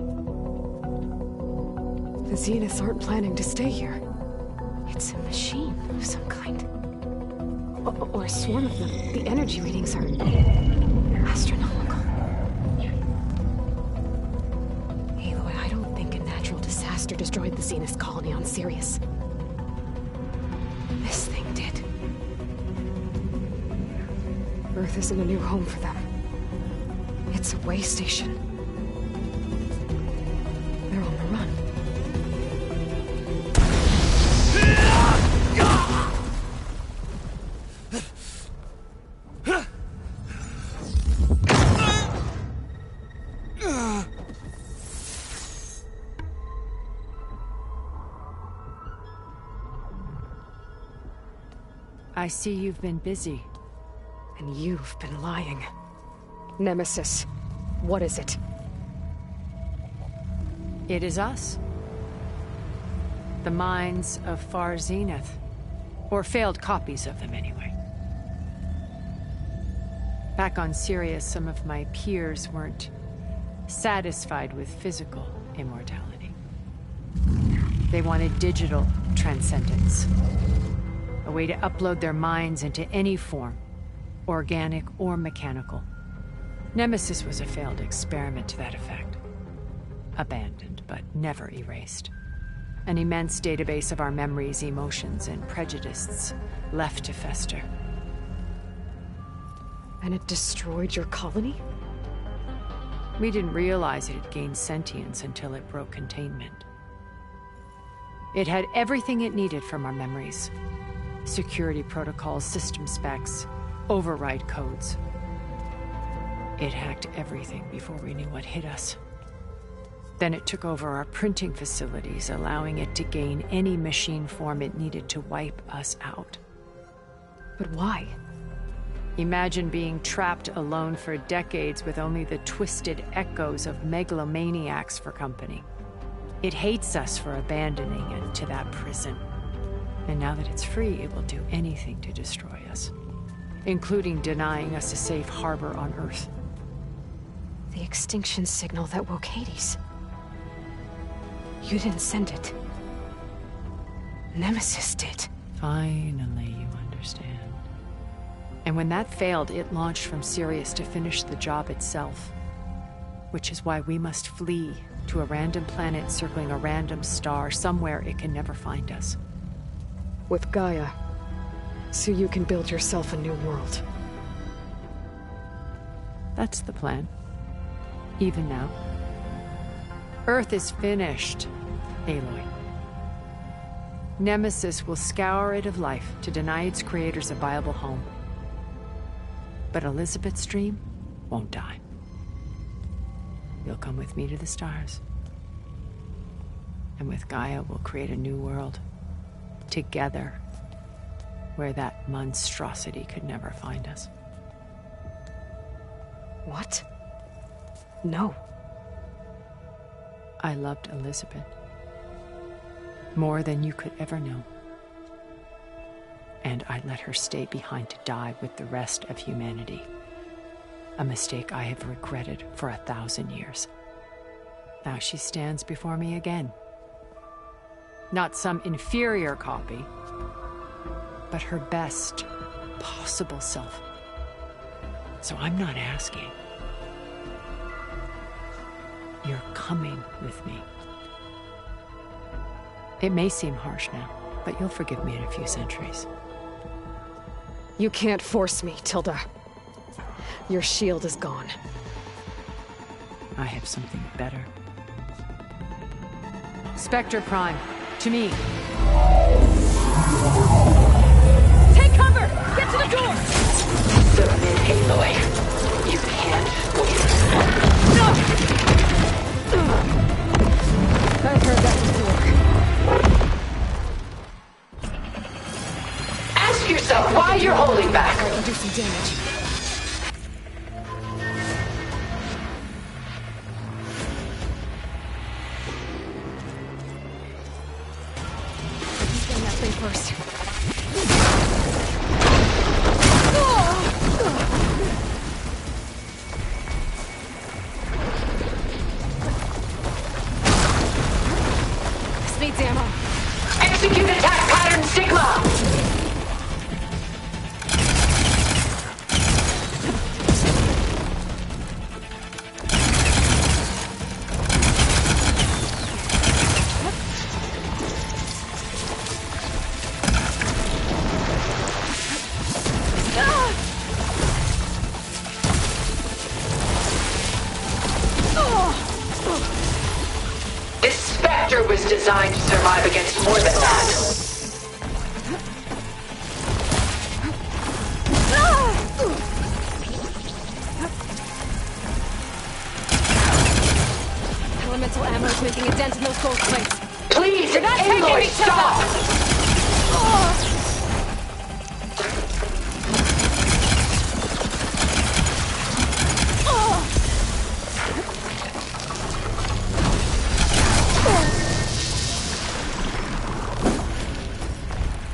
The Zeniths aren't planning to stay here. It's a machine of some kind. Or a swarm of them. The energy readings are... astronomical. Aloy, I don't think a natural disaster destroyed the Zenith colony on Sirius. This thing did. Earth isn't a new home for them. It's a way station. They're on the run. I see you've been busy. And you've been lying. Nemesis, what is it? It is us. The minds of Far Zenith. Or failed copies of them, anyway. Back on Sirius, some of my peers weren't satisfied with physical immortality. They wanted digital transcendence. A way to upload their minds into any form, organic or mechanical. Nemesis was a failed experiment to that effect. Abandoned, but never erased. An immense database of our memories, emotions, and prejudices left to fester. And it destroyed your colony? We didn't realize it had gained sentience until it broke containment. It had everything it needed from our memories. Security protocols, system specs, override codes. It hacked everything before we knew what hit us. Then it took over our printing facilities, allowing it to gain any machine form it needed to wipe us out. But why? Imagine being trapped alone for decades with only the twisted echoes of megalomaniacs for company. It hates us for abandoning it to that prison. And now that it's free, it will do anything to destroy us, including denying us a safe harbor on Earth. The extinction signal that woke Hades. You didn't send it. Nemesis did. Finally, you understand. And when that failed, it launched from Sirius to finish the job itself. Which is why we must flee to a random planet circling a random star, somewhere it can never find us. With Gaia. So you can build yourself a new world. That's the plan. Even now. Earth is finished, Aloy. Nemesis will scour it of life to deny its creators a viable home. But Elizabeth's dream won't die. You'll come with me to the stars. And with Gaia, we'll create a new world. Together. Where that monstrosity could never find us. What? No. I loved Elizabeth. More than you could ever know. And I let her stay behind to die with the rest of humanity. A mistake I have regretted for 1,000 years. Now she stands before me again. Not some inferior copy, but her best possible self. So I'm not asking. You're coming with me. It may seem harsh now, but you'll forgive me in a few centuries. You can't force me, Tilda. Your shield is gone. I have something better. Spectre Prime, to me. Take cover! Get to the door! Submit, Aloy. You can't win. I've heard that before. Ask yourself why you're holding back. I can do some damage. Let's get that thing first. This needs ammo. Execute attack pattern Sigma! This Spectre was designed to survive against more than that. Elemental ammo is making a dent in those gold plates. Please, You're not taking Aloy, me, stop!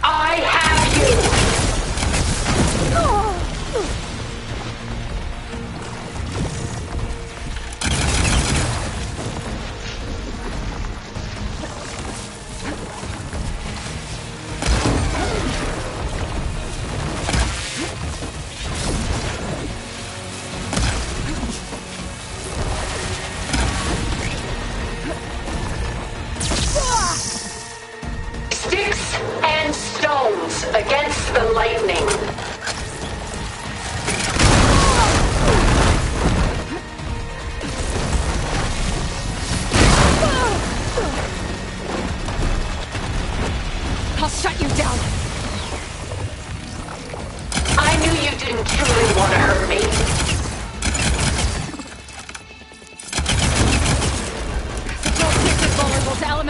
I have you!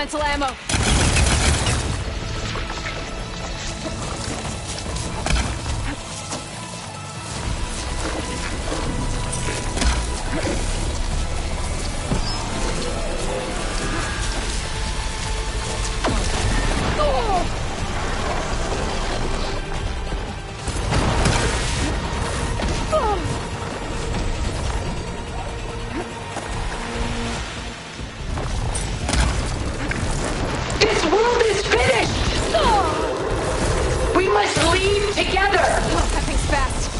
elemental ammo! This world is finished! We must leave together! That thing's fast.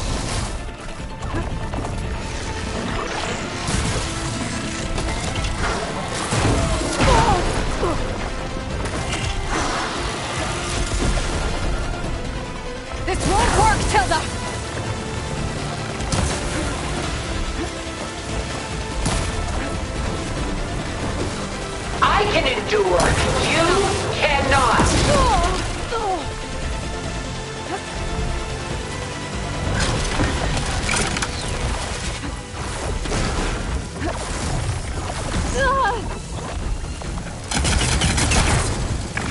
This won't work, Tilda! I can endure. You cannot.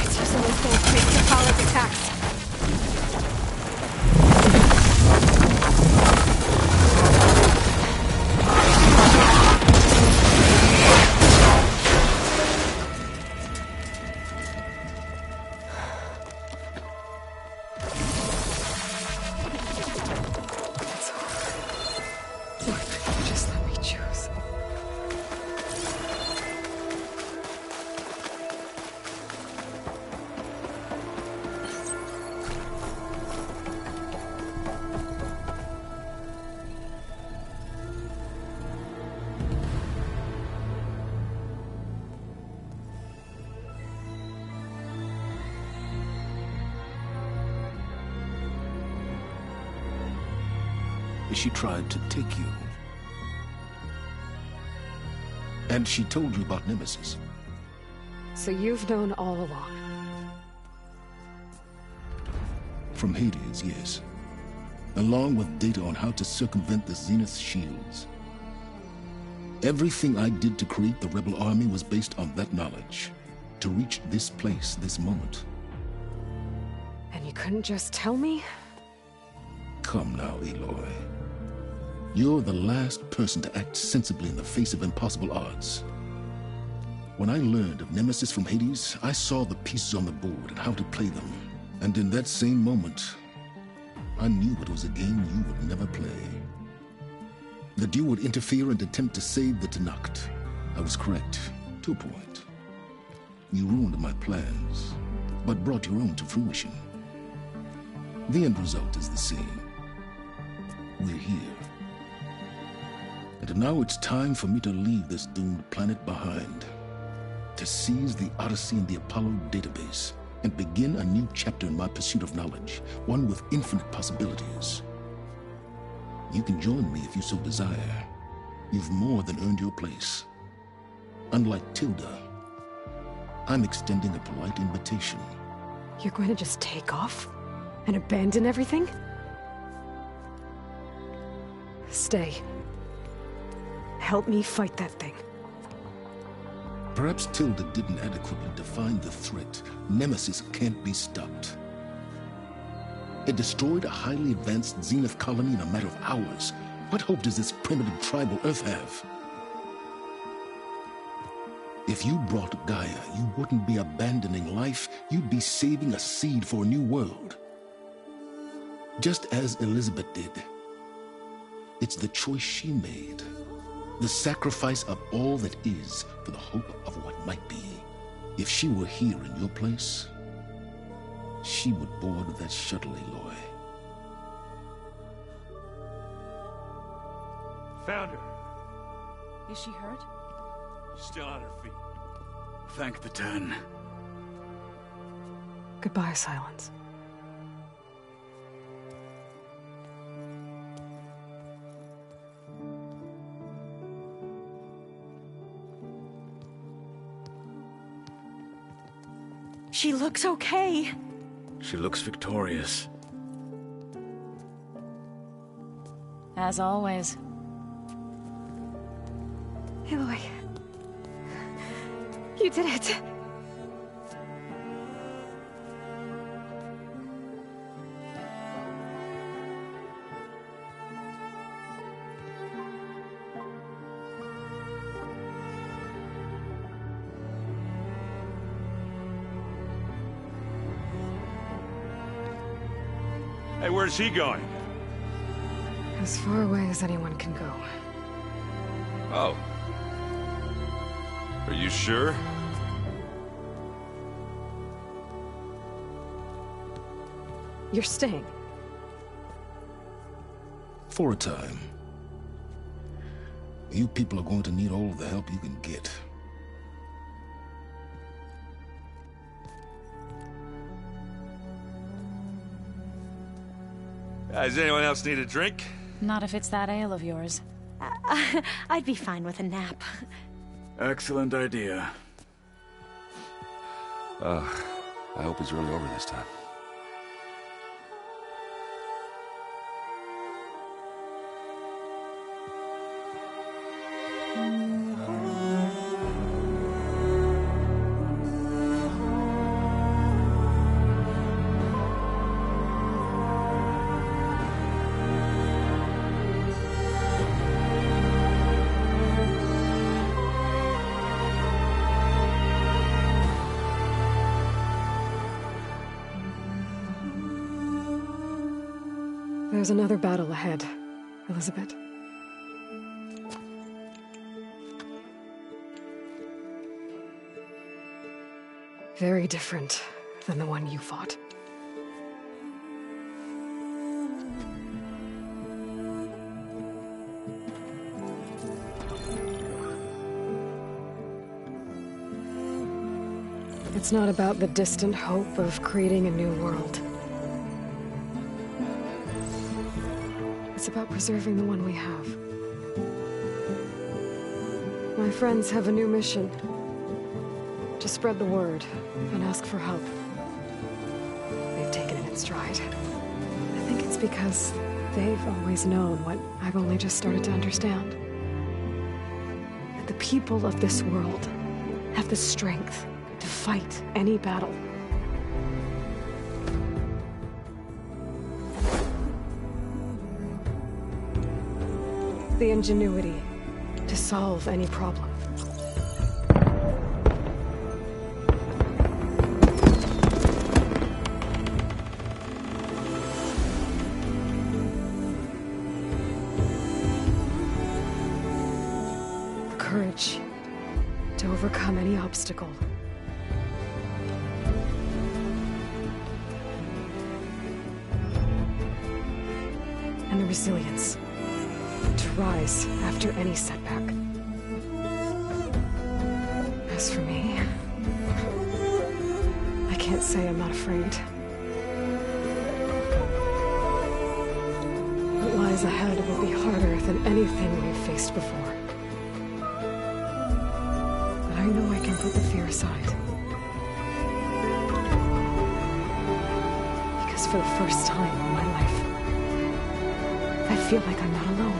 It's using those things to make symbolic attacks. Just let me choose. She tried to take you. And she told you about Nemesis. So you've known all along. From Hades, yes. Along with data on how to circumvent the Zenith shields. Everything I did to create the rebel army was based on that knowledge. To reach this place, this moment. And you couldn't just tell me? Come now, Aloy. You're the last person to act sensibly in the face of impossible odds. When I learned of Nemesis from Hades, I saw the pieces on the board and how to play them. And in that same moment, I knew it was a game you would never play. That you would interfere and attempt to save the Tenakth. I was correct, to a point. You ruined my plans, but brought your own to fruition. The end result is the same. We're here. And now it's time for me to leave this doomed planet behind. To seize the Odyssey and the Apollo database, and begin a new chapter in my pursuit of knowledge, one with infinite possibilities. You can join me if you so desire. You've more than earned your place. Unlike Tilda, I'm extending a polite invitation. You're going to just take off? And abandon everything? Stay. Help me fight that thing. Perhaps Tilda didn't adequately define the threat. Nemesis can't be stopped. It destroyed a highly advanced Zenith colony in a matter of hours. What hope does this primitive tribal Earth have? If you brought Gaia, you wouldn't be abandoning life, you'd be saving a seed for a new world. Just as Elizabeth did. It's the choice she made. The sacrifice of all that is for the hope of what might be. If she were here in your place, she would board that shuttle, Aloy. Found her. Is she hurt? Still on her feet. Thank the Ten. Goodbye, Silence. She looks okay. She looks victorious. As always. Aloy. You did it. Hey, where's he going? As far away as anyone can go. Oh. Are you sure? You're staying. For a time. You people are going to need all of the help you can get. Does anyone else need a drink? Not if it's that ale of yours. I'd be fine with a nap. Excellent idea. I hope it's really over this time. There's another battle ahead, Elizabeth. Very different than the one you fought. It's not about the distant hope of creating a new world. It's about preserving the one we have. My friends have a new mission. To spread the word and ask for help. They've taken it in stride. I think it's because they've always known what I've only just started to understand. That the people of this world have the strength to fight any battle. The ingenuity to solve any problem. The courage to overcome any obstacle. And the resilience to rise after any setback. As for me, I can't say I'm not afraid. What lies ahead will be harder than anything we've faced before. But I know I can put the fear aside. Because for the first time in my life, I feel like I'm not alone.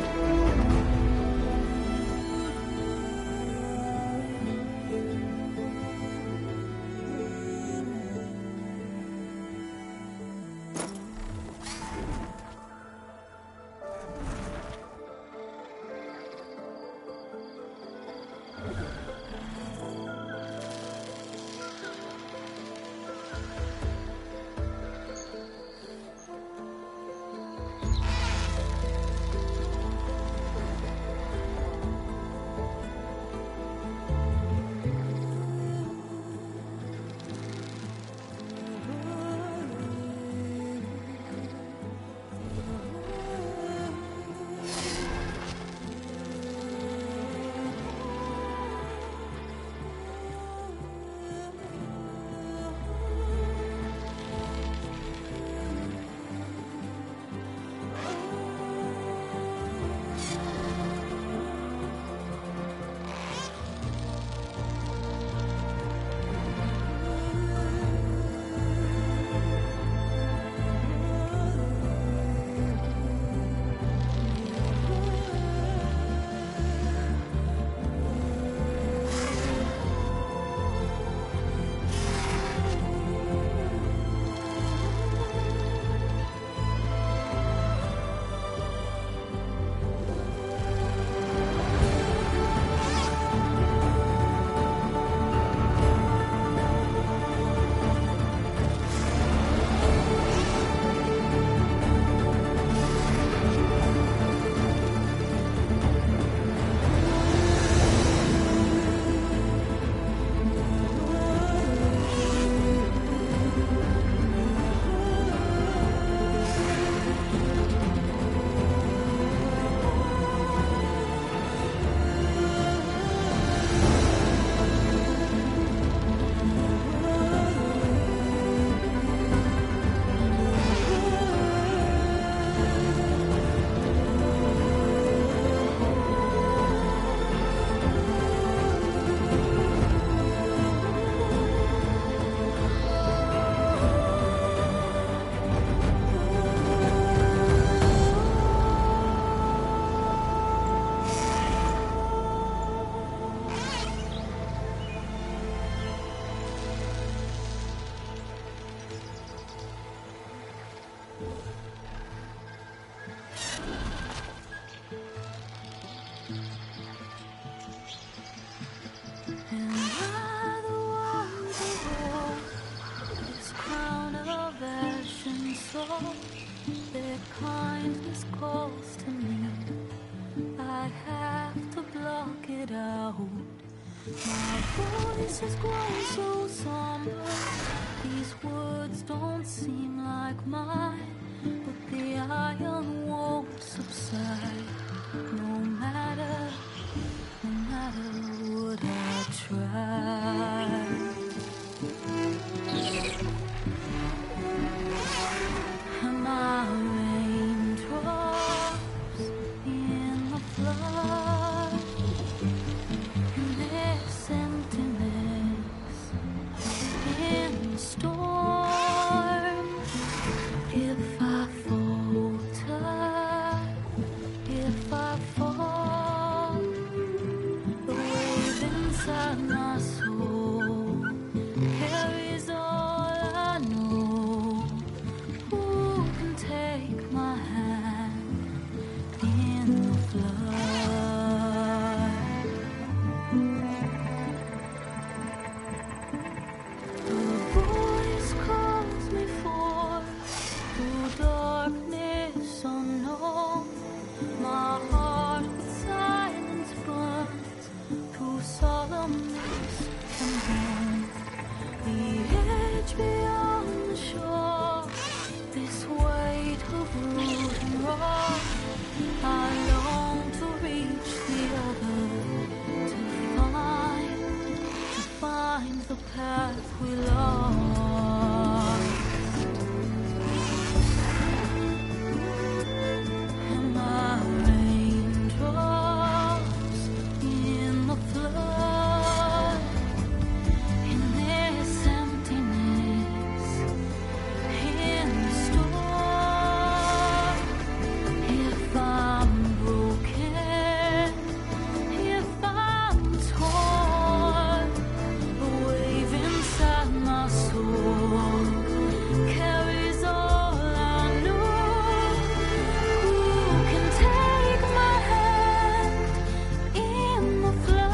And by the wonder of this crown of ash and salt, their kindness calls to me. I have to block it out. My voice has grown so somber. These words don't seem like mine, but the iron won't subside. No matter what I try. And my raindrops in the flood, and this emptiness in the storm. If I falter, if I fall, the wave inside my soul carries all I know. Who can take my hand in the flood? The voice calls me forth through darkness unknown. My heart with silence burns through solemnness and home. The edge beyond the shore, this weight of root and rock. I long to reach the other, to find the path we lost. And my raindrops in the flood, in this emptiness, in the storm. If I'm broken, if I'm torn, the wave inside my soul carries all I know. Who can take my hand in the flood?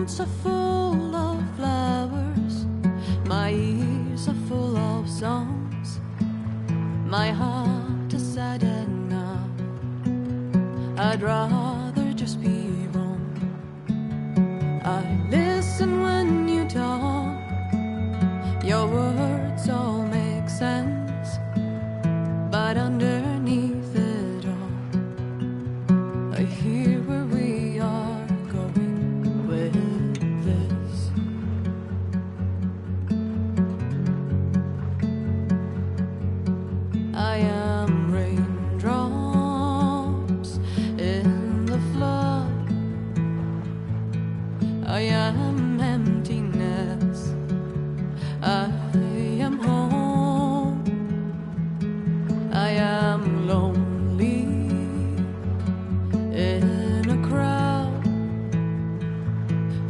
hands are full of flowers, my ears are full of songs, my heart is sad and numb. I'd rather just be wrong. I listen when you talk, your words all make sense, but underneath it all, I hear where we are going with this. I am raindrops in the flood. I am emptiness. I am home. I am lonely in a crowd.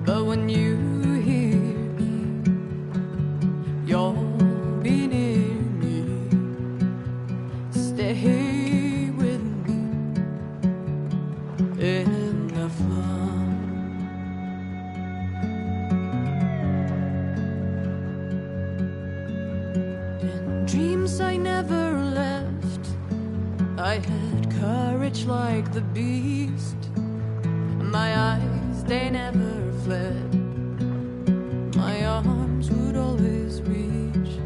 But when you hear me, you'll be near me. Stay with me in the flood. In dreams I never left, I had courage like the beast. My eyes, they never fled. My arms would always reach.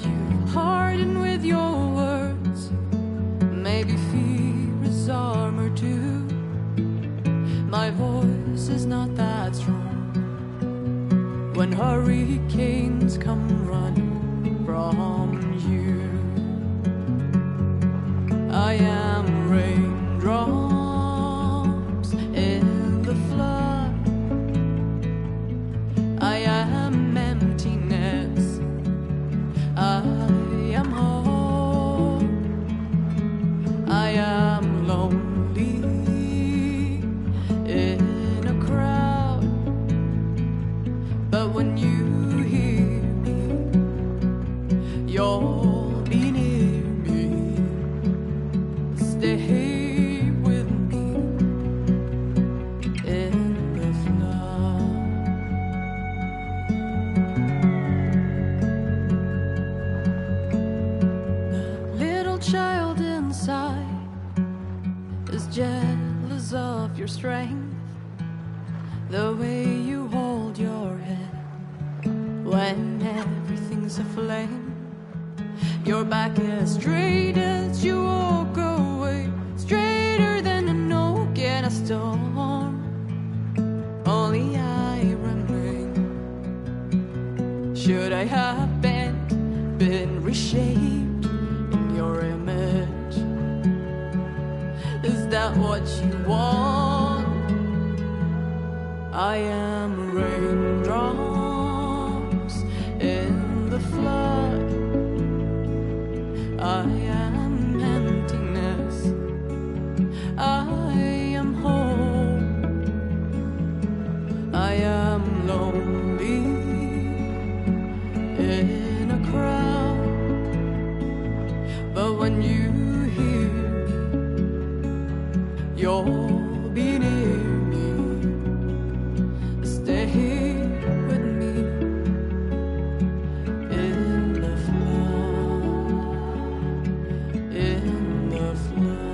You harden with your words. Maybe fear is armor too. My voice is not that strong. When hurricanes come running from you, I am raindrops in the flood. I am emptiness. I am home. I am lonely in a crowd. But when you hear me, you'll be near me. Stay with me in the flood. The little child inside is jealous of your strength, the way you hold your head when everything's aflame. Your back as straight as you walk away, straighter than an oak in a storm. Only I remain. Should I have been reshaped in your image? Is that what you want? I am raindrops in the flood. I am emptiness. I am home. I am lonely in a crowd. But when you hear me, you'll be near me. Stay with me in the flood, in the flood.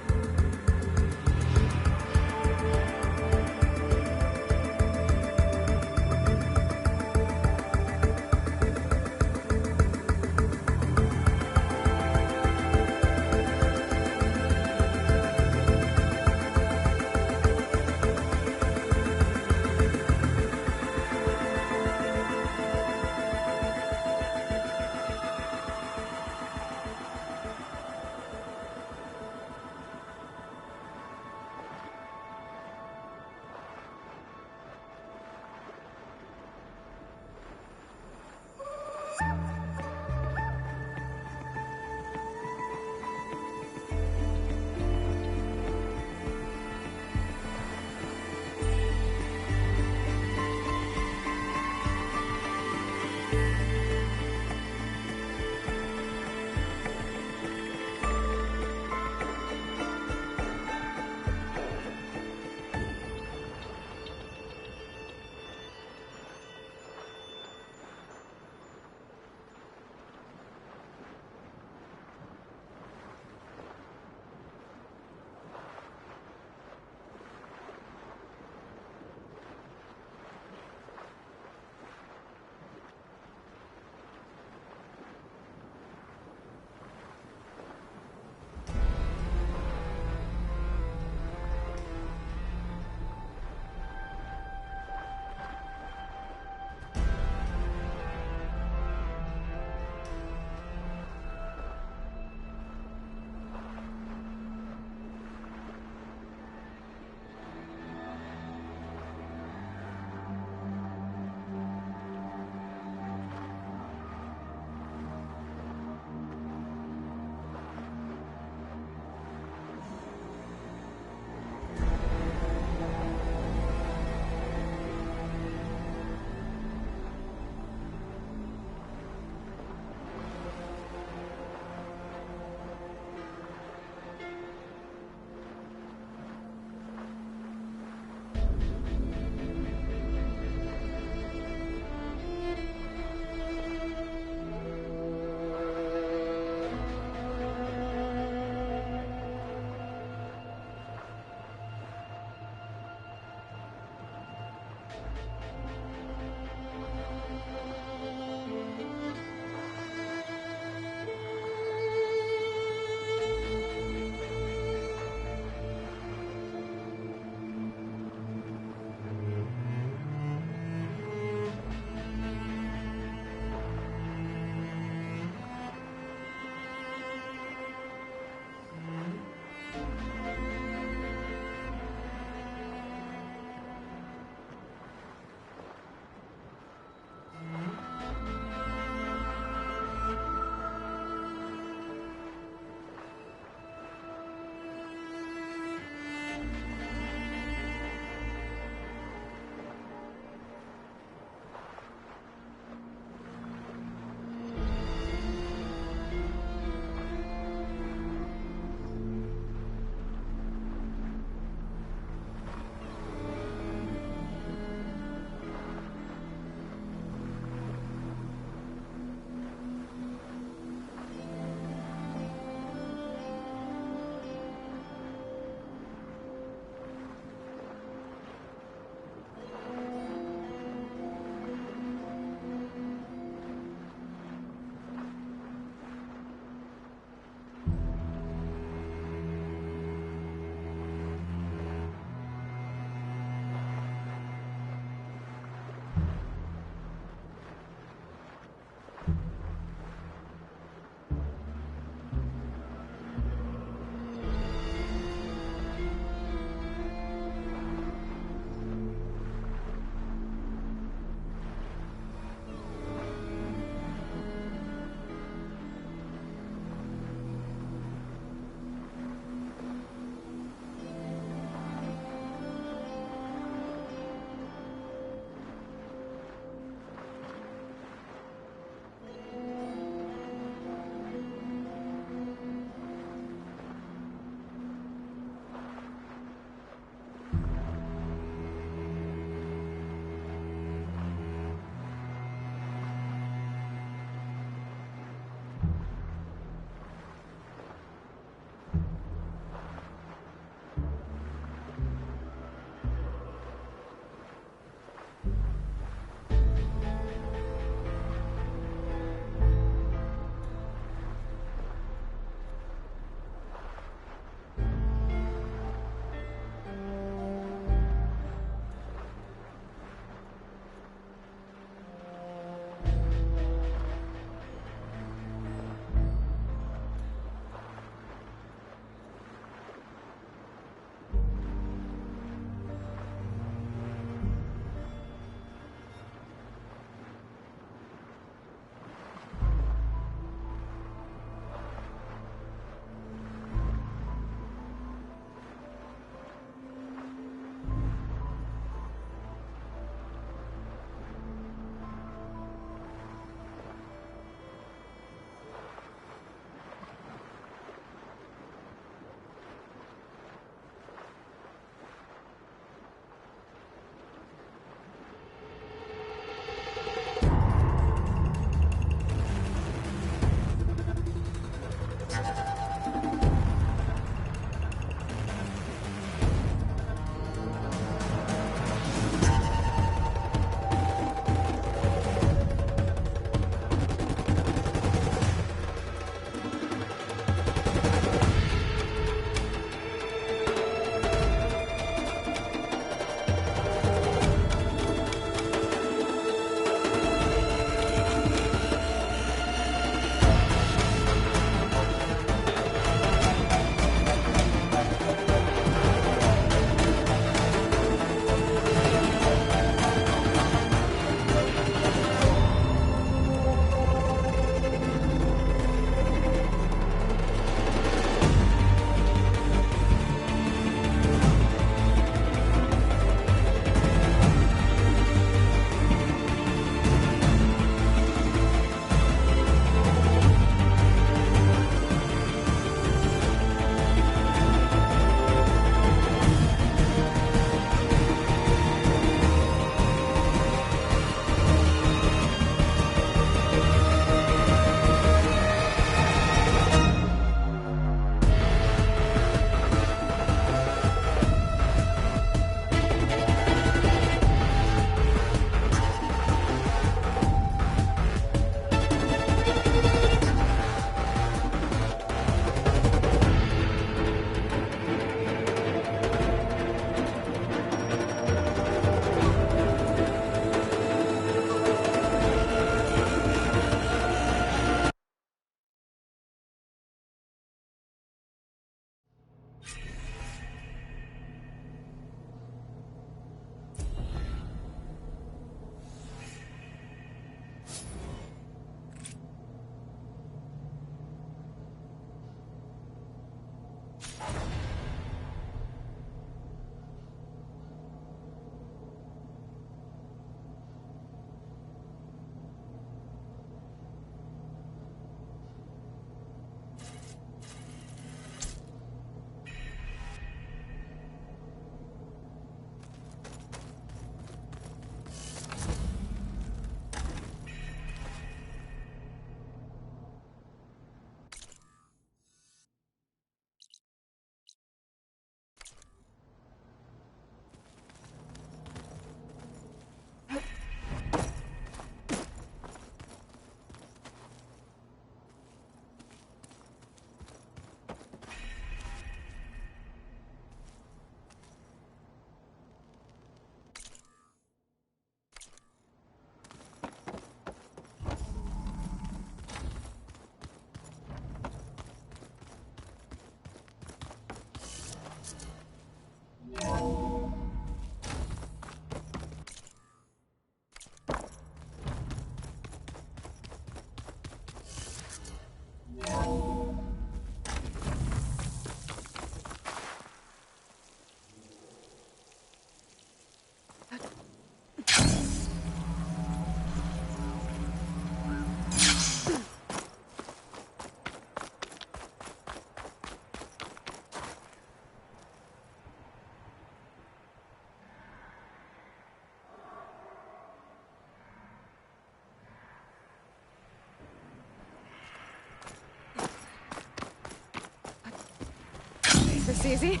this easy.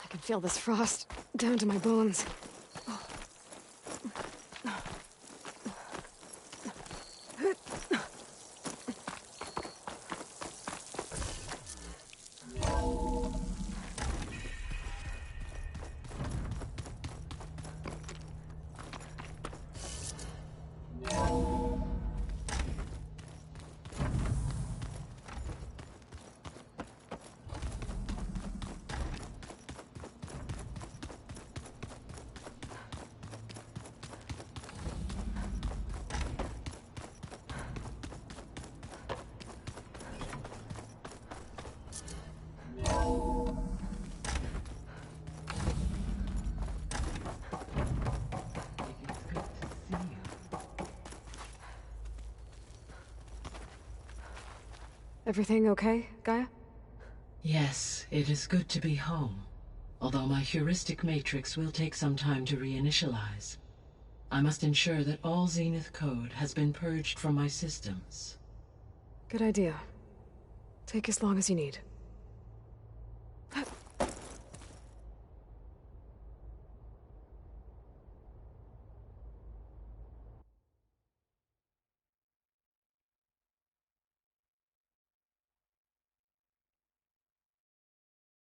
I can feel this frost down to my bones. Everything okay, Gaia? Yes, it is good to be home. Although my heuristic matrix will take some time to reinitialize. I must ensure that all Zenith code has been purged from my systems. Good idea. Take as long as you need.